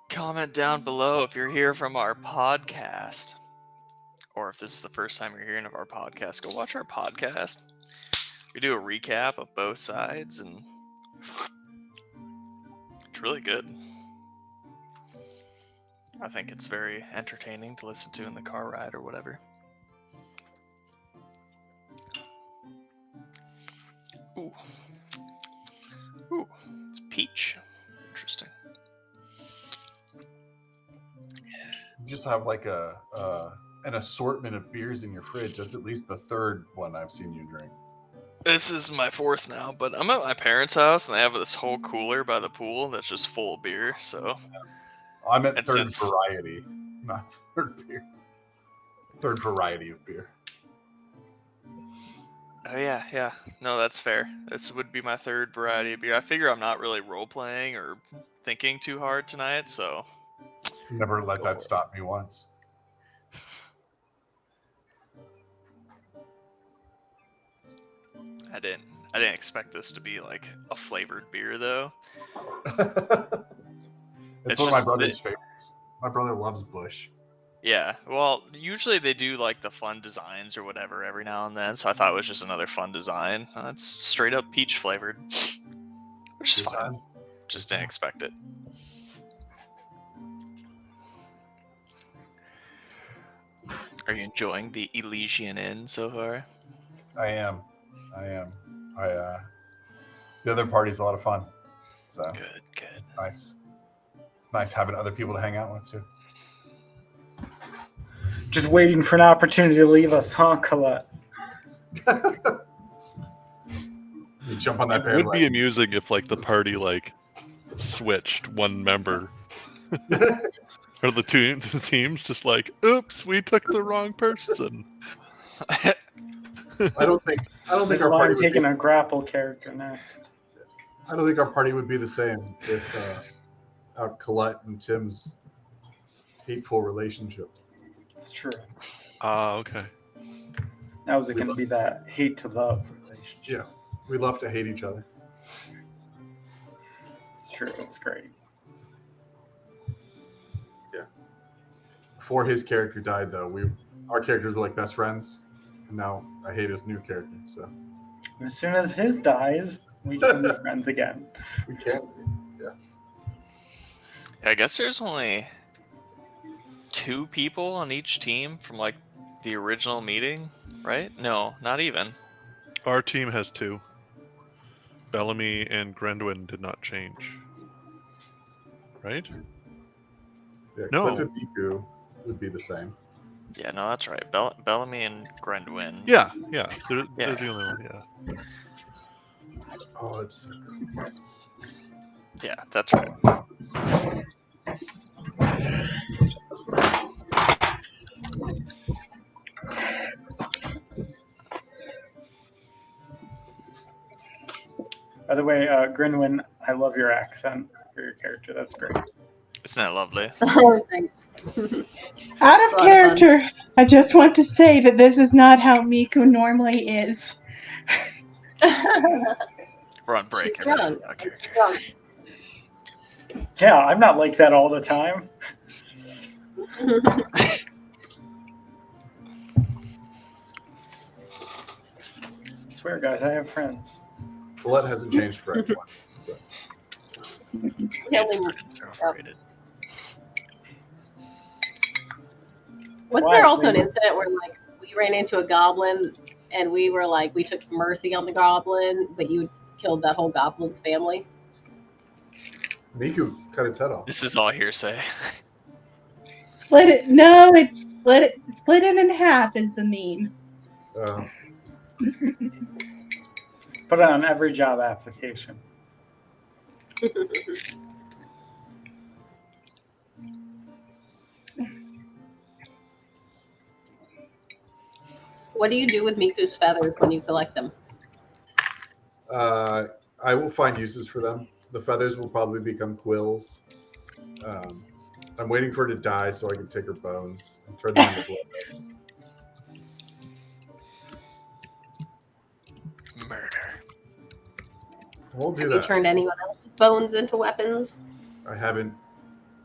Comment down below if you're here from our podcast, or if this is the first time you're hearing of our podcast. Go watch our podcast. We do a recap of both sides, and it's really good. I think it's very entertaining to listen to in the car ride or whatever. Ooh. Ooh, it's peach. Interesting. You just have like an assortment of beers in your fridge. That's at least the third one I've seen you drink. This is my fourth now, but I'm at my parents' house and they have this whole cooler by the pool that's just full of beer. So I'm at And third since- variety, not third beer. Third variety of beer. Oh yeah. No, that's fair. This would be my third variety of beer. I figure I'm not really role playing or thinking too hard tonight, so Never let Go that for it. stop me once. I didn't expect this to be like a flavored beer though. It's It's one of my just brother's the- favorites. My brother loves Bush. Yeah, well, usually they do like the fun designs or whatever every now and then, so I thought it was just another fun design. It's straight up peach flavored, which is Good fine. time. Just didn't expect it. Are you enjoying the Elysian Inn so far? I am. The other party's a lot of fun. So Good. it's nice. It's nice having other people to hang out with too. Just waiting for an opportunity to leave us, huh, Colette? You jump on that It would be bandwagon. amusing if like the party like switched one member. Or the teams just like, oops, we took the wrong person. I don't think This is our why party I'm would be, taking a grapple character next. I don't think our party would be the same without Colette and Tim's hateful relationship. It's true. Okay. Now is it going to be that hate to love relationship? Yeah, we love to hate each other. It's true. It's great. Before his character died, though, our characters were like best friends, and now I hate his new character. So As soon as his dies, we can be friends again. we can't. I guess there's only 2 people on each team from like the original meeting, right? No, not even. Our team has 2. Bellamy and Grendwin did not change. Right? Yeah, No. Cliff and Miku would be the same. Yeah, no, that's right. Bellamy and Grendwin. Yeah. They're the only one, yeah. Oh, it's so cool. Yeah, that's right. By the way, Grinwin, I love your accent for your character. That's great. Isn't that lovely? Oh, thanks. Out It's of a lot of fun. character, I just want to say that this is not how Miku normally is. We're on break. She's strong. everybody's out of character. Strong. Yeah, I'm not like that all the time. I swear, guys, I have friends. Colette hasn't changed for anyone. So. Yeah, It's we- friends are overrated. Wasn't there also an incident where like we ran into a goblin and we were like we took mercy on the goblin, but you killed that whole goblin's family? Miku cut its head off. This is all hearsay. Split it. No, it's split it in half is the meme. Put it on every job application. What do you do with Miku's feathers when you collect them? I will find uses for them. The feathers will probably become quills. I'm waiting for her to die so I can take her bones and turn them into blowheads. Murder. We'll do Have you that. turned anyone else's bones into weapons? I haven't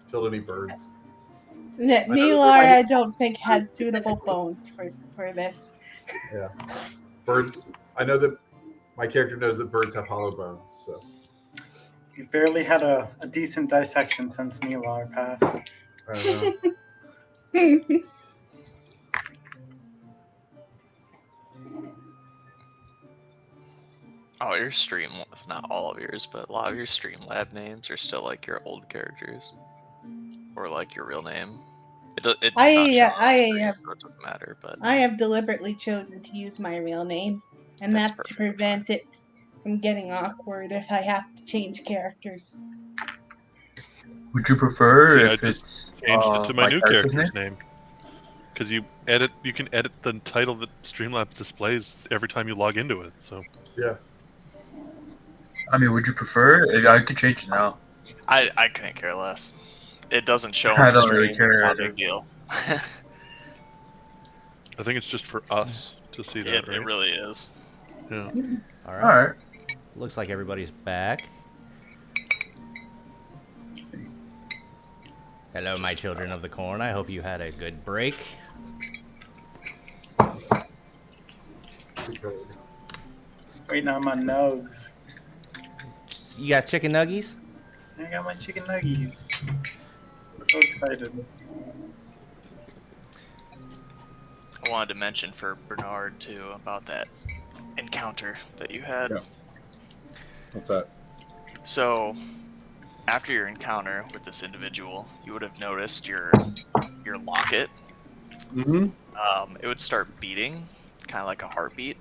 killed any birds. Nelar, I don't think had suitable bones for this. Yeah, birds. I know that my character knows that birds have hollow bones. So You've barely had a decent dissection since Nelar passed. I don't know. Oh, your stream, not all of yours, but a lot of your Streamlab names are still like your old characters. Or like your real name. It's not showing on screen, so it doesn't matter, but I have deliberately chosen to use my real name, and that's to prevent it from getting awkward if I have to change characters. Would you prefer See, I if just it's changed it to my new character's character's name? Because you can edit the title that Streamlabs displays every time you log into it. So yeah. I mean, would you prefer? I could change it now. I couldn't care less. It doesn't show I on the don't really stream. It's care. not a big deal. I think it's just for us to see that, right? It really is. Yeah. All right. All right. Looks like everybody's back. Hello, my children of the corn. I hope you had a good break. Waiting on my nugs. You got chicken nuggies? I got my chicken nuggies. So excited. I wanted to mention for Bernard too about that encounter that you had. Yeah. What's that? So, after your encounter with this individual, you would have noticed your locket. Mm-hmm. It would start beating, kind of like a heartbeat,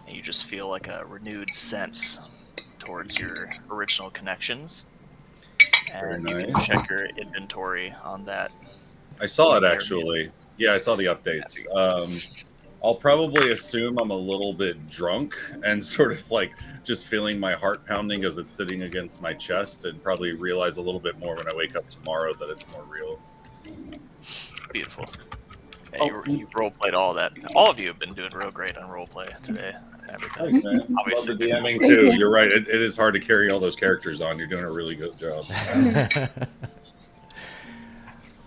and you just feel like a renewed sense towards your original connections. And you can check your inventory on that. I saw it actually. Yeah, I saw the updates. I'll probably assume I'm a little bit drunk and sort of like just feeling my heart pounding as it's sitting against my chest, and probably realize a little bit more when I wake up tomorrow that it's more real. Beautiful. Yeah, you role-played all that. All of you have been doing real great on roleplay today. And everything. Thanks, man. Obviously, Love the DMing too. You're right. It is hard to carry all those characters on. You're doing a really good job.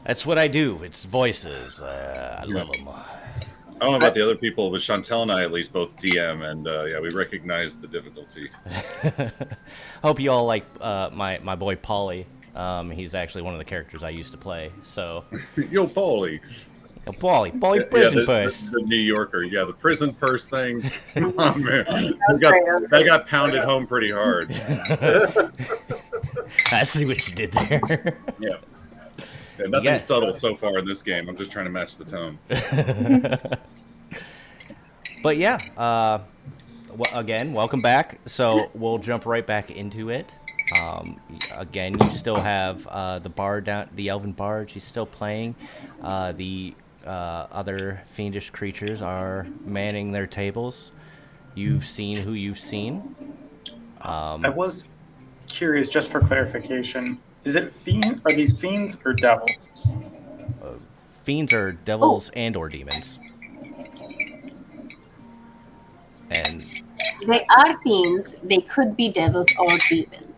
That's what I do. It's voices. I love them. I don't know about the other people, but Chantel and I at least both DM, and yeah, we recognize the difficulty. Hope you all like my boy Paulie. He's actually one of the characters I used to play. So, yo, Paulie. Yo, Paulie, prison purse. The New Yorker, yeah, the prison purse thing. Come on, man. That got pounded home pretty hard. I see what you did there. Yeah. Yeah, nothing subtle so far in this game. I'm just trying to match the tone. But yeah, again, welcome back. So we'll jump right back into it. Again, you still have the bard down, the elven bard. She's still playing. The other fiendish creatures are manning their tables. You've seen who you've seen. I was curious, just for clarification. Is it fiend? Are these fiends or devils? Fiends are devils and or demons. And they are fiends. They could be devils or demons.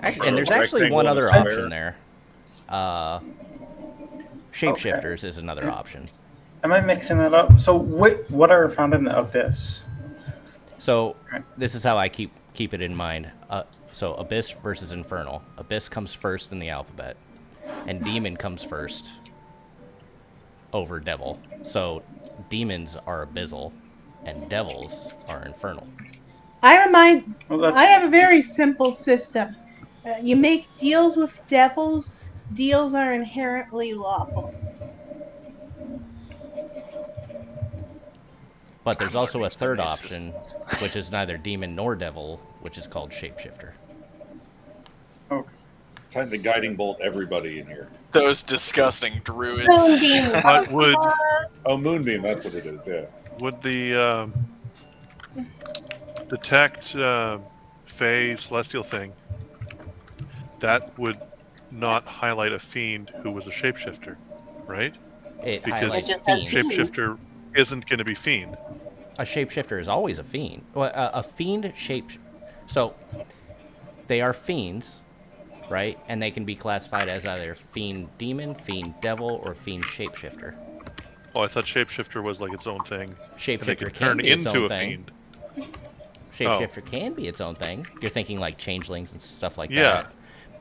And there's actually one other option there. Shapeshifters is another option. Am I mixing that up? So what are found in the abyss? So this is how I keep it in mind. So Abyss versus Infernal. Abyss comes first in the alphabet, and Demon comes first over Devil. So demons are Abyssal, and devils are Infernal. I have a very simple system. You make deals with devils. Deals are inherently lawful. But there's also a third option, which is neither demon nor devil, which is called Shapeshifter. Okay. Time to guiding bolt everybody in here. Those disgusting druids. What would Oh, moonbeam. That's what it is. Yeah. Would the detect Fey celestial thing that would not highlight a fiend who was a shapeshifter, right? It Because It highlights just says fiends. fiends. shapeshifter isn't going to be fiend. A shapeshifter is always a fiend. Well, a fiend shape. So they are fiends, right? And they can be classified as either fiend demon, fiend devil, or fiend shapeshifter. Oh, I thought shapeshifter was like its own thing, and they Shapeshifter could can turn be its into own a thing. fiend. Shapeshifter can be its own thing. You're thinking like changelings and stuff like Yeah. that.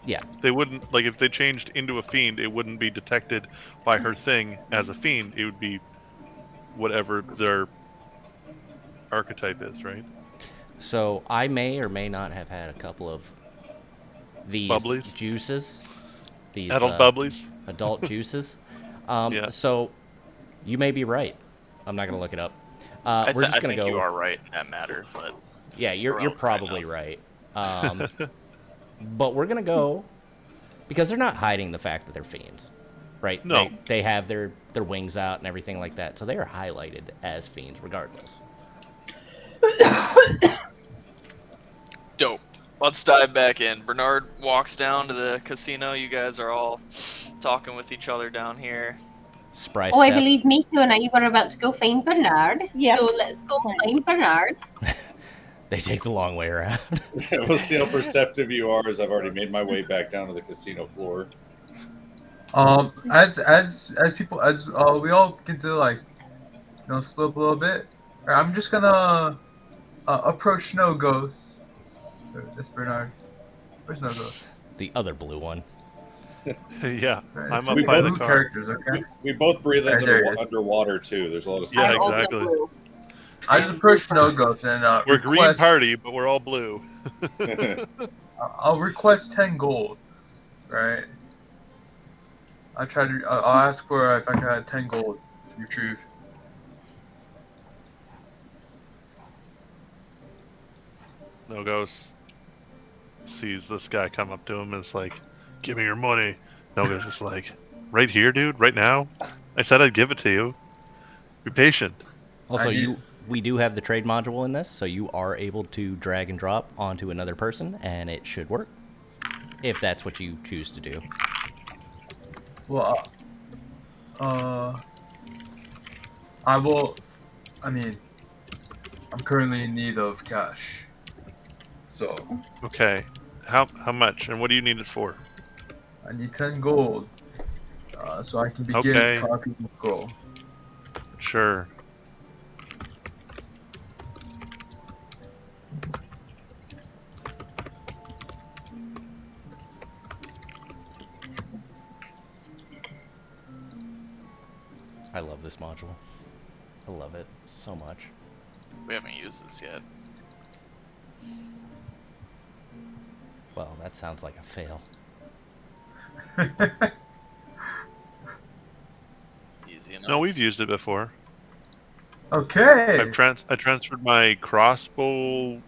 Yeah. They wouldn't like if they changed into a fiend, it wouldn't be detected by her thing as a fiend. It would be whatever their archetype is, right? So I may or may not have had a couple of these Bubblies? juices, these Adult bubblies? adult juices. Yeah. So you may be right. I'm not gonna look it up. I We're just gonna think you go. are right in that matter, but Yeah, you're wrong probably right. But we're gonna go because they're not hiding the fact that they're fiends, right? No. They have their wings out and everything like that, so they are highlighted as fiends regardless. dope. Let's dive back in. Bernard walks down to the casino. You guys are all talking with each other down here. Spry Oh, I step. believe Miku and I were about to go find Bernard. Yep. So let's go Right. find Bernard. They take the long way around. We'll see how perceptive you are, as I've already made my way back down to the casino floor. As people as we all get to like split up a little bit. I'm just gonna approach No Ghost. That's Bernard. Where's No Ghost? The other blue one. Yeah, Right, I'm so up we by blue the car. characters, okay? We both breathe Right, there it is. underwater too. There's a lot of Yeah, I'm also exactly. blue. I just approached No Ghost and We're green request. party, but we're all blue. I'll request 10 gold, right? I'll ask for if I can have 10 gold to retrieve. No Ghost sees this guy come up to him and is like, "Give me your money." No Ghost is like, "Right here, dude. Right now. I said I'd give it to you. Be patient." Also, we do have the trade module in this, so you are able to drag and drop onto another person, and it should work if that's what you choose to do. Well, I will. I mean, I'm currently in need of cash, so Okay. How much and what do you need it for? I need 10 gold, so I can begin Okay. copying the scroll. Sure. I love this module. I love it so much. We haven't used this yet. Well, that sounds like a fail. Easy enough. No, we've used it before. Okay. I transferred my crossbow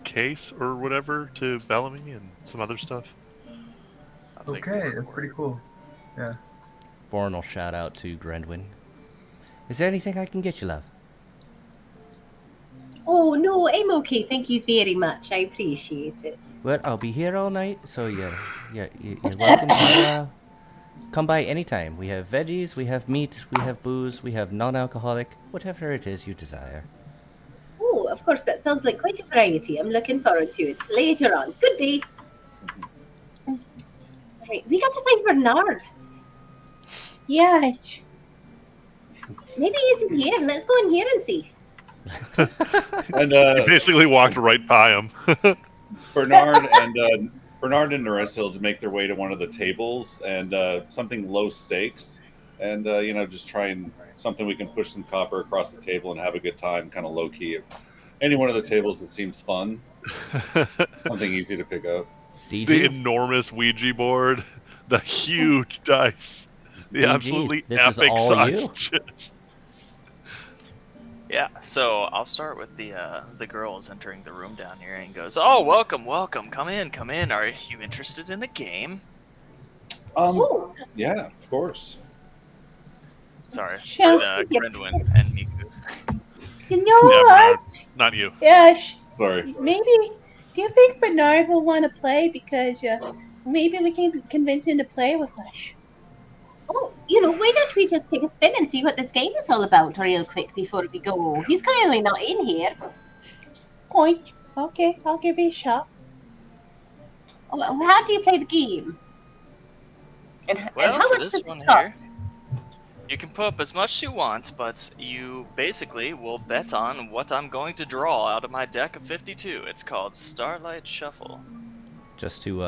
case or whatever to Bellamy and some other stuff. I'll take Okay, your word that's for pretty it. cool. Yeah. Bourne will shout out to Grendwin. Is there anything I can get you, love? Oh, no, I'm okay. Thank you very much. I appreciate it. Well, I'll be here all night, so you're welcome to come by anytime. We have veggies, we have meat, we have booze, we have non-alcoholic, whatever it is you desire. Oh, of course, that sounds like quite a variety. I'm looking forward to it. Later on. Good day. All right, we got to find Bernard. Yeah. Maybe he's in here. Let's go in here and see. And You basically walked right by him. Bernard and Nerezil make their way to one of the tables and something low stakes, and just try and something we can push some copper across the table and have a good time, kind of low key. Any one of the tables that seems fun, something easy to pick up. The enormous Ouija board, the huge dice, the DG, absolutely this is epic all size you? chips. Yeah, so I'll start with the girls entering the room down here and goes, "Oh, welcome. Come in. Are you interested in a game?" Oh, Yeah, of course. Sorry Shall for the we get- Grenduin and Miku. You know Yeah, what? Bernard, not you. Sorry. Maybe. Do you think Bernard will want to play? Because maybe we can convince him to play with us. Oh, why don't we just take a spin and see what this game is all about real quick before we go? He's clearly not in here. Point. Okay, I'll give it a shot. Oh, how do you play the game? And Well, how for much this does one it cost? here, you can put up as much as you want, but you basically will bet on what I'm going to draw out of my deck of 52. It's called Starlight Shuffle. Just to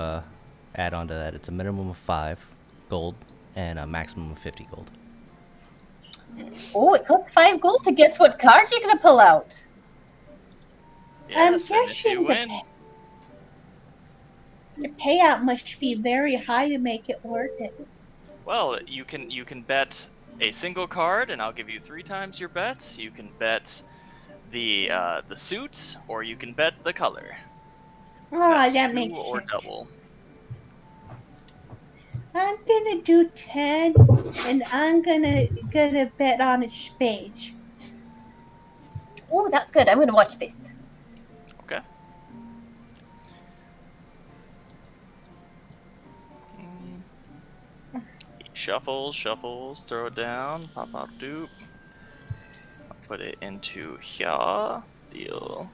add on to that, it's a minimum of 5 gold and a maximum of 50 gold. Oh, it costs 5 gold to guess what card you're going to pull out. Yes, and if you win, the payout must be very high to make it worth it. well, you can bet a single card, and I'll give you 3 times your bet. You can bet the suit, or you can bet the color. That's That 2 makes or sense. double. I'm gonna do 10, and I'm gonna bet on a spade. Oh, that's good. I'm going to watch this. Okay. He shuffles, throw it down, pop, doop. I'll put it into here. Deal.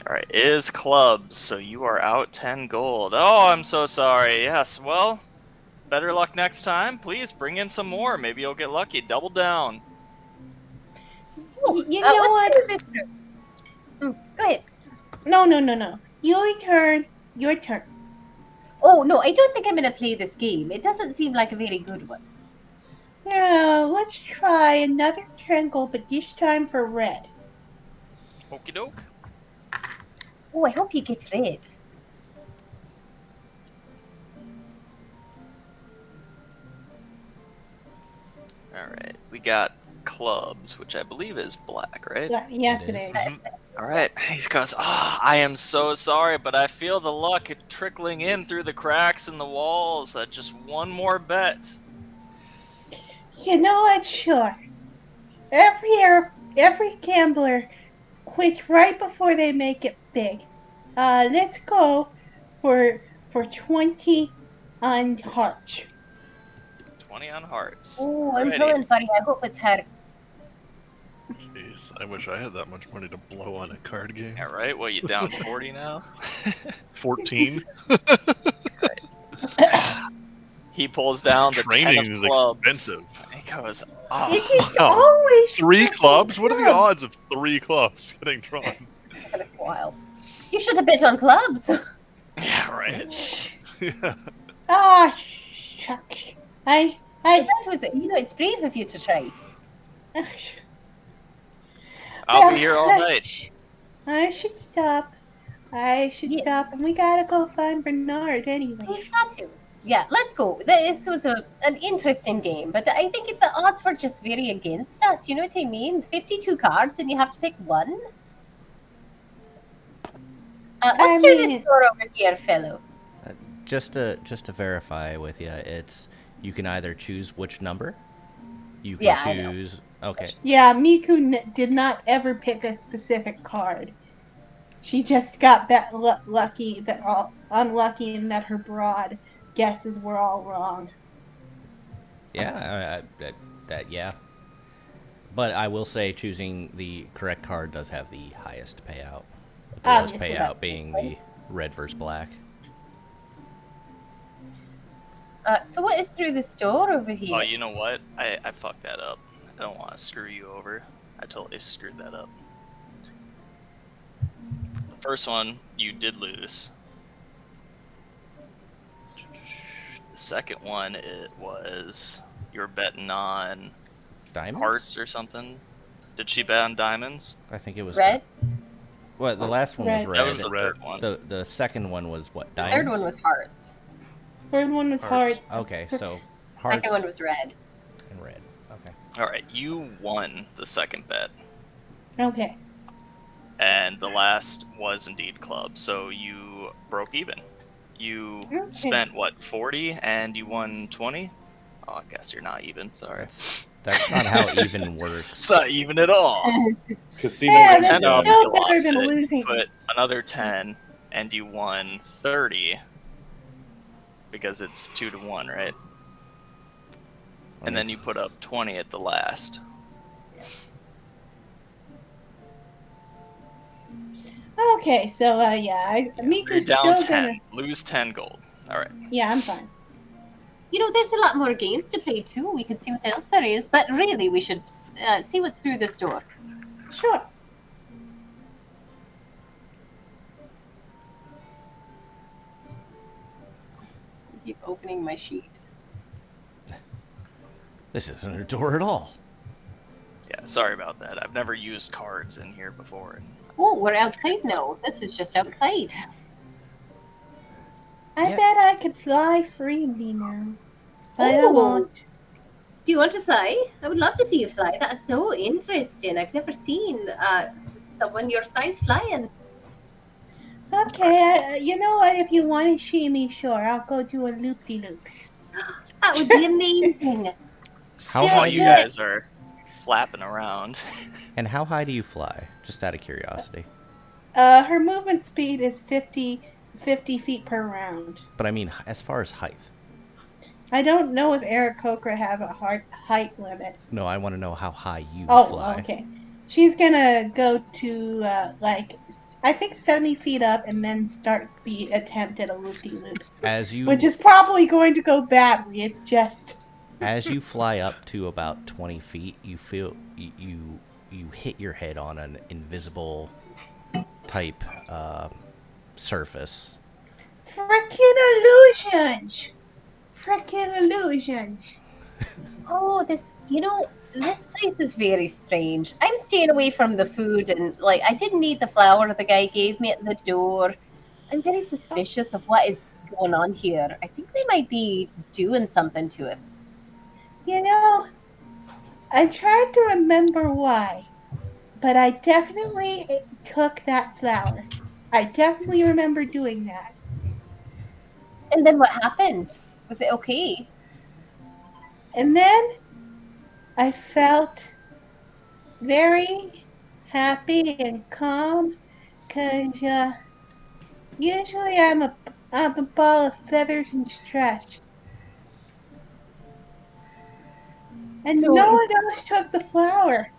Alright, is clubs, so you are out 10 gold. Oh, I'm so sorry. Yes, well, better luck next time. Please bring in some more. Maybe you'll get lucky. Double down. You know what? Go ahead. No. Your turn. Your turn. Oh, no, I don't think I'm going to play this game. It doesn't seem like a very good one. Now, let's try another triangle, but this time for red. Okie doke. Oh, I hope you get red. Alright, we got clubs, which I believe is black, right? Yes, it is. Alright, he goes, I am so sorry, but I feel the luck trickling in through the cracks in the walls. Just one more bet. You know what? Sure. Every gambler quits right before they make it big. Let's go for 20 on hearts. 20 on hearts. Oh, I'm Alrighty. pulling for you. I hope it's hearts. Jeez, I wish I had that much money to blow on a card game. Yeah, right? What, you down 40 now? 14. He pulls down the Training 10 of is clubs. expensive. He goes, Wow. 3 clubs? What are the odds of 3 clubs getting drawn? That is wild. You should have bet on clubs. Yeah, right. Yeah. Shucks. That was, it's brave of you to try. I'll be here all night. I should stop. Stop, and we gotta go find Bernard anyway. We got to. Yeah, let's go. This was an interesting game, but I think the odds were just very against us. You know what I mean? 52 cards, and you have to pick one. What's through this door over here, fellow? Just to verify with you, you can either choose which number. You can choose. Okay. Yeah, Miku did not ever pick a specific card. She just got unlucky in that her broad guesses were all wrong. Yeah, yeah. But I will say choosing the correct card does have the highest payout. The lowest payout being the red versus black. So what is through this door over here? Oh, you know what? I fucked that up. I don't want to screw you over. I totally screwed that up. The first one, you did lose. The second one, it was you were betting on diamonds? Hearts or something. Did she bet on diamonds? I think it was red. Well, the last one was red. That was the third one. The second one was what? Diamonds. The third one was hearts. Third one was hearts. Okay, so hearts. Second one was red. And red. Okay. All right, you won the second bet. Okay. And the last was indeed club, so you broke even. You spent what, 40 and you won 20? Oh, I guess you're not even. Sorry. That's not how even works. It's not even at all. Casino Yeah, wins that's Pretend again. you still better lost than it. losing. Put another 10, and you won 30 because it's 2 to 1, right? And then you put up 20 at the last. Okay, so yeah, So you're Miku's down still 10. gonna. Lose 10 gold. All right. Yeah, I'm fine. You know, there's a lot more games to play too. We could see what else there is, but really, we should see what's through this door. Sure. I keep opening my sheet. This isn't a door at all. Yeah, sorry about that. I've never used cards in here before. Oh, we're outside now. This is just outside. I Yeah. bet I could fly freely now. But I Oh. won't. Do you want to fly? I would love to see you fly. That's so interesting. I've never seen someone your size flying. Okay, you know what? If you want to see me, sure, I'll go do a loop-de-loops. That would be amazing. How Do high it, do You do you it. guys are flapping around. and how high do you fly? Just out of curiosity. Her movement speed is 50 feet per round. But I mean, as far as height. I don't know if Aarakocra have a hard height limit. No, I want to know how high you Oh, fly. okay. She's gonna go to I think 70 feet up and then start the attempt at a loop-de-loop, As you which is probably going to go badly. It's just as you fly up to about 20 feet, you feel you hit your head on an invisible type surface. frickin' illusions. Frickin' illusions. Oh, this place is very strange. I'm staying away from the food and I didn't eat the flower the guy gave me at the door. I'm very suspicious of what is going on here. I think they might be doing something to us. You know, I tried to remember why, but I definitely took that flower. I definitely remember doing that. And then what happened? Was it okay? And then I felt very happy and calm because usually I'm a ball of feathers and stress. And So no one else took the flower.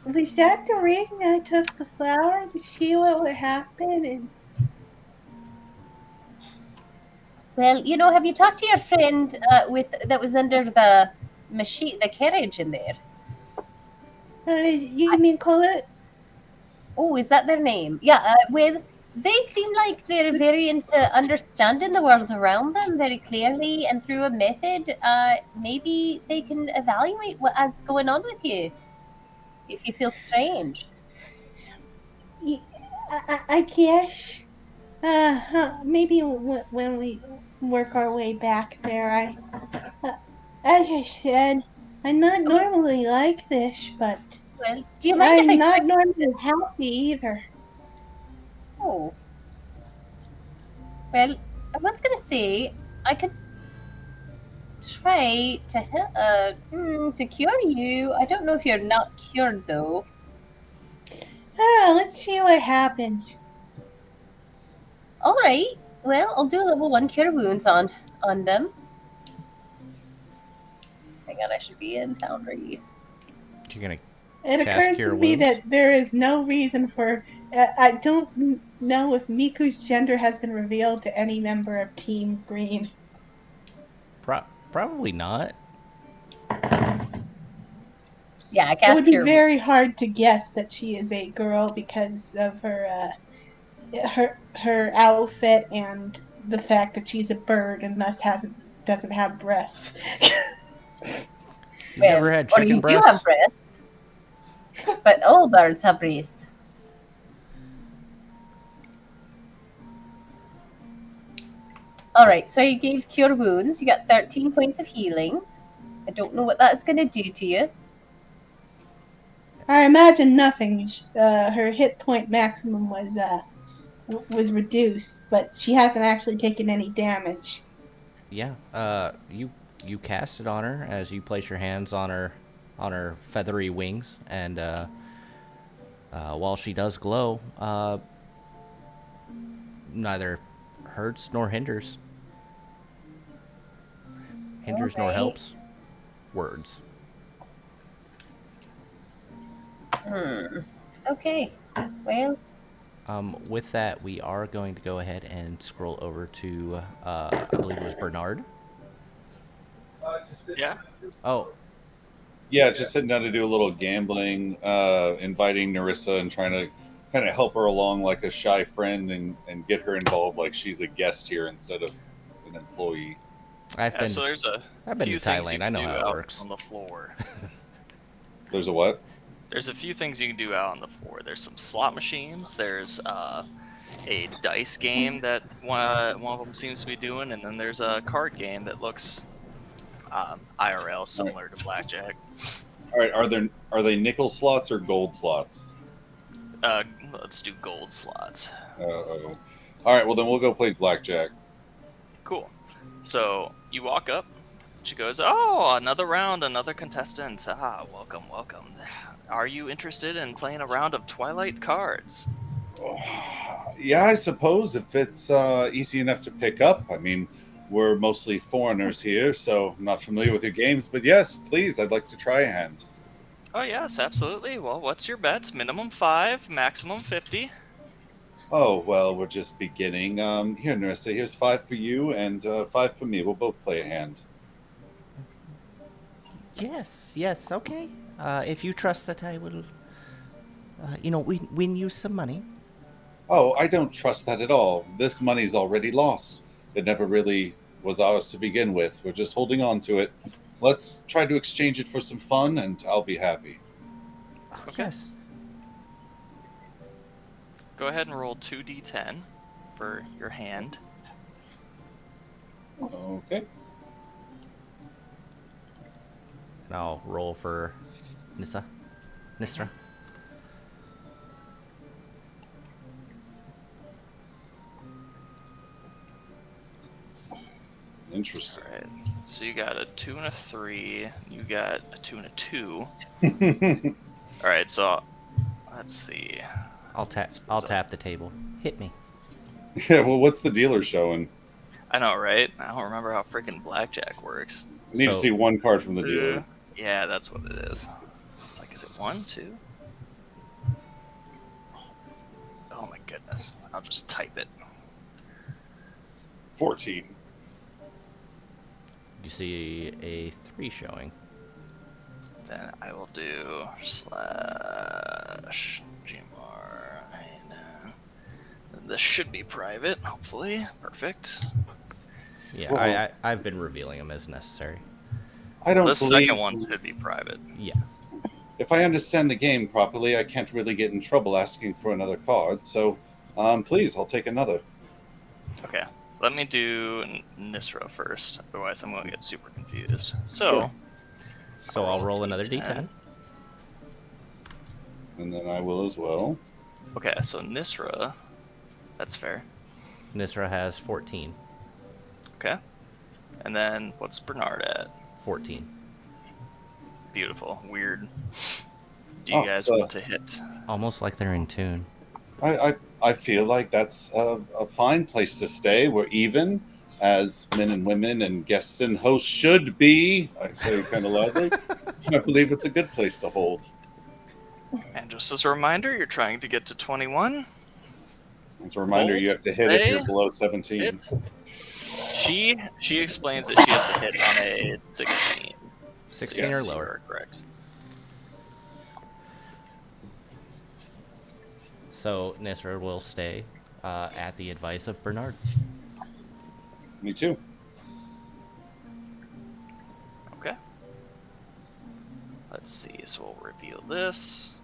Was that the reason I took the flower? To see what would happen? And well, have you talked to your friend that was under the machine, the carriage in there? you mean Colette? Oh, is that their name? Yeah. They seem like they're very into understanding the world around them very clearly, and through a method, maybe they can evaluate what's going on with you if you feel strange. I guess. Maybe when we work our way back there, as I said, I'm not normally like this, but Well, do you mind if I'm I not try? normally happy either. Oh, well, I was gonna say I could try to cure you. I don't know if you're not cured though. Let's see what happens. All right. Well, I'll do a level 1 cure wounds on them. Hang on, I should be in Foundry. You're gonna It cast occurs Cure to me Wounds? that there is no reason for. I don't know if Miku's gender has been revealed to any member of Team Green. Probably not. Yeah, I It cast would be cure wounds. very hard to guess that she is a girl because of her outfit and the fact that she's a bird and thus doesn't have breasts. You've never had Or chicken you breasts? do have breasts, but all birds have breasts. All right, so you gave cure wounds. You got 13 points of healing. I don't know what that's going to do to you. I imagine nothing. Her hit point maximum was reduced, but she hasn't actually taken any damage. Yeah. You cast it on her as you place your hands on her feathery wings, and while she does glow, neither hurts nor hinders. Hinders nor Alright. helps. Words. Okay. Well, With that, we are going to go ahead and scroll over to, I believe it was Bernard. Yeah. Oh, Yeah, just sitting down to do a little gambling, inviting Narissa and trying to kind of help her along like a shy friend and get her involved like she's a guest here instead of an employee. I've been So there's a I've been to few things you Thailand. I can know do how it out works. on the floor. There's a what? There's a few things you can do out on the floor. There's some slot machines. There's a dice game that one of them seems to be doing, and then there's a card game that looks IRL similar to blackjack. All right, are they nickel slots or gold slots? Let's do gold slots. All right, well then we'll go play blackjack. Cool. So you walk up. She goes, "Oh, another round, another contestant. Ah, welcome, welcome. Are you interested in playing a round of Twilight cards?" Yeah, I suppose if it's easy enough to pick up. I mean, we're mostly foreigners here, so I'm not familiar with your games. But yes, please, I'd like to try a hand. Oh yes, absolutely. Well, what's your bet? Minimum 5, maximum 50. Oh well, we're just beginning. Here, Narissa, here's 5 for you and 5 for me. We'll both play a hand. Yes, okay. If you trust that I will, win you some money. Oh, I don't trust that at all. This money's already lost. It never really was ours to begin with. We're just holding on to it. Let's try to exchange it for some fun, and I'll be happy. Okay. Yes. Go ahead and roll 2d10 for your hand. Okay. And I'll roll for Nisra. Interesting. All right. So you got a 2 and a 3. You got a 2 and a 2. All right. So let's see. I'll tap the table. Hit me. Yeah, well, what's the dealer showing? I know, right? I don't remember how freaking blackjack works. I need to see one card from the Two. dealer. Yeah, that's what it is. It's like, is it 1, 2? Oh my goodness. I'll just type it. 14. You see a 3 showing. Then I will do /Gmar. This should be private, hopefully. Perfect. Yeah, Well, I've been revealing them as necessary. I don't The believe... second one should be private. Yeah. If I understand the game properly, I can't really get in trouble asking for another card. So, please, I'll take another. Okay. Let me do Nisra first. Otherwise, I'm going to get super confused. So, Sure. So I'll roll another D10. And then I will as well. Okay, so Nisra, that's fair. Nisra has 14. Okay. And then what's Bernard at? 14. Beautiful. Weird. Do you guys want to hit? Almost like they're in tune. I feel like that's a fine place to stay. We're even, as men and women and guests and hosts should be. I say kind of loudly. I believe it's a good place to hold. And just as a reminder, you're trying to get to 21. As a reminder, you have to hit if you're below 17. Hit. She explains that she has to hit on a 16. 16 or lower. You are correct. So Nisra will stay at the advice of Bernard. Me too. Okay. Let's see. So we'll reveal this.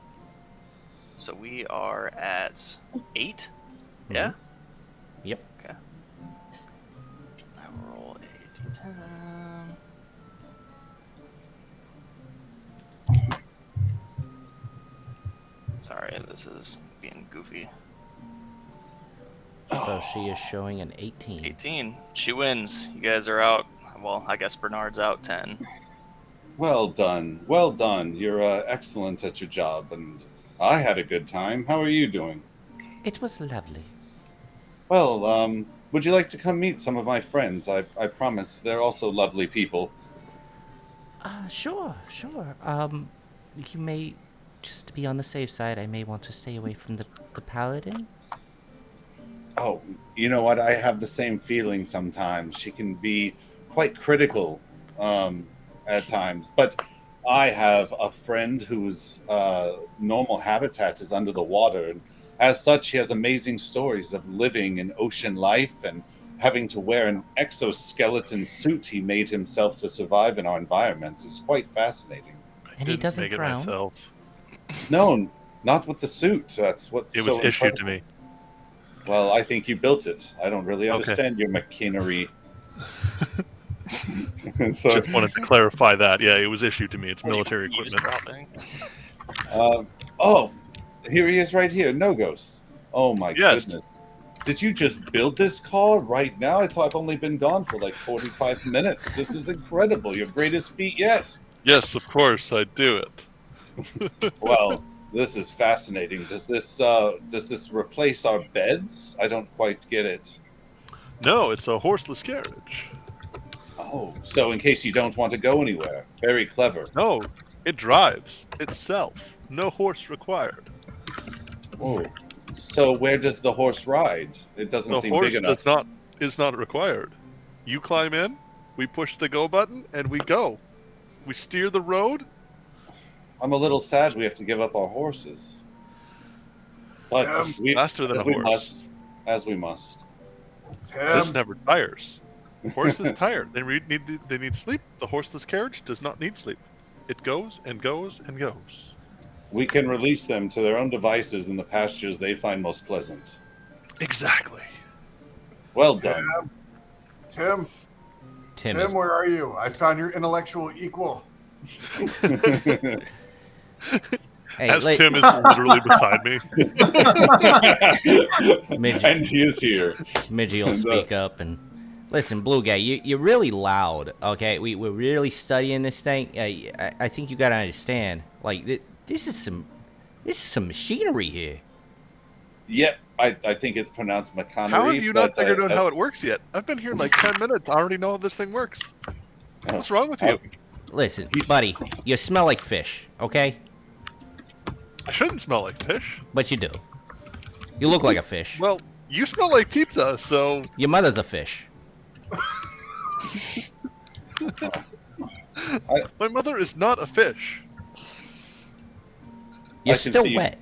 So we are at 8. Yeah? Yep. Okay. I will roll a d10. Sorry, this is being goofy. Oh, So she is showing an 18. 18. She wins. You guys are out. Well, I guess Bernard's out 10. Well done. Well done. You're excellent at your job, and I had a good time. How are you doing? It was lovely. Well, would you like to come meet some of my friends? I promise they're also lovely people. Sure. You may, just to be on the safe side, I may want to stay away from the paladin. Oh, you know what? I have the same feeling sometimes. She can be quite critical at times. But I have a friend whose normal habitat is under the water. And as such, he has amazing stories of living in ocean life and having to wear an exoskeleton suit he made himself to survive in our environment. Is quite fascinating. And he doesn't make it drown. myself. No, not with the suit. That's what It was issued to me. Well, I think you built it. I don't really Okay. understand your machinery. Just wanted to clarify that. Yeah, it was issued to me. It's military Eavesdropping. Oh, here he is right here. Nogos. Oh my Yes. goodness. Did you just build this car right now? I thought I've only been gone for like 45 minutes. This is incredible. Your greatest feat yet. Yes, of course, I do it. Well, this is fascinating. Does this replace our beds? I don't quite get it. No, it's a horseless carriage. Oh, so in case you don't want to go anywhere. Very clever. No, it drives itself. No horse required. Oh, so where does the horse ride? It doesn't The seem horse big enough. is not required. You climb in, we push the go button, and we go. We steer the road. I'm a little sad we have to give up our horses. But Faster than a horse. As we must. This never tires. Horse is tired. They need sleep. The horseless carriage does not need sleep. It goes and goes and goes. We can release them to their own devices in the pastures they find most pleasant. Exactly. Well done. Tim, Tim, where are you? I found your intellectual equal. Hey, As Tim is literally beside me. And he is here. Midgie will speak up and listen, Blue Guy. You're really loud. Okay, we're really studying this thing. I think you gotta understand. Like this is some machinery here. Yep, I think it's pronounced machinery. How have you not figured out how it that's- works yet? I've been here like 10 minutes. I already know how this thing works. What's wrong with you? Listen, buddy, you smell like fish. Okay, I shouldn't smell like fish. but you do. You look like a fish. Well, you smell like pizza, so... Your mother's a fish. My mother is not a fish. You're I can still see wet.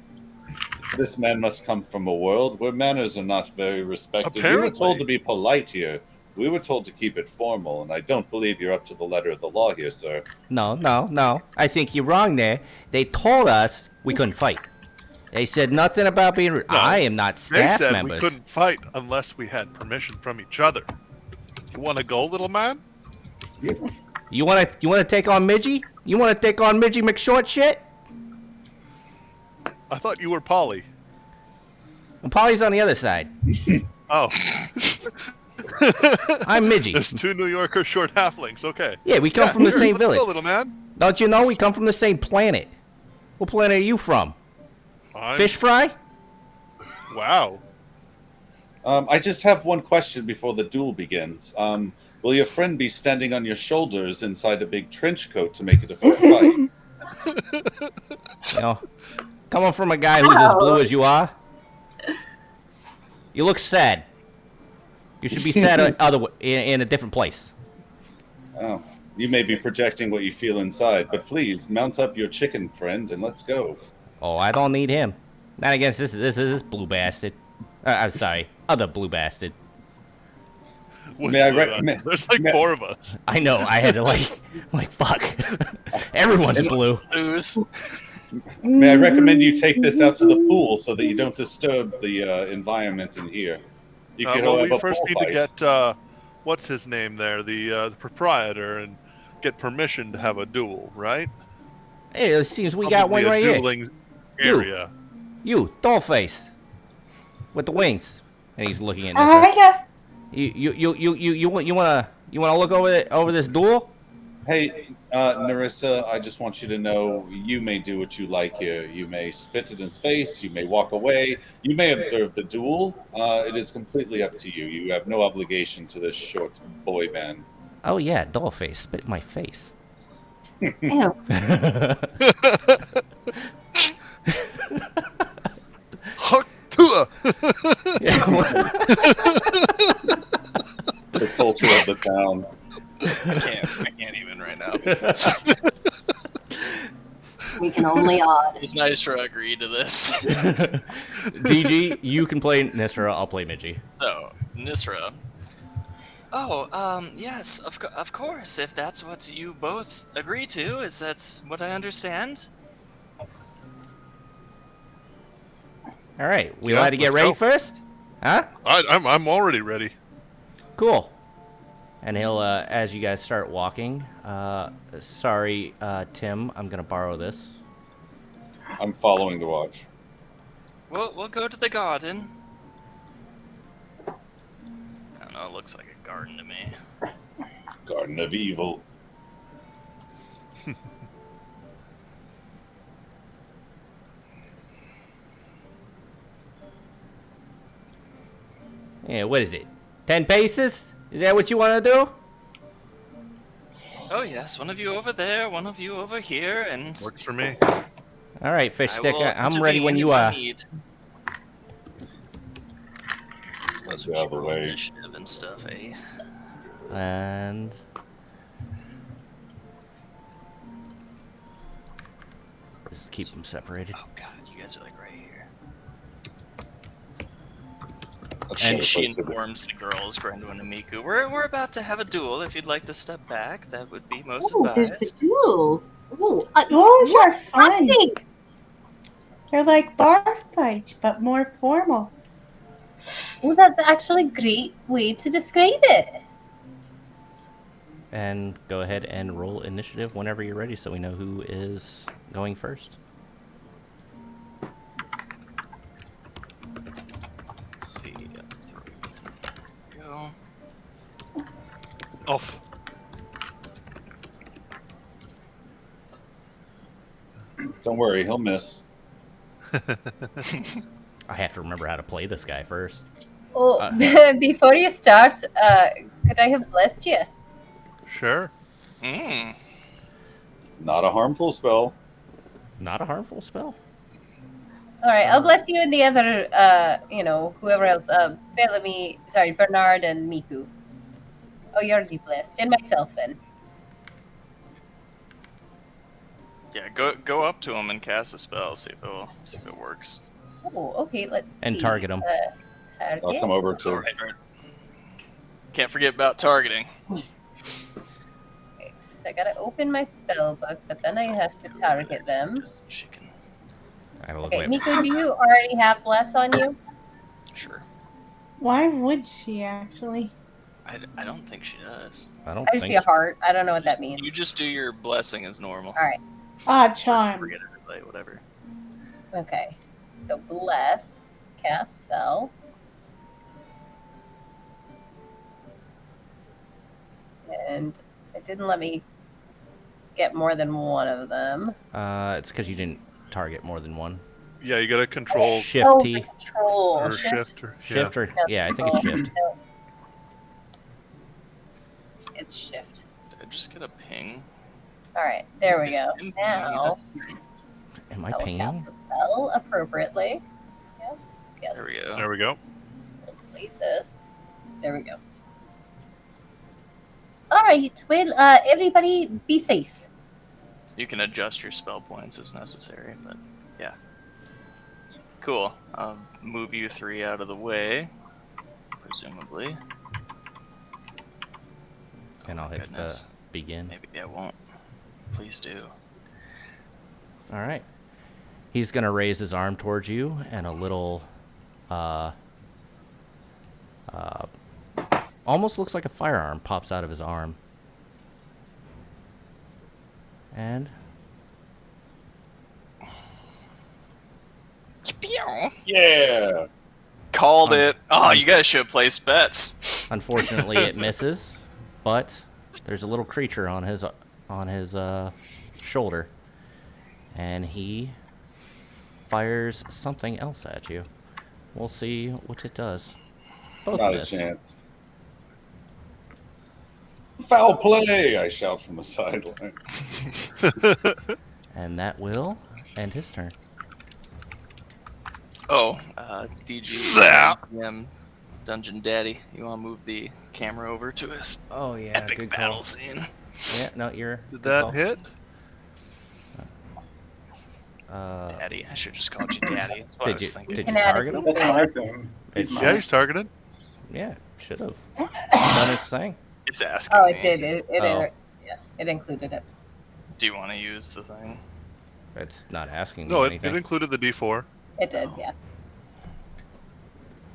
This man must come from a world where manners are not very respected. We were Apparently. told to be polite here. We were told to keep it formal, and I don't believe you're up to the letter of the law here, sir. No. I think you're wrong there. They told us we couldn't fight. They said nothing about being rude. No, I am not They staff said members. we couldn't fight unless we had permission from each other. You want to go, little man? You wanna take on Midgie? You wanna take on Midgie McShort shit? I thought you were Polly. Well, Polly's on the other side. Oh. I'm Midgie. There's two New Yorker short halflings. Okay. Yeah, we come from the sure, same let's go, village. little man. Don't you know we come from the same planet? What planet are you from? Fish fry? Wow. I just have one question before the duel begins. Will your friend be standing on your shoulders inside a big trench coat to make it a fair fight? You know, coming from a guy who's as blue as you are, you look sad. You should be sad in a different place. Oh, you may be projecting what you feel inside, but please mount up your chicken friend and let's go. Oh, I don't need him. Not against this blue bastard. I'm sorry, other blue bastard. May I There's like four of us. I know. I had to like fuck. Everyone's blue. Lose. May I recommend you take this out to the pool so that you don't disturb the environment in here? You could Well, have we a first pool need fight. to get what's his name there, the proprietor, and get permission to have a duel, right? Hey, it seems we got one Probably a right here. dueling area. You, dollface, with the wings. And he's looking at All Nissa. right. You wanna look over this duel? Hey, Narissa, I just want you to know you may do what you like here. You may spit in his face, you may walk away, you may observe the duel. It is completely up to you. You have no obligation to this short boy man. Oh yeah, dollface, spit in my face. Ew. Huck Tua. The culture of the town. I can't even right now. We can only odd. Does Nystra agree to this? DG, you can play Nisra, I'll play Midgie. So, Nisra. Oh, yes, of course, if that's what you both agree to, is that what I understand? Alright, we Yeah, allowed to get let's ready go. first? Huh? I'm already ready. Cool. And he'll, as you guys start walking, sorry, Tim, I'm gonna borrow this. I'm following the watch. We'll go to the garden. I don't know, it looks like a garden to me. Garden of Evil. Yeah, what is it? 10 paces? Is that what you want to do? Oh yes, one of you over there, one of you over here, and Works for me. All right, fish I stick. will I'm ready when intervene you if I are. need. Suppose The we should other roll way. initiative and stuff, eh? And just keep them separated. Oh god, you guys are like right here. That's And better she place to be. informs the girls, Grenduin and Miku, we're about to have a duel. If you'd like to step back, that would be most Oh, there's a advised. duel. Ooh, Duels are what's fun. happening? They're like bar fights, but more formal. Oh, that's actually a great way to describe it. And go ahead and roll initiative whenever you're ready so we know who is going first. Let's see. 3. Go. Off. Don't worry, he'll miss. I have to remember how to play this guy first. Oh, before you start, could I have blessed you? Sure. Mm. Not a harmful spell. Not a harmful spell. All right, I'll bless you and the other, whoever else. Bernard and Miku. Oh, you're already blessed, and myself then. Yeah, go up to him and cast a spell. See if it works. Oh, okay. Let's And see. target him. Target. I'll come over to. Right. Can't forget about targeting. Okay, so I gotta open my spell book, but then I have to target them. Just she can. I gotta look Okay, away. Miku, do you already have bless on you? Sure. Why would she actually? I don't think she does. I don't I just see a think. heart. I don't know what that means. You just do your blessing as normal. All right. Ah, charm. Forget everybody, whatever. Okay. So bless, cast spell. And it didn't let me get more than one of them. It's because you didn't target more than one. Yeah, you gotta control Shift Oh, T. the control. or Shift. shift or Shift or No, yeah, I think it's control. shift. No. It's shift. Did I just get a ping? All right, there we Is go. him Now pinging us? Am I I will cast pinging? the spell appropriately. Yes. Yes. There we go. There we go. Delete this. There we go. All right. Well, everybody, be safe. You can adjust your spell points as necessary, but yeah. Cool. I'll move you 3 out of the way, presumably. And I'll hit Goodness. begin. Maybe I won't. Please do. All right. He's gonna raise his arm towards you, and a little, almost looks like a firearm pops out of his arm. And Yeah. Called it. Oh, you guys should have placed bets. Unfortunately, it misses, but there's a little creature on his shoulder, and he fires something else at you. We'll see what it does. Both Not miss. a chance. Foul play! I shout from the sideline. And that will end his turn. Oh, DG, Zap. Dungeon Daddy, you want to move the camera over to his epic good battle call. scene? Yeah, no, you're. Did good that call. hit? Daddy, I should just call you Daddy. That's what I was thinking. Did you target him? That's my thing. He's It's- mine. Yeah, he's targeted. Yeah, should have done its thing. It's asking Oh, me. it did. Oh. It included it. Do you want to use the thing? It's not asking No, me it anything. included the D4. It did, yeah.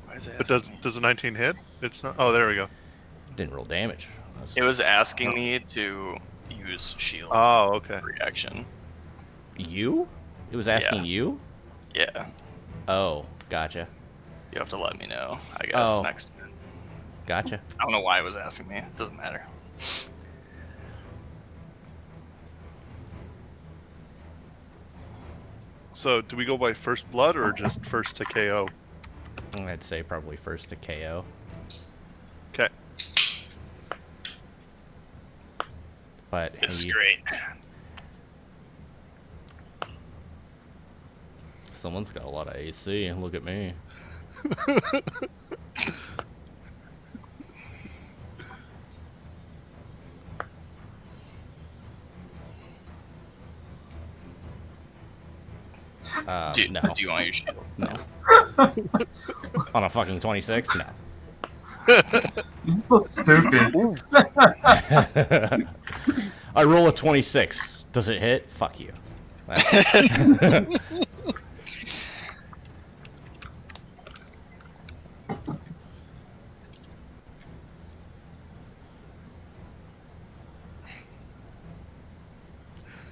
Why is it But asking me? does a 19 hit? It's not. Oh, there we go. Didn't roll damage. It was asking me to use shield. Oh, okay. Reaction. You? It was asking Yeah. you? Yeah. Oh, gotcha. You have to let me know, I guess, Oh. next turn. Gotcha. I don't know why it was asking me. It doesn't matter. So, do we go by first blood or just first to KO? I'd say probably first to KO. Okay. But This is great. Someone's got a lot of AC. Look at me. No. Do you want your shield? No. On a fucking 26? No. This is so stupid. I roll a 26. Does it hit? Fuck you. That's-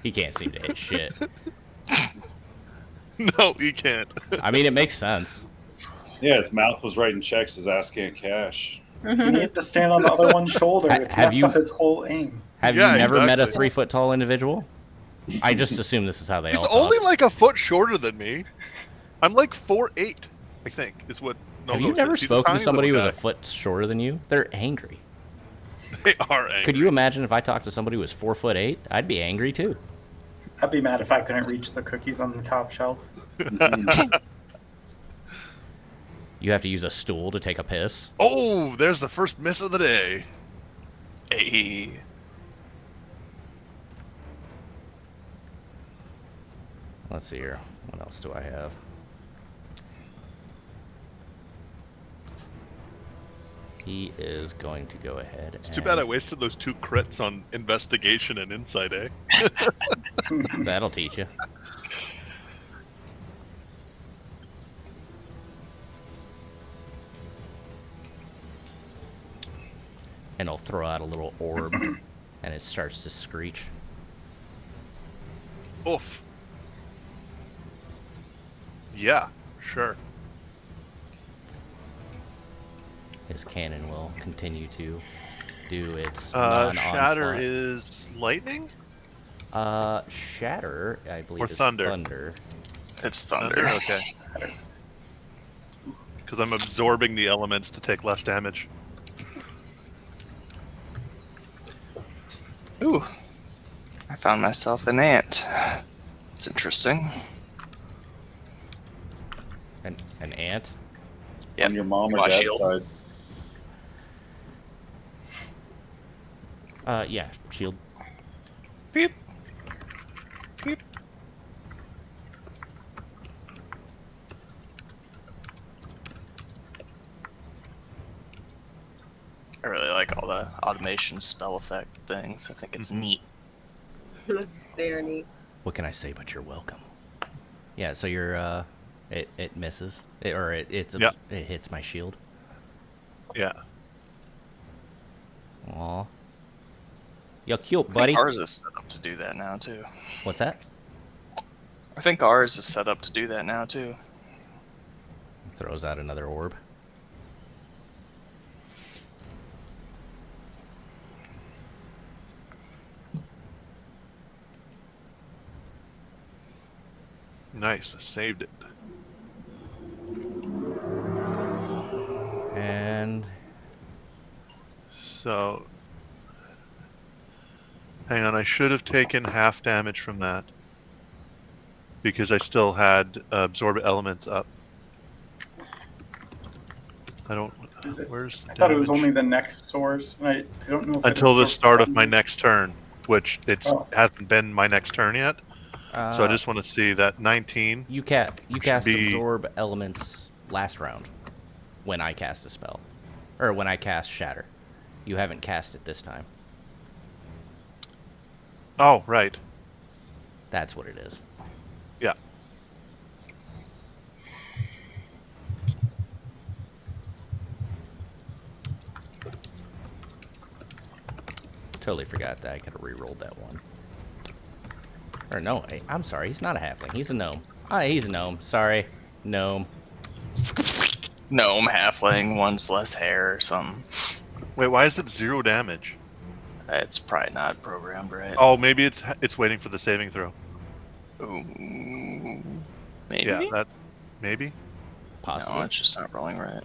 He can't seem to hit shit. No, he can't. I mean, it makes sense. Yeah, his mouth was writing checks, his ass can't cash. You need to stand on the other one's shoulder. It's Have messed you- up his whole aim. Have Yeah, you never met a exactly. 3-foot tall individual? I just assume this is how they He's all talk. only like a foot shorter than me. I'm like 4'8", I think, is what. No, Have no, you never he's a spoken to tiny somebody who was little a foot shorter than you? They're angry. guy. They are angry. Could you imagine if I talked to somebody who was 4'8"? I'd be angry too. I'd be mad if I couldn't reach the cookies on the top shelf. You have to use a stool to take a piss. Oh, there's the first miss of the day. Hey. Let's see here. What else do I have? He is going to go ahead. It's too bad I wasted those 2 crits on investigation and insight, eh? That'll teach you. And I'll throw out a little orb, and it starts to screech. Oof. Yeah, sure. His cannon will continue to do its Shatter non-onslaught. is lightning? Shatter, I believe, Or is thunder. thunder. It's thunder. Okay. Because I'm absorbing the elements to take less damage. Ooh. I found myself an ant. It's interesting. An ant? Yeah. On your mom You or want dad's shield? side. Yeah, shield. Beep. Beep. I really like all the automation spell effect things. I think it's neat. Very neat. What can I say but you're welcome? Yeah, so you're, it misses. It hits my shield. Yeah. Aw. You're cute, I think buddy. ours is set up to do that now too. What's that? I think ours is set up to do that now too. Throws out another orb. Nice, I saved it. And So, hang on, I should have taken half damage from that. Because I still had absorb elements up. I don't. Is it? Where's the I thought it was damage? only the next source. I don't know if Until the it start of my next turn, which Oh. hasn't been my next turn yet. So I uh, just want to see that 19. you should cast be- absorb elements last round when I cast a spell, or when I cast shatter. You haven't cast it this time. Oh, right. That's what it is. Yeah. Totally forgot that I could have re-rolled that one. Or no, I'm sorry. He's not a halfling. He's a gnome. Ah, he's a gnome. Sorry, gnome. Gnome, halfling, one's less hair or something. Wait, why is it 0 damage? It's probably not programmed right. Oh, maybe it's waiting for the saving throw. Ooh, maybe? Yeah, that maybe. Possibly. No, it's just not rolling right.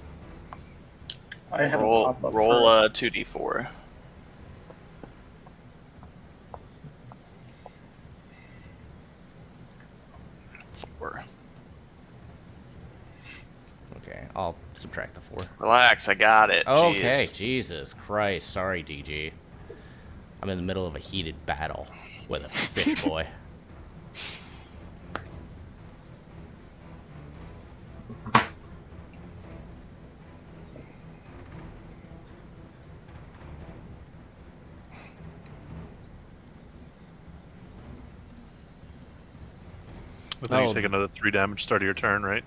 I had Roll a pop-up roll for- 2d4. Four. Okay, I'll subtract the 4. Relax, I got it. Okay, Jeez. Jesus Christ. Sorry, DG. I'm in the middle of a heated battle with a fish boy. But then you take another 3 damage start of your turn, right?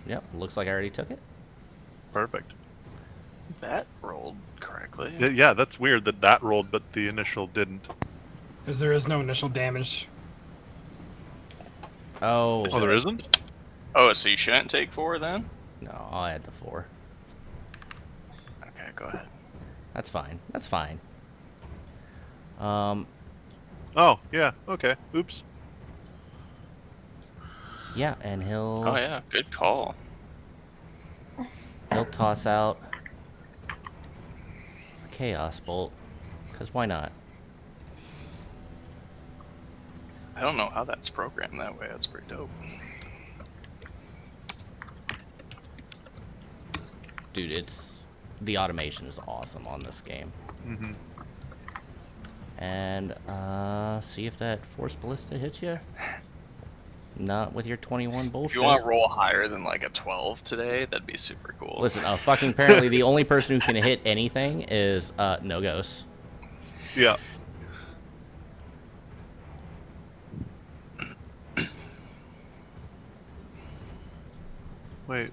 Yep, looks like I already took it. Perfect. That rolled correctly. Yeah, that's weird that rolled, but the initial didn't. Because there is no initial damage. Oh. Oh, there isn't? Oh, so you shouldn't take 4 then? No, I'll add the 4. Okay, go ahead. That's fine. That's fine. Oh, yeah, okay. Oops. Yeah, and he'll... Oh yeah, good call. He'll toss out a Chaos Bolt, because why not? I don't know how that's programmed that way. That's pretty dope. Dude, the automation is awesome on this game. Mm-hmm. And see if that Force Ballista hits you. Not with your 21 bullshit. If you want to roll higher than like a 12 today, that'd be super cool. Listen, fucking apparently the only person who can hit anything is No Ghost. Yeah. Wait,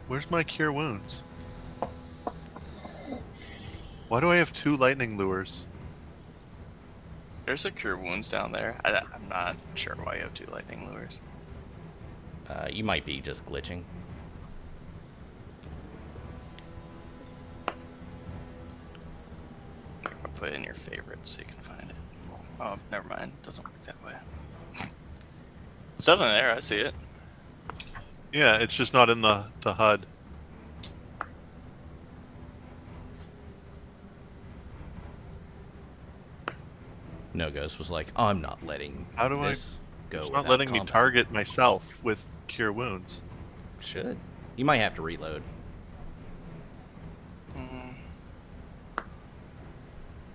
where's my cure wounds? Why do I have 2 lightning lures? There's a cure wounds down there. I'm not sure why you have 2 lightning lures. You might be just glitching. I'll put it in your favorites so you can find it. Oh, never mind. It doesn't work that way. Stuff in there, I see it. Yeah, it's just not in the HUD. No Ghost was like, I'm not letting How do this go. It's not without letting me combat." target myself with cure wounds. Should. You might have to reload.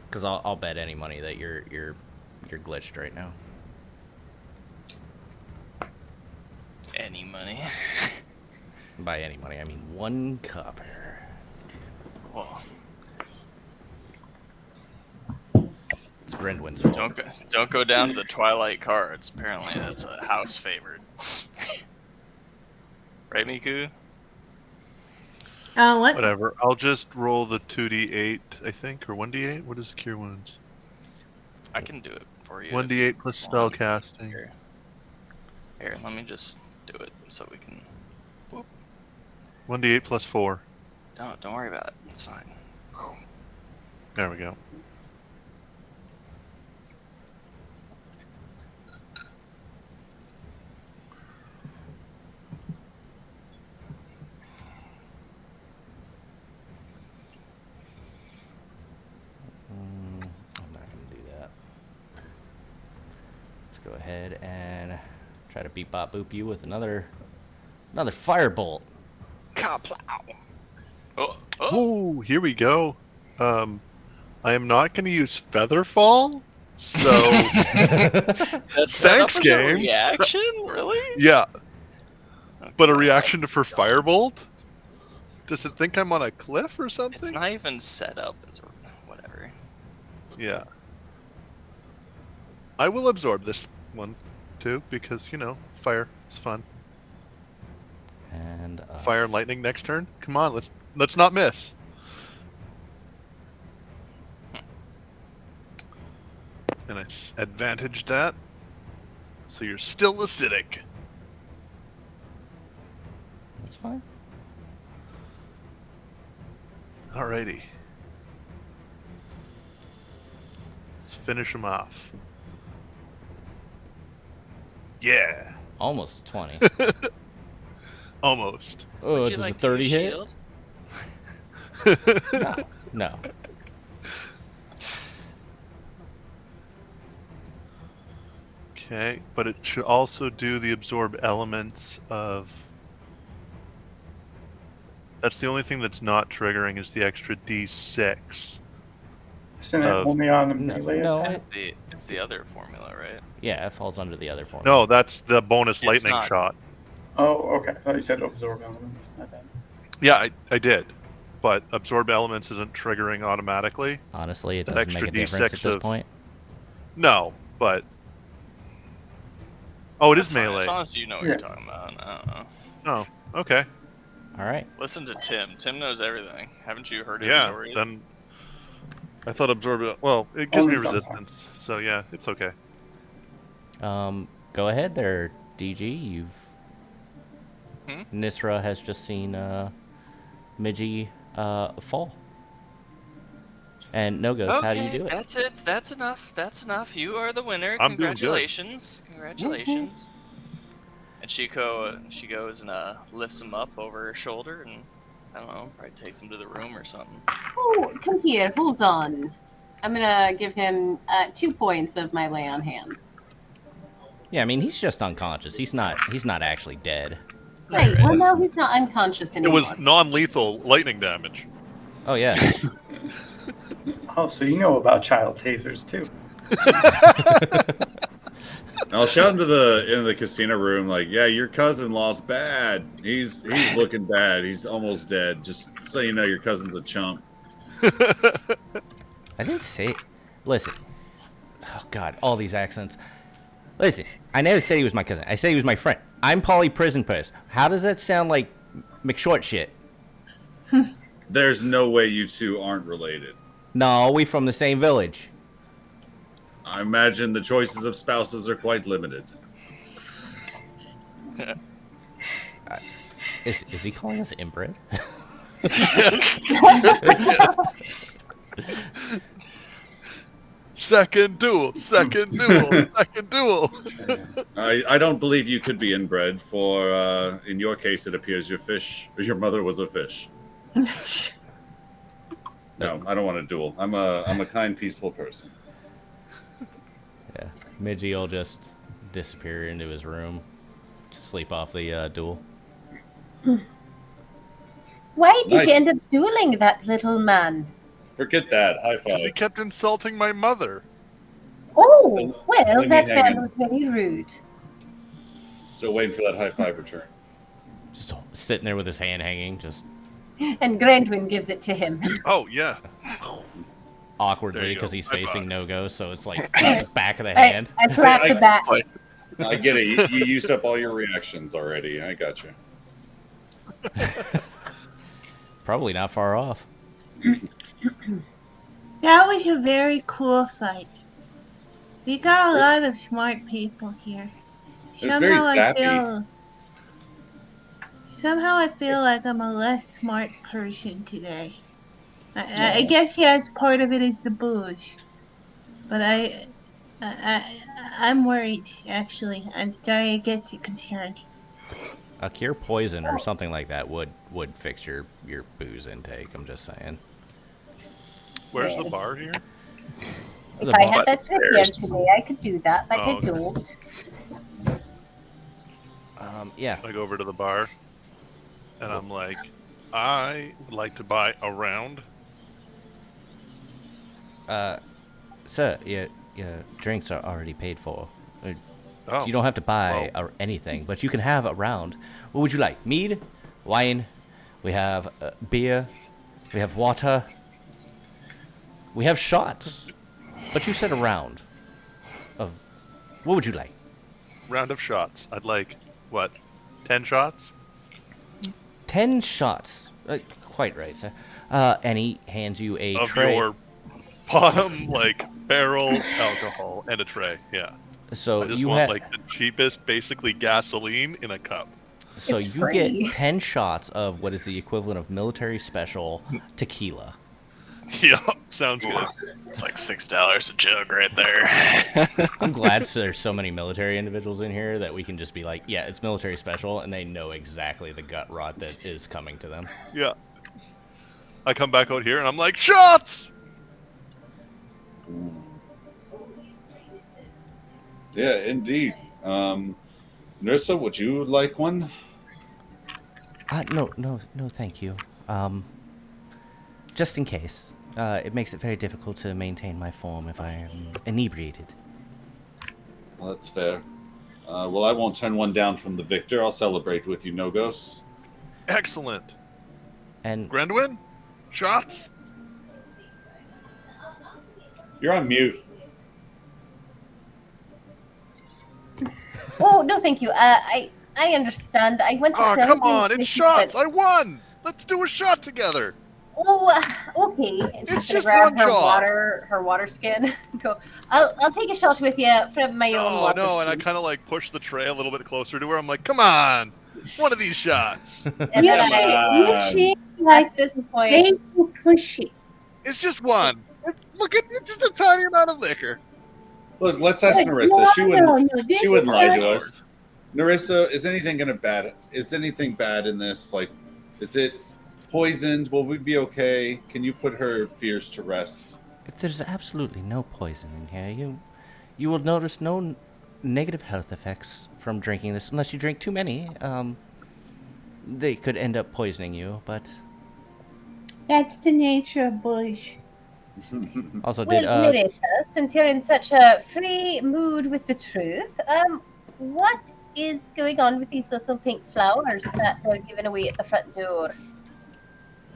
Because I'll bet any money that you're glitched right now. Any money? By any money, I mean 1 copper. Well, It's Grindwin's fault. don't go down to the Twilight cards. Apparently, that's a house favored. Right, Miku? What? Whatever. I'll just roll the 2d8, I think, or 1d8. What is cure wounds? I can do it for you. 1d8 plus spell want. casting. Here, let me just do it so we can. Whoop. 1d8 plus 4. Don't worry about it. It's fine. There we go. I'm not going to do that. Let's go ahead and try to beep bop boop you with another firebolt. Kaplow. Oh. Oh, here we go. I am not going to use Featherfall, so That's set up thanks, as game. a reaction, really? Yeah, Okay, but a reaction for Firebolt? Does it think I'm on a cliff or something? It's not even set up as whatever. Yeah. I will absorb this one too, because fire is fun. And Fire and lightning next turn. Come on, let's not miss. And I advantage that, so you're still acidic. that's fine. Alrighty. Let's finish him off. Yeah. Almost 20. Almost. Oh, Would you does like a 30 to hit? shield? No. Okay, but it should also do the absorb elements of... That's the only thing that's not triggering is the extra d6. Isn't it only on a No, melee no, attack? It's the other formula, right? Yeah, it falls under the other formula. No, that's the bonus It's lightning not. shot. Oh, okay. I thought you said absorb elements. My bad. Yeah, I did. But absorb elements isn't triggering automatically. Honestly, it That doesn't make extra a difference at D6 this of- point. No, but... Oh, it That's is fine, melee. as long as you know what Yeah. you're talking about. I don't know. Oh, okay. All right. Listen to Tim. Tim knows everything. Haven't you heard his Yeah, stories? then... I thought absorb... Well, it gives Only me sometimes. resistance, so yeah, it's okay. Go ahead there, DG. You've... Hmm? Nisra has just seen Midgie fall. And Nogos, Okay, how do you do it? that's it. That's enough. That's enough. You are the winner. I'm doing good. Congratulations. Congratulations. And she goes and lifts him up over her shoulder and, I don't know, probably takes him to the room or something. Oh, come here. Hold on. I'm gonna give him 2 points of my lay on hands. Yeah, I mean, he's just unconscious. He's not actually dead. Right. Well, now he's not unconscious It anymore. was non-lethal lightning damage. Oh, yeah. Oh, so you know about child tasers too. I'll shout into the casino room like, "Yeah, your cousin lost bad. He's looking bad. He's almost dead. Just so you know, your cousin's a chump." I didn't say... Listen. Oh, God, all these accents. Listen, I never said he was my cousin. I said he was my friend. I'm Polly Prison Purse. How does that sound like McShort shit? There's no way you two aren't related. No, we from the same village. I imagine the choices of spouses are quite limited. Is he calling us inbred? Second duel, second duel, second duel. I don't believe you could be inbred, for in your case, it appears your mother was a fish. No, I don't want to duel. I'm a kind, peaceful person. Yeah, Midgie will just disappear into his room, sleep off the duel. Why did Nice. you end up dueling that little man? Forget that. High Because he five. kept insulting my mother. Oh, well, Let me that hang man in. was very rude. Still waiting for that high five return. Just sitting there with his hand hanging, just And Grandwin gives it to him. Oh, yeah. There awkwardly you because go. he's High facing five. No-Go, so it's like back of the I hand. slapped the back. I get it. You used up all your reactions already. I got you. Probably not far off. That was a very cool fight. We got a lot of smart people here. It was very Somehow I zappy. feel Somehow I feel like I'm a less smart person today. I No. guess yes, part of it is the booze, but I'm worried. Actually, I'm starting to get concerned. A cure poison or something like that would fix your booze intake. I'm just saying. Where's the Well, bar here? if The I bar. had by the that prepared stairs. today, I could do that, but Oh, I okay. don't. Yeah. I go over to the bar, and I'm like, I would like to buy a round. Sir, your drinks are already paid for. Oh, You don't have to buy well, anything, but you can have a round. What would you like? Mead, wine. We have beer. We have water. We have shots. But you said a round of. What would you like? round of shots. I'd like, what, 10 shots? 10 shots. Quite right, sir. And he hands you a Of tray. your bottom, like, barrel alcohol and a tray, yeah. So I just you want, have. like, the cheapest, basically gasoline in a cup. So It's you free. get 10 shots of what is the equivalent of military special tequila. Yeah, sounds good. It's like $6 a jug right there. I'm glad there's so many military individuals in here that we can just be like, yeah, it's military special, and they know exactly the gut rot that is coming to them. Yeah. I come back out here and I'm like, shots! Yeah, indeed. Nerissa, would you like one? No, thank you. Just in case. It makes it very difficult to maintain my form if I am inebriated. Well, that's fair. Well, I won't turn one down from the victor. I'll celebrate with you, Nogos. Excellent. And Grandwin? Shots? You're on mute. Oh no, thank you. I understand. I went to Oh, sell come you on, this, it's shots! but- I won! Let's do a shot together! Oh, okay. And It's she's gonna just grab one her shot. her water skin. Go. I'll take a shot with you from my own Oh, water no, and I skin. kind of like push the tray a little bit closer to her. I'm like, come on! One of these shots! And then You I, seem like at this point, way too pushy. It's just one. Look, it's just a tiny amount of liquor. Look, let's ask But Nerissa. no, She wouldn't. no, this She wouldn't is lie not- to us. Nerissa, is anything bad? Is anything bad in this? Like, is it poisoned? Will we be okay? Can you put her fears to rest? there's absolutely no poison in here. You will notice no negative health effects from drinking this, unless you drink too many. They could end up poisoning you, but That's the nature of bush. also well, Nerissa, since you're in such a free mood with the truth, what is going on with these little pink flowers that they're giving away at the front door?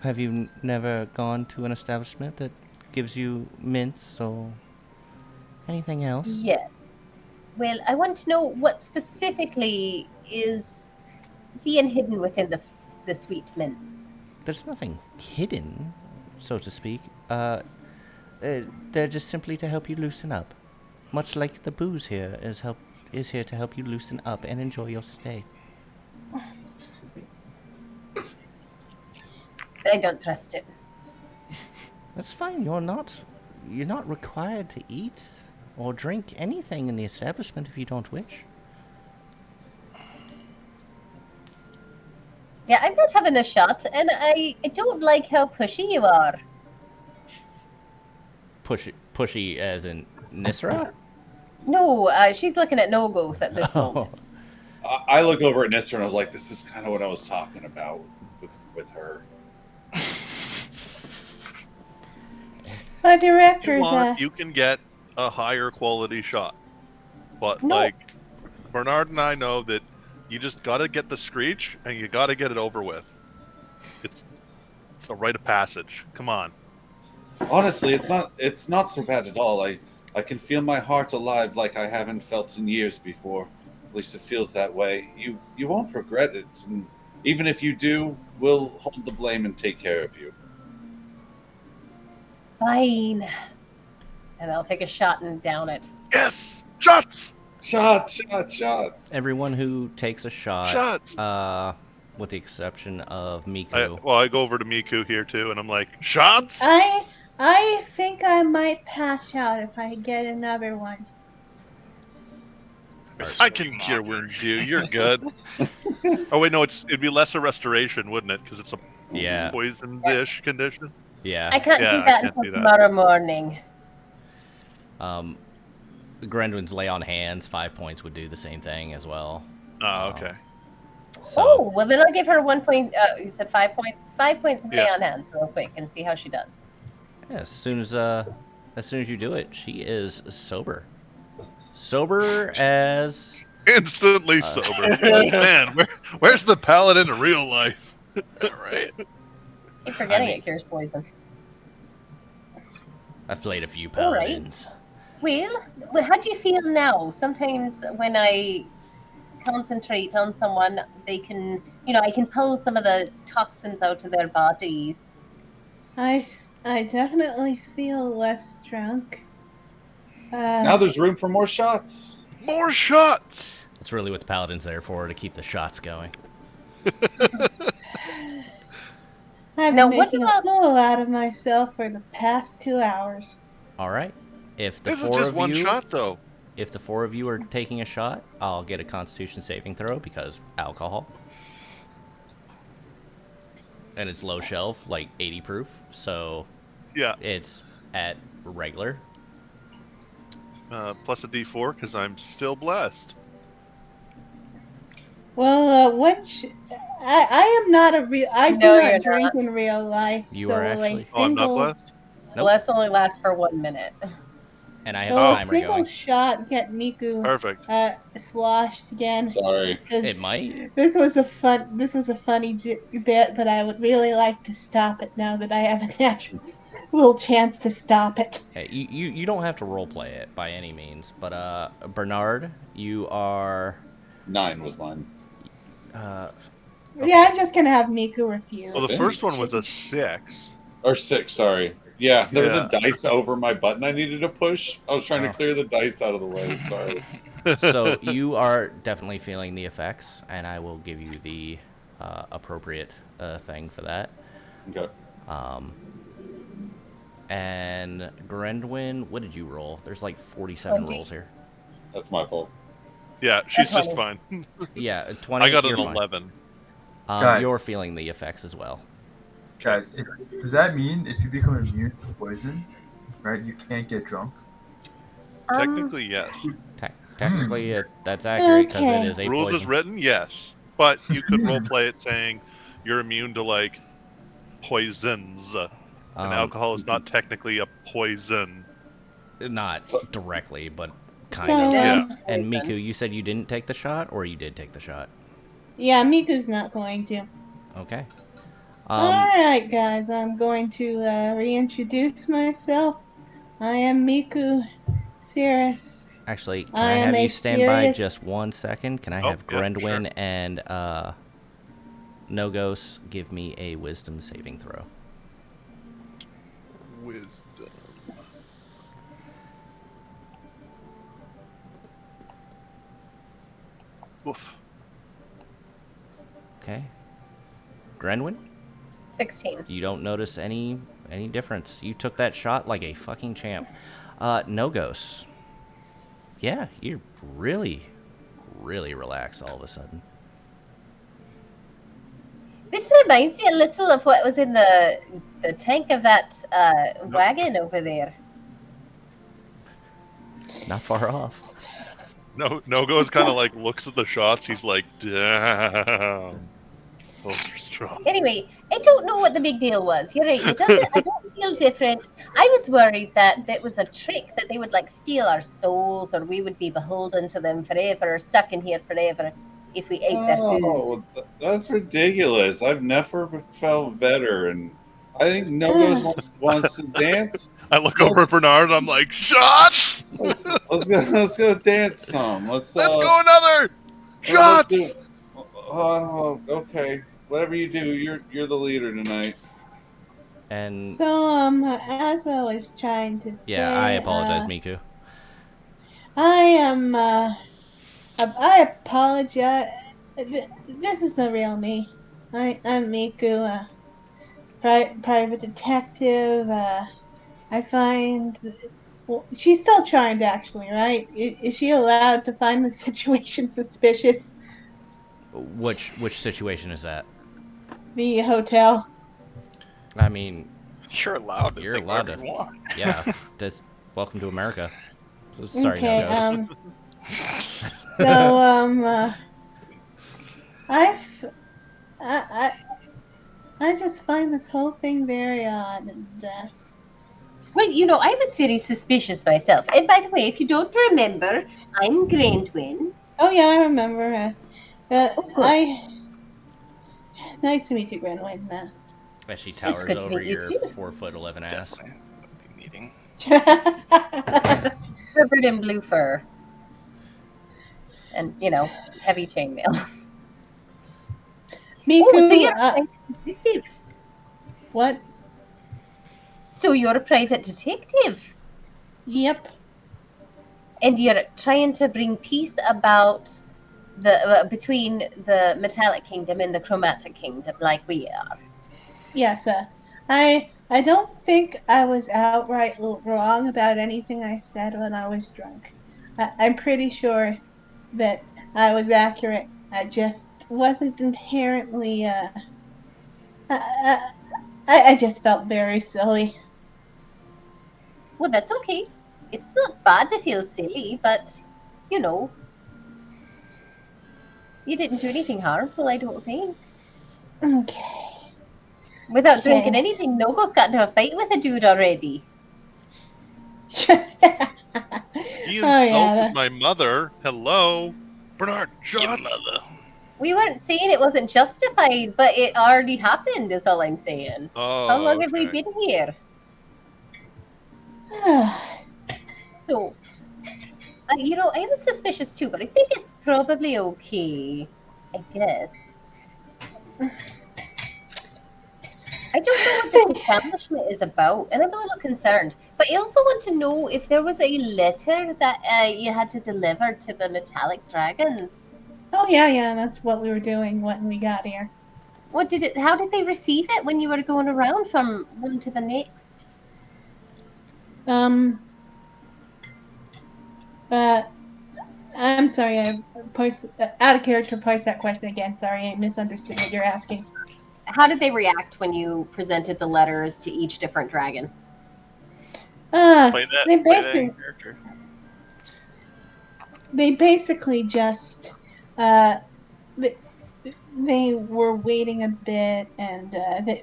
have you never gone to an establishment that gives you mints or anything else? Yes. Well, I want to know what specifically is being hidden within the sweet mint. There's nothing hidden, so to speak. They're just simply to help you loosen up, much like the booze here is here to help you loosen up and enjoy your stay. I don't trust it. That's fine. You're not required to eat or drink anything in the establishment if you don't wish. Yeah, I'm not having a shot, and I don't like how pushy you are. Pushy as in Nisra? No, she's looking at no-goes at this moment. I look over at Nissa and I was like, "This is kind of what I was talking about with her." But If you directors, want, you can get a higher quality shot. But, No. like, Bernard and I know that you just gotta get the screech and you gotta get it over with. It's a rite of passage. Come on. Honestly, it's not so bad at all. I can feel my heart alive like I haven't felt in years before. At least it feels that way. You won't regret it, and even if you do, we'll hold the blame and take care of you. Fine. And I'll take a shot and down it. Yes! Shots! Shots, shots, shots. Everyone who takes a shot, Shots! with the exception of Miku. I go over to Miku here too, and I'm like, shots. I think I might pass out if I get another one. I can cure wounds you. You're good. Oh wait, no, it'd be lesser restoration, wouldn't it? Because it's a poison-ish condition. Yeah. I can't Yeah, do I that can't until do that. tomorrow morning. Grendwin's lay on hands, 5 points would do the same thing as well. Oh, okay. So, Oh, well then I'll give her 1 point. You said 5 points. 5 points of lay Yeah. on hands, real quick, and see how she does. yeah, as soon as you do it, she is sober. Sober as Instantly sober. Man, where's the paladin in real life? Right. Keep forgetting mean- it cures poison. I've played a few All right. paladins. Well, how do you feel now? Sometimes when I concentrate on someone, they can, I can pull some of the toxins out of their bodies. I definitely feel less drunk. Now there's room for more shots. More shots. That's really what the paladin's there for, to keep the shots going. I've Now, been what making about- a fool out of myself for the past 2 hours. All right. If the This is four just of one you, shot, though. if the 4 of you are taking a shot, I'll get a Constitution saving throw because alcohol. And it's low shelf, like 80 proof, so Yeah. it's at regular. Plus a D4 because I'm still blessed. Well, I am not a real. I No, do you're not drink not. in real life. You so are a actually- Oh, I'm not single, blessed? Nope. Bless only lasts for 1 minute. And I have so a a timer single going. shot get Miku Perfect. sloshed again. Sorry. 'Cause It might. This was a funny bit, but I would really like to stop it now that I have a natural chance to stop it. Hey, you don't have to roleplay it by any means, but Bernard, you are 9 was mine. Yeah, I'm just gonna have Miku refuse. Well, the first one was a 6. Or 6, sorry. Yeah, there was Yeah. a dice over my button I needed to push. I was trying Oh. to clear the dice out of the way. Sorry. so you are definitely feeling the effects, and I will give you the appropriate thing for that. Okay. And Grendwin, what did you roll? There's like 47 20. rolls here. That's my fault. Yeah, she's That's just fine. Yeah, 20. I got an you're fine. 11. Guys. You're feeling the effects as well. Guys, does that mean if you become immune to poison, right, you can't get drunk? Technically, yes. Technically, that's accurate because Okay. it is a Rules poison. as written, yes. But you could roleplay it saying you're immune to, like, poisons. And alcohol is not technically a poison. Not directly, but kind So, of. Yeah. And Miku, you said you didn't take the shot, or you did take the shot? Yeah, Miku's not going to. Okay. Alright, guys, I'm going to reintroduce myself. I am Miku Cirrus. Actually, can I I am have a you stand by serious- just 1 second? Can I Oh, have yeah, Grendwin sure. and Nogos give me a wisdom saving throw? Wisdom. Oof. Okay. Grendwin, 16. you don't notice any difference. You took that shot like a fucking champ. Nogos. Yeah, you're really relaxed all of a sudden. This reminds me a little of what was in the tank of that wagon over there. Not far off. No-Go's kind of like looks at the shots. He's like, damn. Those are strong. Anyway, I don't know what the big deal was. You're right. It doesn't. I don't feel different. I was worried that that was a trick, that they would like steal our souls, or we would be beholden to them forever, or stuck in here forever if we ate their food. Oh, that's ridiculous. I've never felt better, and I think Nogos wants to dance. I look over at Bernard and I'm like, shots! Let's go dance some. Let's go another! Shots! Okay. Whatever you do, you're the leader tonight. And So, as I was trying to say, yeah, I apologize, Miku. I apologize. This is the real me. I'm Miku, private detective. I find. Well, she's still charmed, actually, right? Is she allowed to find the situation suspicious? Which situation is that? The hotel. I mean, You're allowed to you're think allowed whatever to. you want. Yeah. Welcome to America. Sorry, no Okay. ghost. So I've I I just find this whole thing very odd, and Well, I was very suspicious myself. And by the way, if you don't remember, I'm Grandwin. oh yeah, I remember. Oh, good. I nice to meet you, Grenwyn. As she It's towers good to over meet you your too. 4'11" ass. Definitely would be meeting. Covered in blue fur. And, heavy chainmail. Oh, so Miku, you're a private detective. what? So you're a private detective. Yep. And you're trying to bring peace about between the metallic kingdom and the chromatic kingdom, like we are. Yes. I don't think I was outright wrong about anything I said when I was drunk. I'm pretty sure that I was accurate. I just wasn't inherently. I, I just felt very silly. Well, that's okay. It's not bad to feel silly, but you know, you didn't do anything harmful, I don't think. Okay. Without drinking Okay. anything, Nogo's got into a fight with a dude already. He Oh insulted yeah. my mother. Hello, Bernard. Your Shots. mother. We weren't saying it wasn't justified, but it already happened, is all I'm saying. How Oh, long have we okay. been here? So, I was suspicious too, but I think it's probably okay. I guess. I don't know what this establishment is about, and I'm a little concerned. But I also want to know if there was a letter that you had to deliver to the metallic dragons. Oh yeah. That's what we were doing when we got here. How did they receive it when you were going around from one to the next? Um. I'm sorry. Out of character. Post that question again. Sorry, I misunderstood what you're asking. How did they react when you presented the letters to each different dragon? Play that They in character. basically just uh they were waiting a bit, and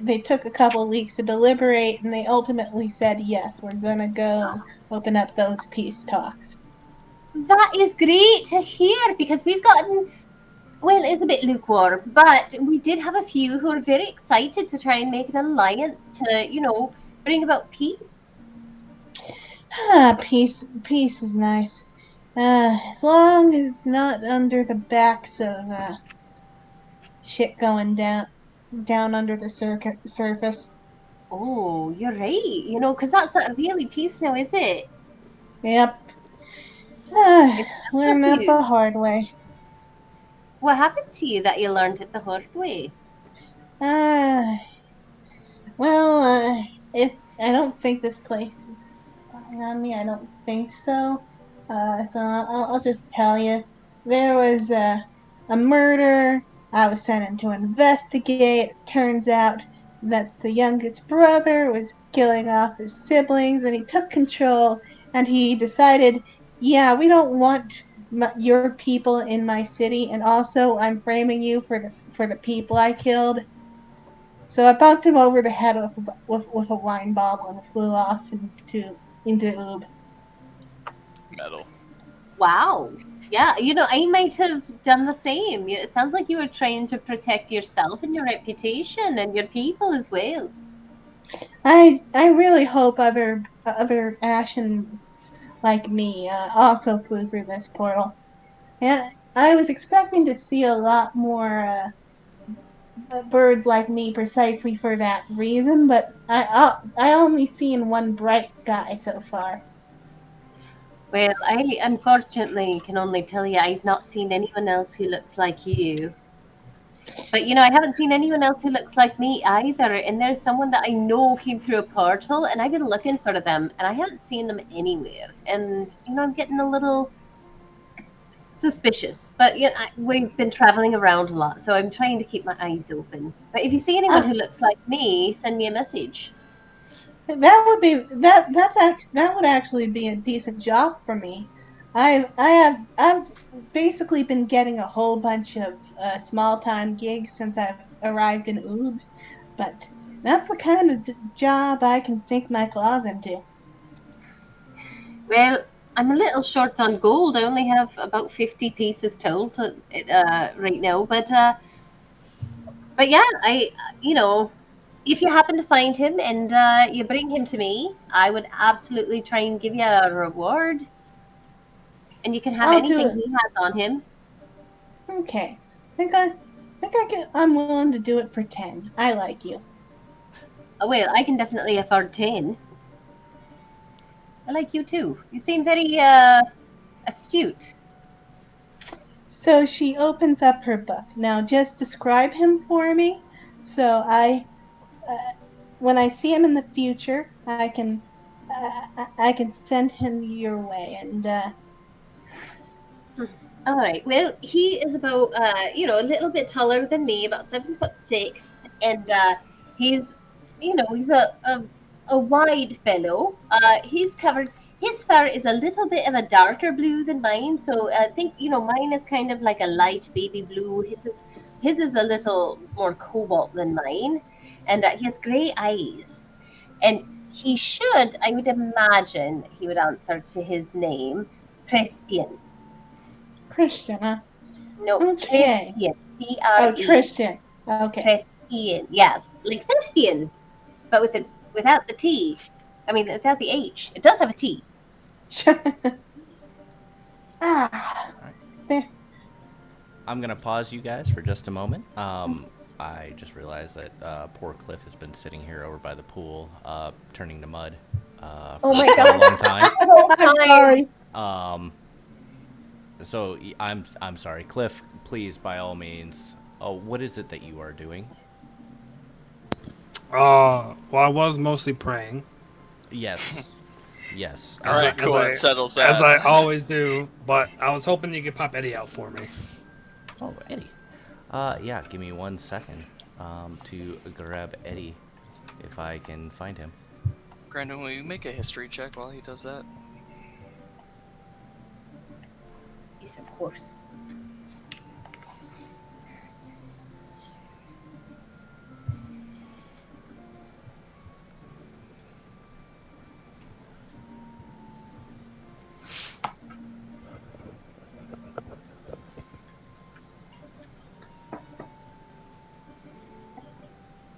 they took a couple of weeks to deliberate, and they ultimately said yes, we're gonna go and open up those peace talks. That is great to hear because we've gotten, well, it's a bit lukewarm, but we did have a few who are very excited to try and make an alliance to, bring about peace. Peace is nice, as long as it's not under the backs of shit going down under the surface. Oh, you're right. Because that's not really peace now, is it? Yep. It's Learned that subterfuge. the hard way. What happened to you that you learned it the hard way? Uh, well, if I don't think this place is spying on me, I don't think so. So I'll just tell you, there was a murder. I was sent in to investigate. It turns out that the youngest brother was killing off his siblings, and he took control. And he decided, yeah, we don't want your people in my city, and also I'm framing you for the people I killed. So I bumped him over the head with a wine bottle, and it flew off into oob. Metal. Wow. Yeah, I might have done the same. It sounds like you were trying to protect yourself and your reputation and your people as well. I really hope other Ashens like me also flew through this portal. Yeah, I was expecting to see a lot more birds like me precisely for that reason, but I only seen one bright guy so far. Well, I unfortunately can only tell you I've not seen anyone else who looks like you. But I haven't seen anyone else who looks like me either. And there's someone that I know came through a portal, and I've been looking for them, and I haven't seen them anywhere. And I'm getting a little suspicious. But we've been traveling around a lot, so I'm trying to keep my eyes open. But if you see anyone who looks like me, send me a message. That would be that would actually be a decent job for me. I've basically been getting a whole bunch of small time gigs since I've arrived in Oob, but that's the kind of job I can sink my claws into. Well, I'm a little short on gold. I only have about 50 pieces total right now. But yeah, if you happen to find him and you bring him to me, I would absolutely try and give you a reward. And you can have I'll do anything it. he has on him. Okay, I'm willing to do it for 10. I like you. Oh, well, I can definitely afford 10. I like you too. You seem very astute. So she opens up her book. Now, just describe him for me. So when I see him in the future, I can send him your way. And All right. Well, he is about a little bit taller than me, about 7'6", and he's a wide fellow. He's covered. His fur is a little bit of a darker blue than mine, so I think mine is kind of like a light baby blue. His is a little more cobalt than mine, and he has grey eyes, and he should. I would imagine he would answer to his name, Prespian. Christian, huh? No, Okay. Tristian. Oh, T-R-E. Tristan. Okay. Tristian. Yes, like thespian, but without the T. I mean, without the H. It does have a T. Ah. There. I'm gonna pause you guys for just a moment. I just realized that poor Cliff has been sitting here over by the pool, turning to mud for Oh my quite a God. long time. I'm sorry. So I'm sorry, Cliff. Please, by all means. Oh, what is it that you are doing? Well, I was mostly praying. Yes, yes. All right, cool. It settles that. As I always do, but I was hoping you could pop Eddie out for me. Oh, Eddie. Yeah. Give me 1 second to grab Eddie, if I can find him. Brandon, will you make a history check while he does that? Yes, of course.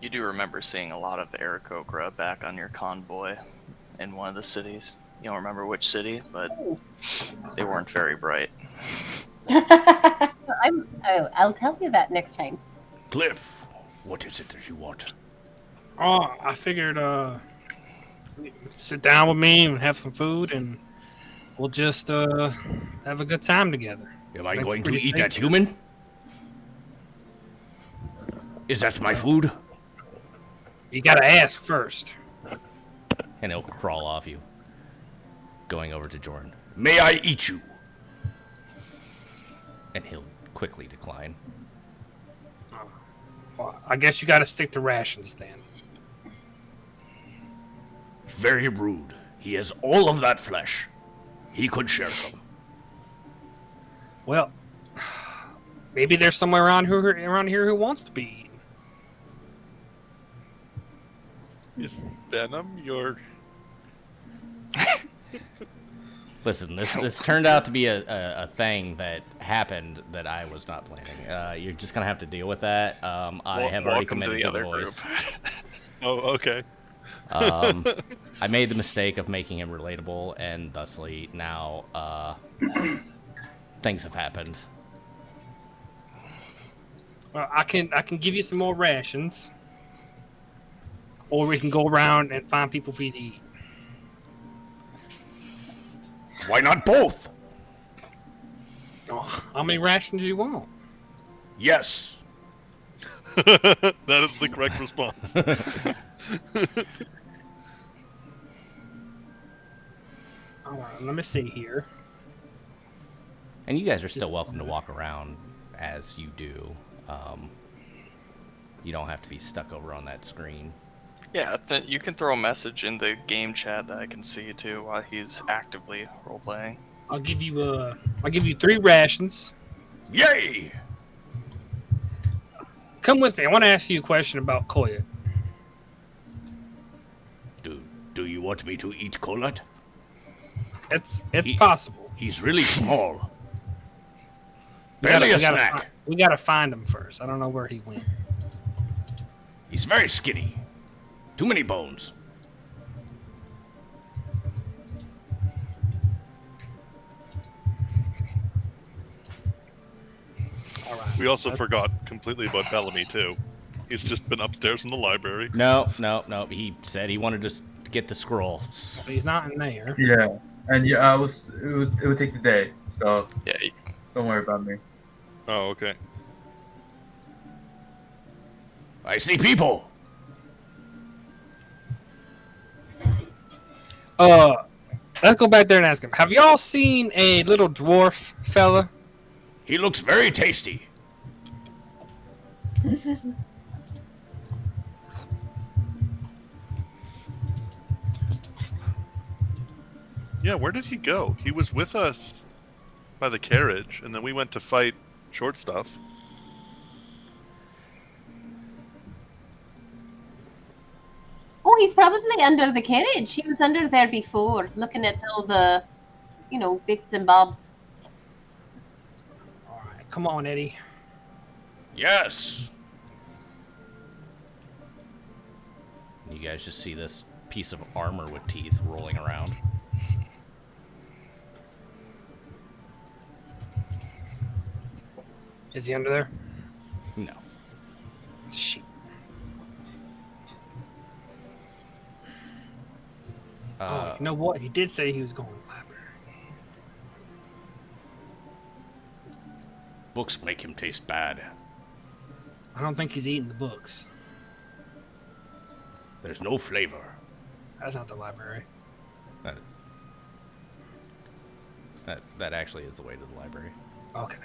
You do remember seeing a lot of Aarakocra back on your convoy in one of the cities. You don't remember which city, but they weren't very bright. I'll tell you that next time. Cliff, what is it that you want? Oh, I figured sit down with me and have some food, and we'll just have a good time together. Am I Make going it to pretty eat that straightforward. human? Is that my food? You gotta ask first. And he'll crawl off you. Going over to Jordan. May I eat you? And he'll quickly decline. Well, I guess you gotta stick to rations then. Very rude. He has all of that flesh. He could share some. Well, maybe there's someone around here who wants to be eaten. Is venom your... Listen, this turned out to be a thing that happened that I was not planning. You're just gonna have to deal with that. I have already committed to the voice. Oh, okay. I made the mistake of making him relatable, and thusly now things have happened. Well, I can give you some more rations, or we can go around and find people for you to eat. Why not both? Oh, how many rations do you want? Yes. That is the correct response. All right, let me see here. And you guys are still welcome to walk around as you do. You don't have to be stuck over on that screen. Yeah, you can throw a message in the game chat that I can see too while he's actively role playing. I'll give you 3 rations. Yay! Come with me. I want to ask you a question about Koya. Do you want me to eat Kolat? It's possible. He's really small. We Barely a gotta snack. we gotta find him first. I don't know where he went. He's very skinny. Too many bones. All right. We also forgot completely about Bellamy too. He's just been upstairs in the library. No. He said he wanted to get the scrolls. But he's not in there. Yeah, and yeah, it would take the day, so Yeah. don't worry about me. Oh, okay. I see people. Let's go back there and ask him. Have y'all seen a little dwarf fella? He looks very tasty. Yeah, where did he go? He was with us by the carriage, and then we went to fight short stuff. Oh, he's probably under the carriage. He was under there before, looking at all the, bits and bobs. All right, come on, Eddie. Yes. You guys just see this piece of armor with teeth rolling around. Is he under there? No. Shit. You know what? He did say he was going to the library. Books make him taste bad. I don't think he's eating the books. There's no flavor. That's not the library. That actually is the way to the library. Okay.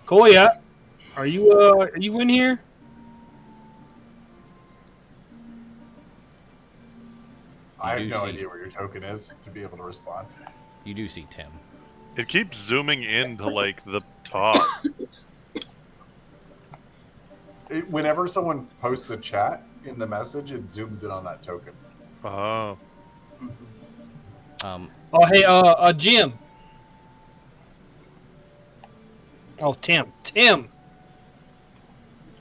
Koya, are you in here? I have no idea where your token is to be able to respond. You do see Tim. It keeps zooming in to like the top. Whenever someone posts a chat in the message, it zooms in on that token. Oh. Oh, hey, Jim. Oh, Tim.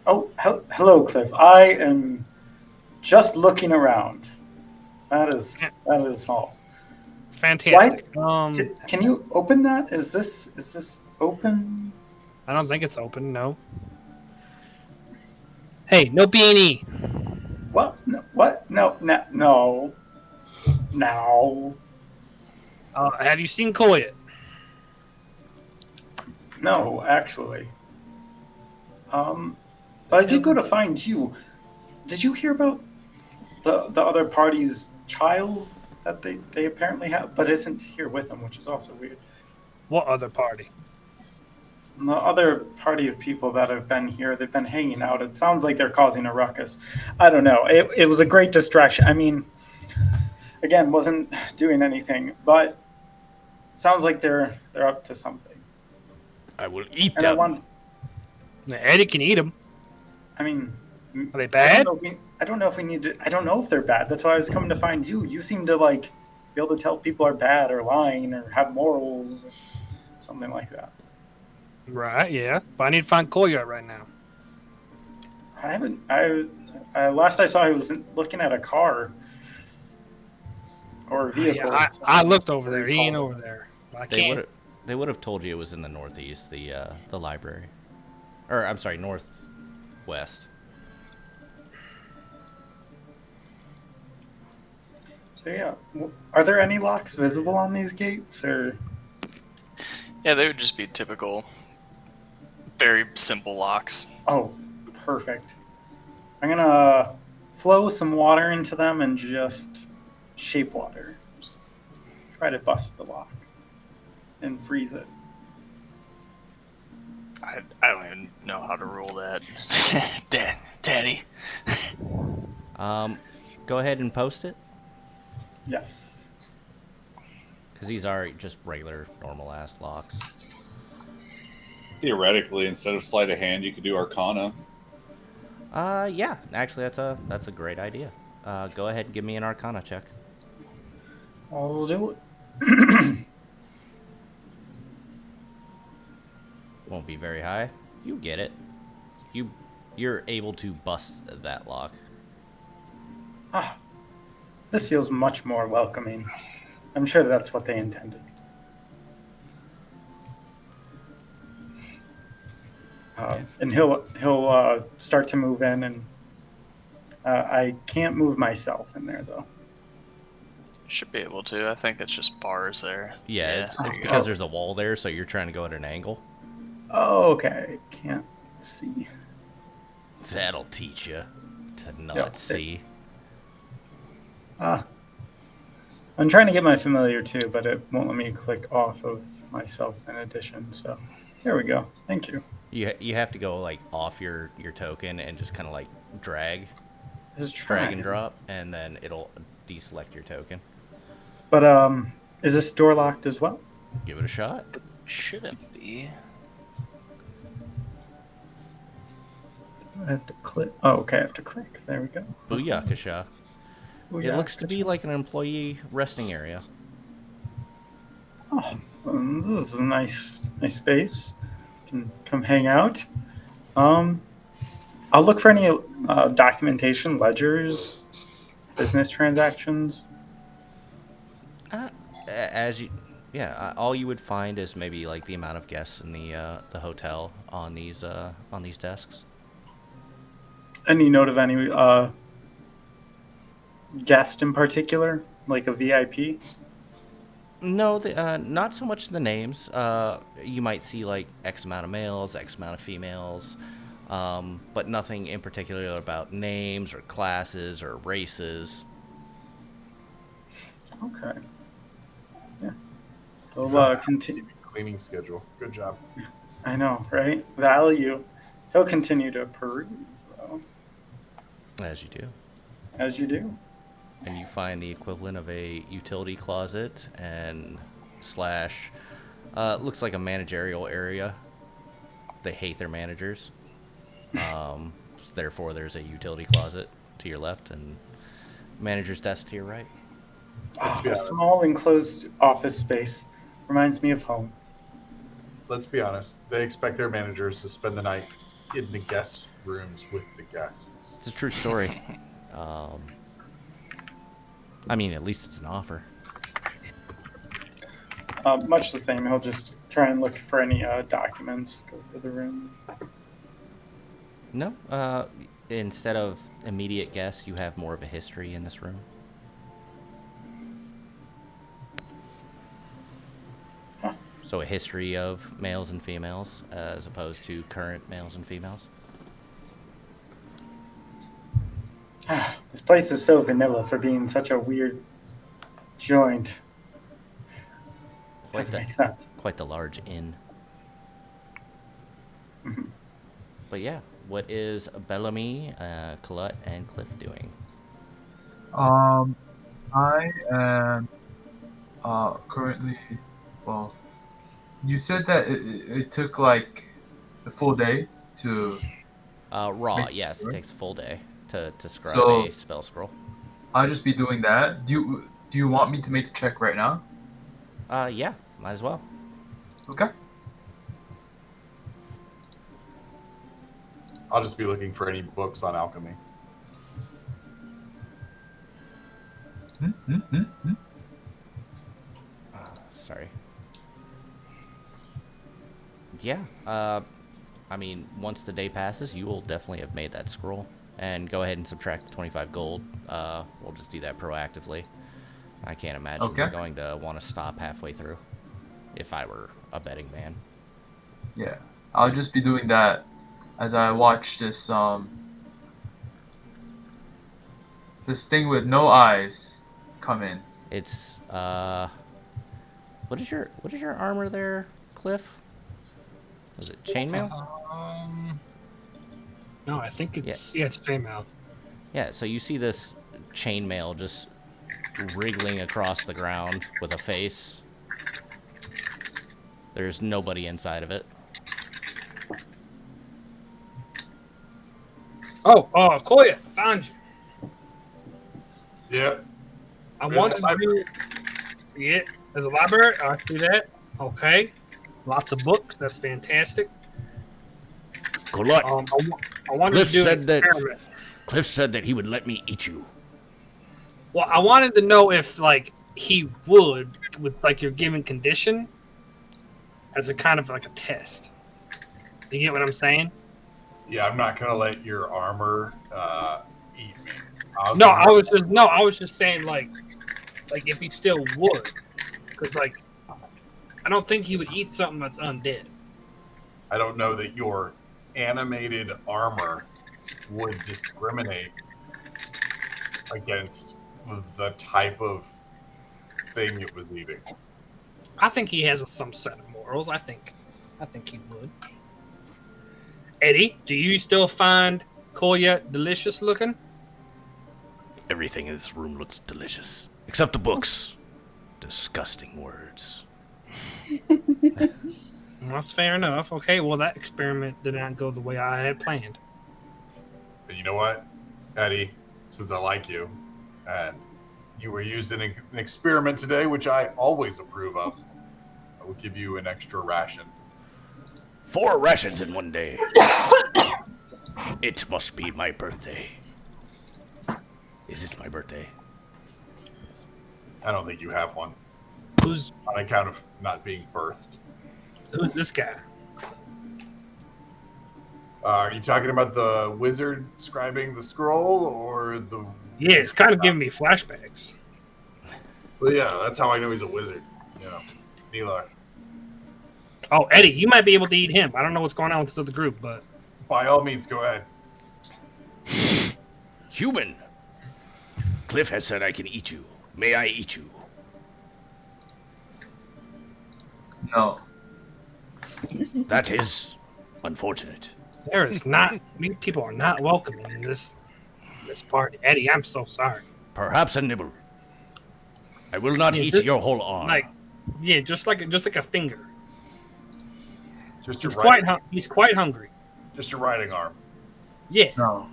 Oh, hello, Cliff. I am just looking around. That is all. Fantastic. Can you open that? Is this open? I don't think it's open. No. Hey, no beanie. What? No, what? No. No. Have you seen Koya? No, actually. But I did go to find you. Did you hear about the other party's child that they apparently have, but isn't here with them, which is also weird. What other party? The other party of people that have been here, they've been hanging out. It sounds like they're causing a ruckus. I don't know. It was a great distraction. I mean, again, wasn't doing anything, but it sounds like they're up to something. I will eat them. Eddie can eat them. I mean, are they bad? I don't know if we need to. I don't know if they're bad. That's why I was coming to find you. You seem to be able to tell people are bad or lying or have morals, or something like that. Right. Yeah. But I need to find Koya right now. I haven't. Last I saw, he was looking at a car or a vehicle. Yeah, I looked over there. He ain't over there. They would have told you it was in the northeast, the library, or I'm sorry, northwest. So yeah, are there any locks visible on these gates, or? Yeah, they would just be typical, very simple locks. Oh, perfect. I'm gonna flow some water into them and just shape water. Just try to bust the lock and freeze it. I don't even know how to roll that. Daddy. Go ahead and post it, Yes. because these are just regular, normal ass locks. Theoretically, instead of sleight of hand, you could do Arcana. Yeah, actually, that's a great idea. Go ahead and give me an Arcana check. I'll do it. Won't be very high. You get it. You're able to bust that lock. Ah, this feels much more welcoming. I'm sure that's what they intended. And he'll start to move in, and I can't move myself in there though. Should be able to. I think it's just bars there. Yeah, it's there you because go. there's a wall there, so you're trying to go at an angle. Oh, okay. Can't see. That'll teach you to not Yep. see. Ah. I'm trying to get my familiar too, but it won't let me click off of myself in addition. So there we go. Thank you. You have to go like off your token and just kind of like drag Just drag and trying. drop, and then it'll deselect your token. But is this door locked as well? Give it a shot. Shouldn't be. I have to click. Oh, okay. I have to click. There we go. Booyakasha. It looks to be like an employee resting area. Oh, this is a nice space. Can come hang out. I'll look for any documentation, ledgers, business transactions. As you, all you would find is maybe like the amount of guests in the hotel on these desks. Any note of any guest in particular, like a VIP? No, not so much the names. You might see like X amount of males, X amount of females, but nothing in particular about names or classes or races. Okay. Yeah. He'll continue. Cleaning schedule. Good job. I know, right? Value. He'll continue to peruse, though. As you do. As you do. And you find the equivalent of a utility closet and slash looks like a managerial area. They hate their managers. Therefore, there's a utility closet to your left and manager's desk to your right. Let's be A honest. small enclosed office space reminds me of home. Let's be honest. They expect their managers to spend the night in the guest rooms with the guests. It's a true story. I mean, at least it's an offer. Much the same. He'll just try and look for any documents. Go through the room. No, instead of immediate guess, you have more of a history in this room. Huh. So a history of males and females as opposed to current males and females. This place is so vanilla for being such a weird joint. Doesn't make sense. Quite the large inn. Mhm. But yeah, what is Bellamy, Colette, and Cliff doing? I am currently. Well, you said that it took like a full day to. Raw, make yes, sure. it takes a full day to scribe So- a spell scroll. I'll just be doing that. Do you want me to make the check right now? Yeah, might as well. Okay. I'll just be looking for any books on alchemy. Sorry. Yeah, I mean, once the day passes, you will definitely have made that scroll. And go ahead and subtract the 25 gold. We'll just do that proactively. I can't imagine Okay. we're going to want to stop halfway through if I were a betting man. Yeah, I'll just be doing that as I watch this thing with no eyes come in. It's what is your armor there, Cliff? Was it chainmail? No, I think it's it's chainmail. Yeah, so you see this chainmail just wriggling across the ground with a face. There's nobody inside of it. Oh, Koya, found you. Yeah. I There's wanted a to do. Yeah, there's a library. I see that. Okay, lots of books. That's fantastic. Colette, I wanted Cliff to do said an that experiment. Cliff said that he would let me eat you. Well, I wanted to know if like he would with like your given condition as a kind of like a test. You get what I'm saying? Yeah, I'm not gonna let your armor eat me. I was just saying like if he still would, because like I don't think he would eat something that's undead. I don't know that your animated armor would discriminate against the type of thing it was eating. I think he has some set of morals. I think he would. Eddie, do you still find Koya delicious looking? Everything in this room looks delicious, except the books. Disgusting words. Well, that's fair enough. Okay, well that experiment did not go the way I had planned. But you know what, Eddie? Since I like you, and you were used in an experiment today, which I always approve of, I will give you an extra ration. 4 rations in one day. It must be my birthday. Is it my birthday? I don't think you have one. Who's on account of not being birthed? Who's this guy? Are you talking about the wizard scribing the scroll, or the? Yeah, it's kind of giving me flashbacks. Well, yeah, that's how I know he's a wizard. You know, Neelar. Oh, Eddie, you might be able to eat him. I don't know what's going on with this other group, but by all means, go ahead. Human. Cliff has said I can eat you. May I eat you? No. That is unfortunate. there is not. These people are not welcoming in this party. Eddie, I'm so sorry. Perhaps a nibble. I will not eat your whole arm. Just like a finger. Just your He's quite hungry. Just your riding arm. Yeah. No.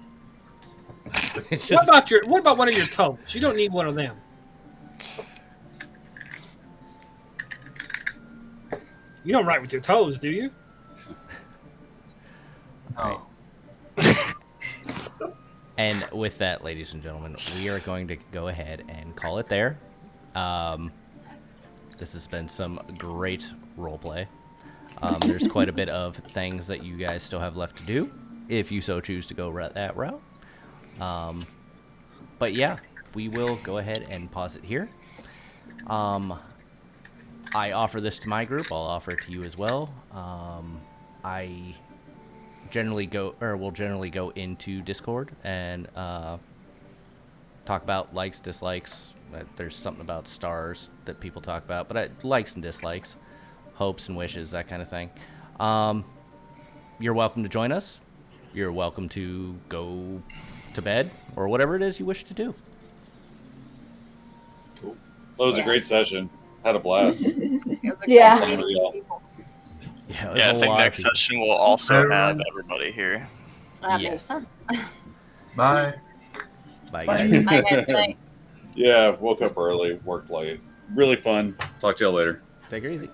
What about one of your toes? You don't need one of them. You don't write with your toes, do you? No. And with that, ladies and gentlemen, we are going to go ahead and call it there. This has been some great roleplay. There's quite a bit of things that you guys still have left to do, if you so choose to go that route. But yeah, we will go ahead and pause it here. I offer this to my group. I'll offer it to you as well. I will generally go into Discord and talk about likes, dislikes. There's something about stars that people talk about, but likes and dislikes, hopes and wishes, that kind of thing. You're welcome to join us. You're welcome to go to bed or whatever it is you wish to do. Cool. That was a great session. Had a blast. Yeah. I think next session we'll also have everybody here. That makes sense. Bye. Bye, guys. Bye, guys. Bye. Yeah, woke up early, worked late. Really fun. Talk to y'all later. Take it easy.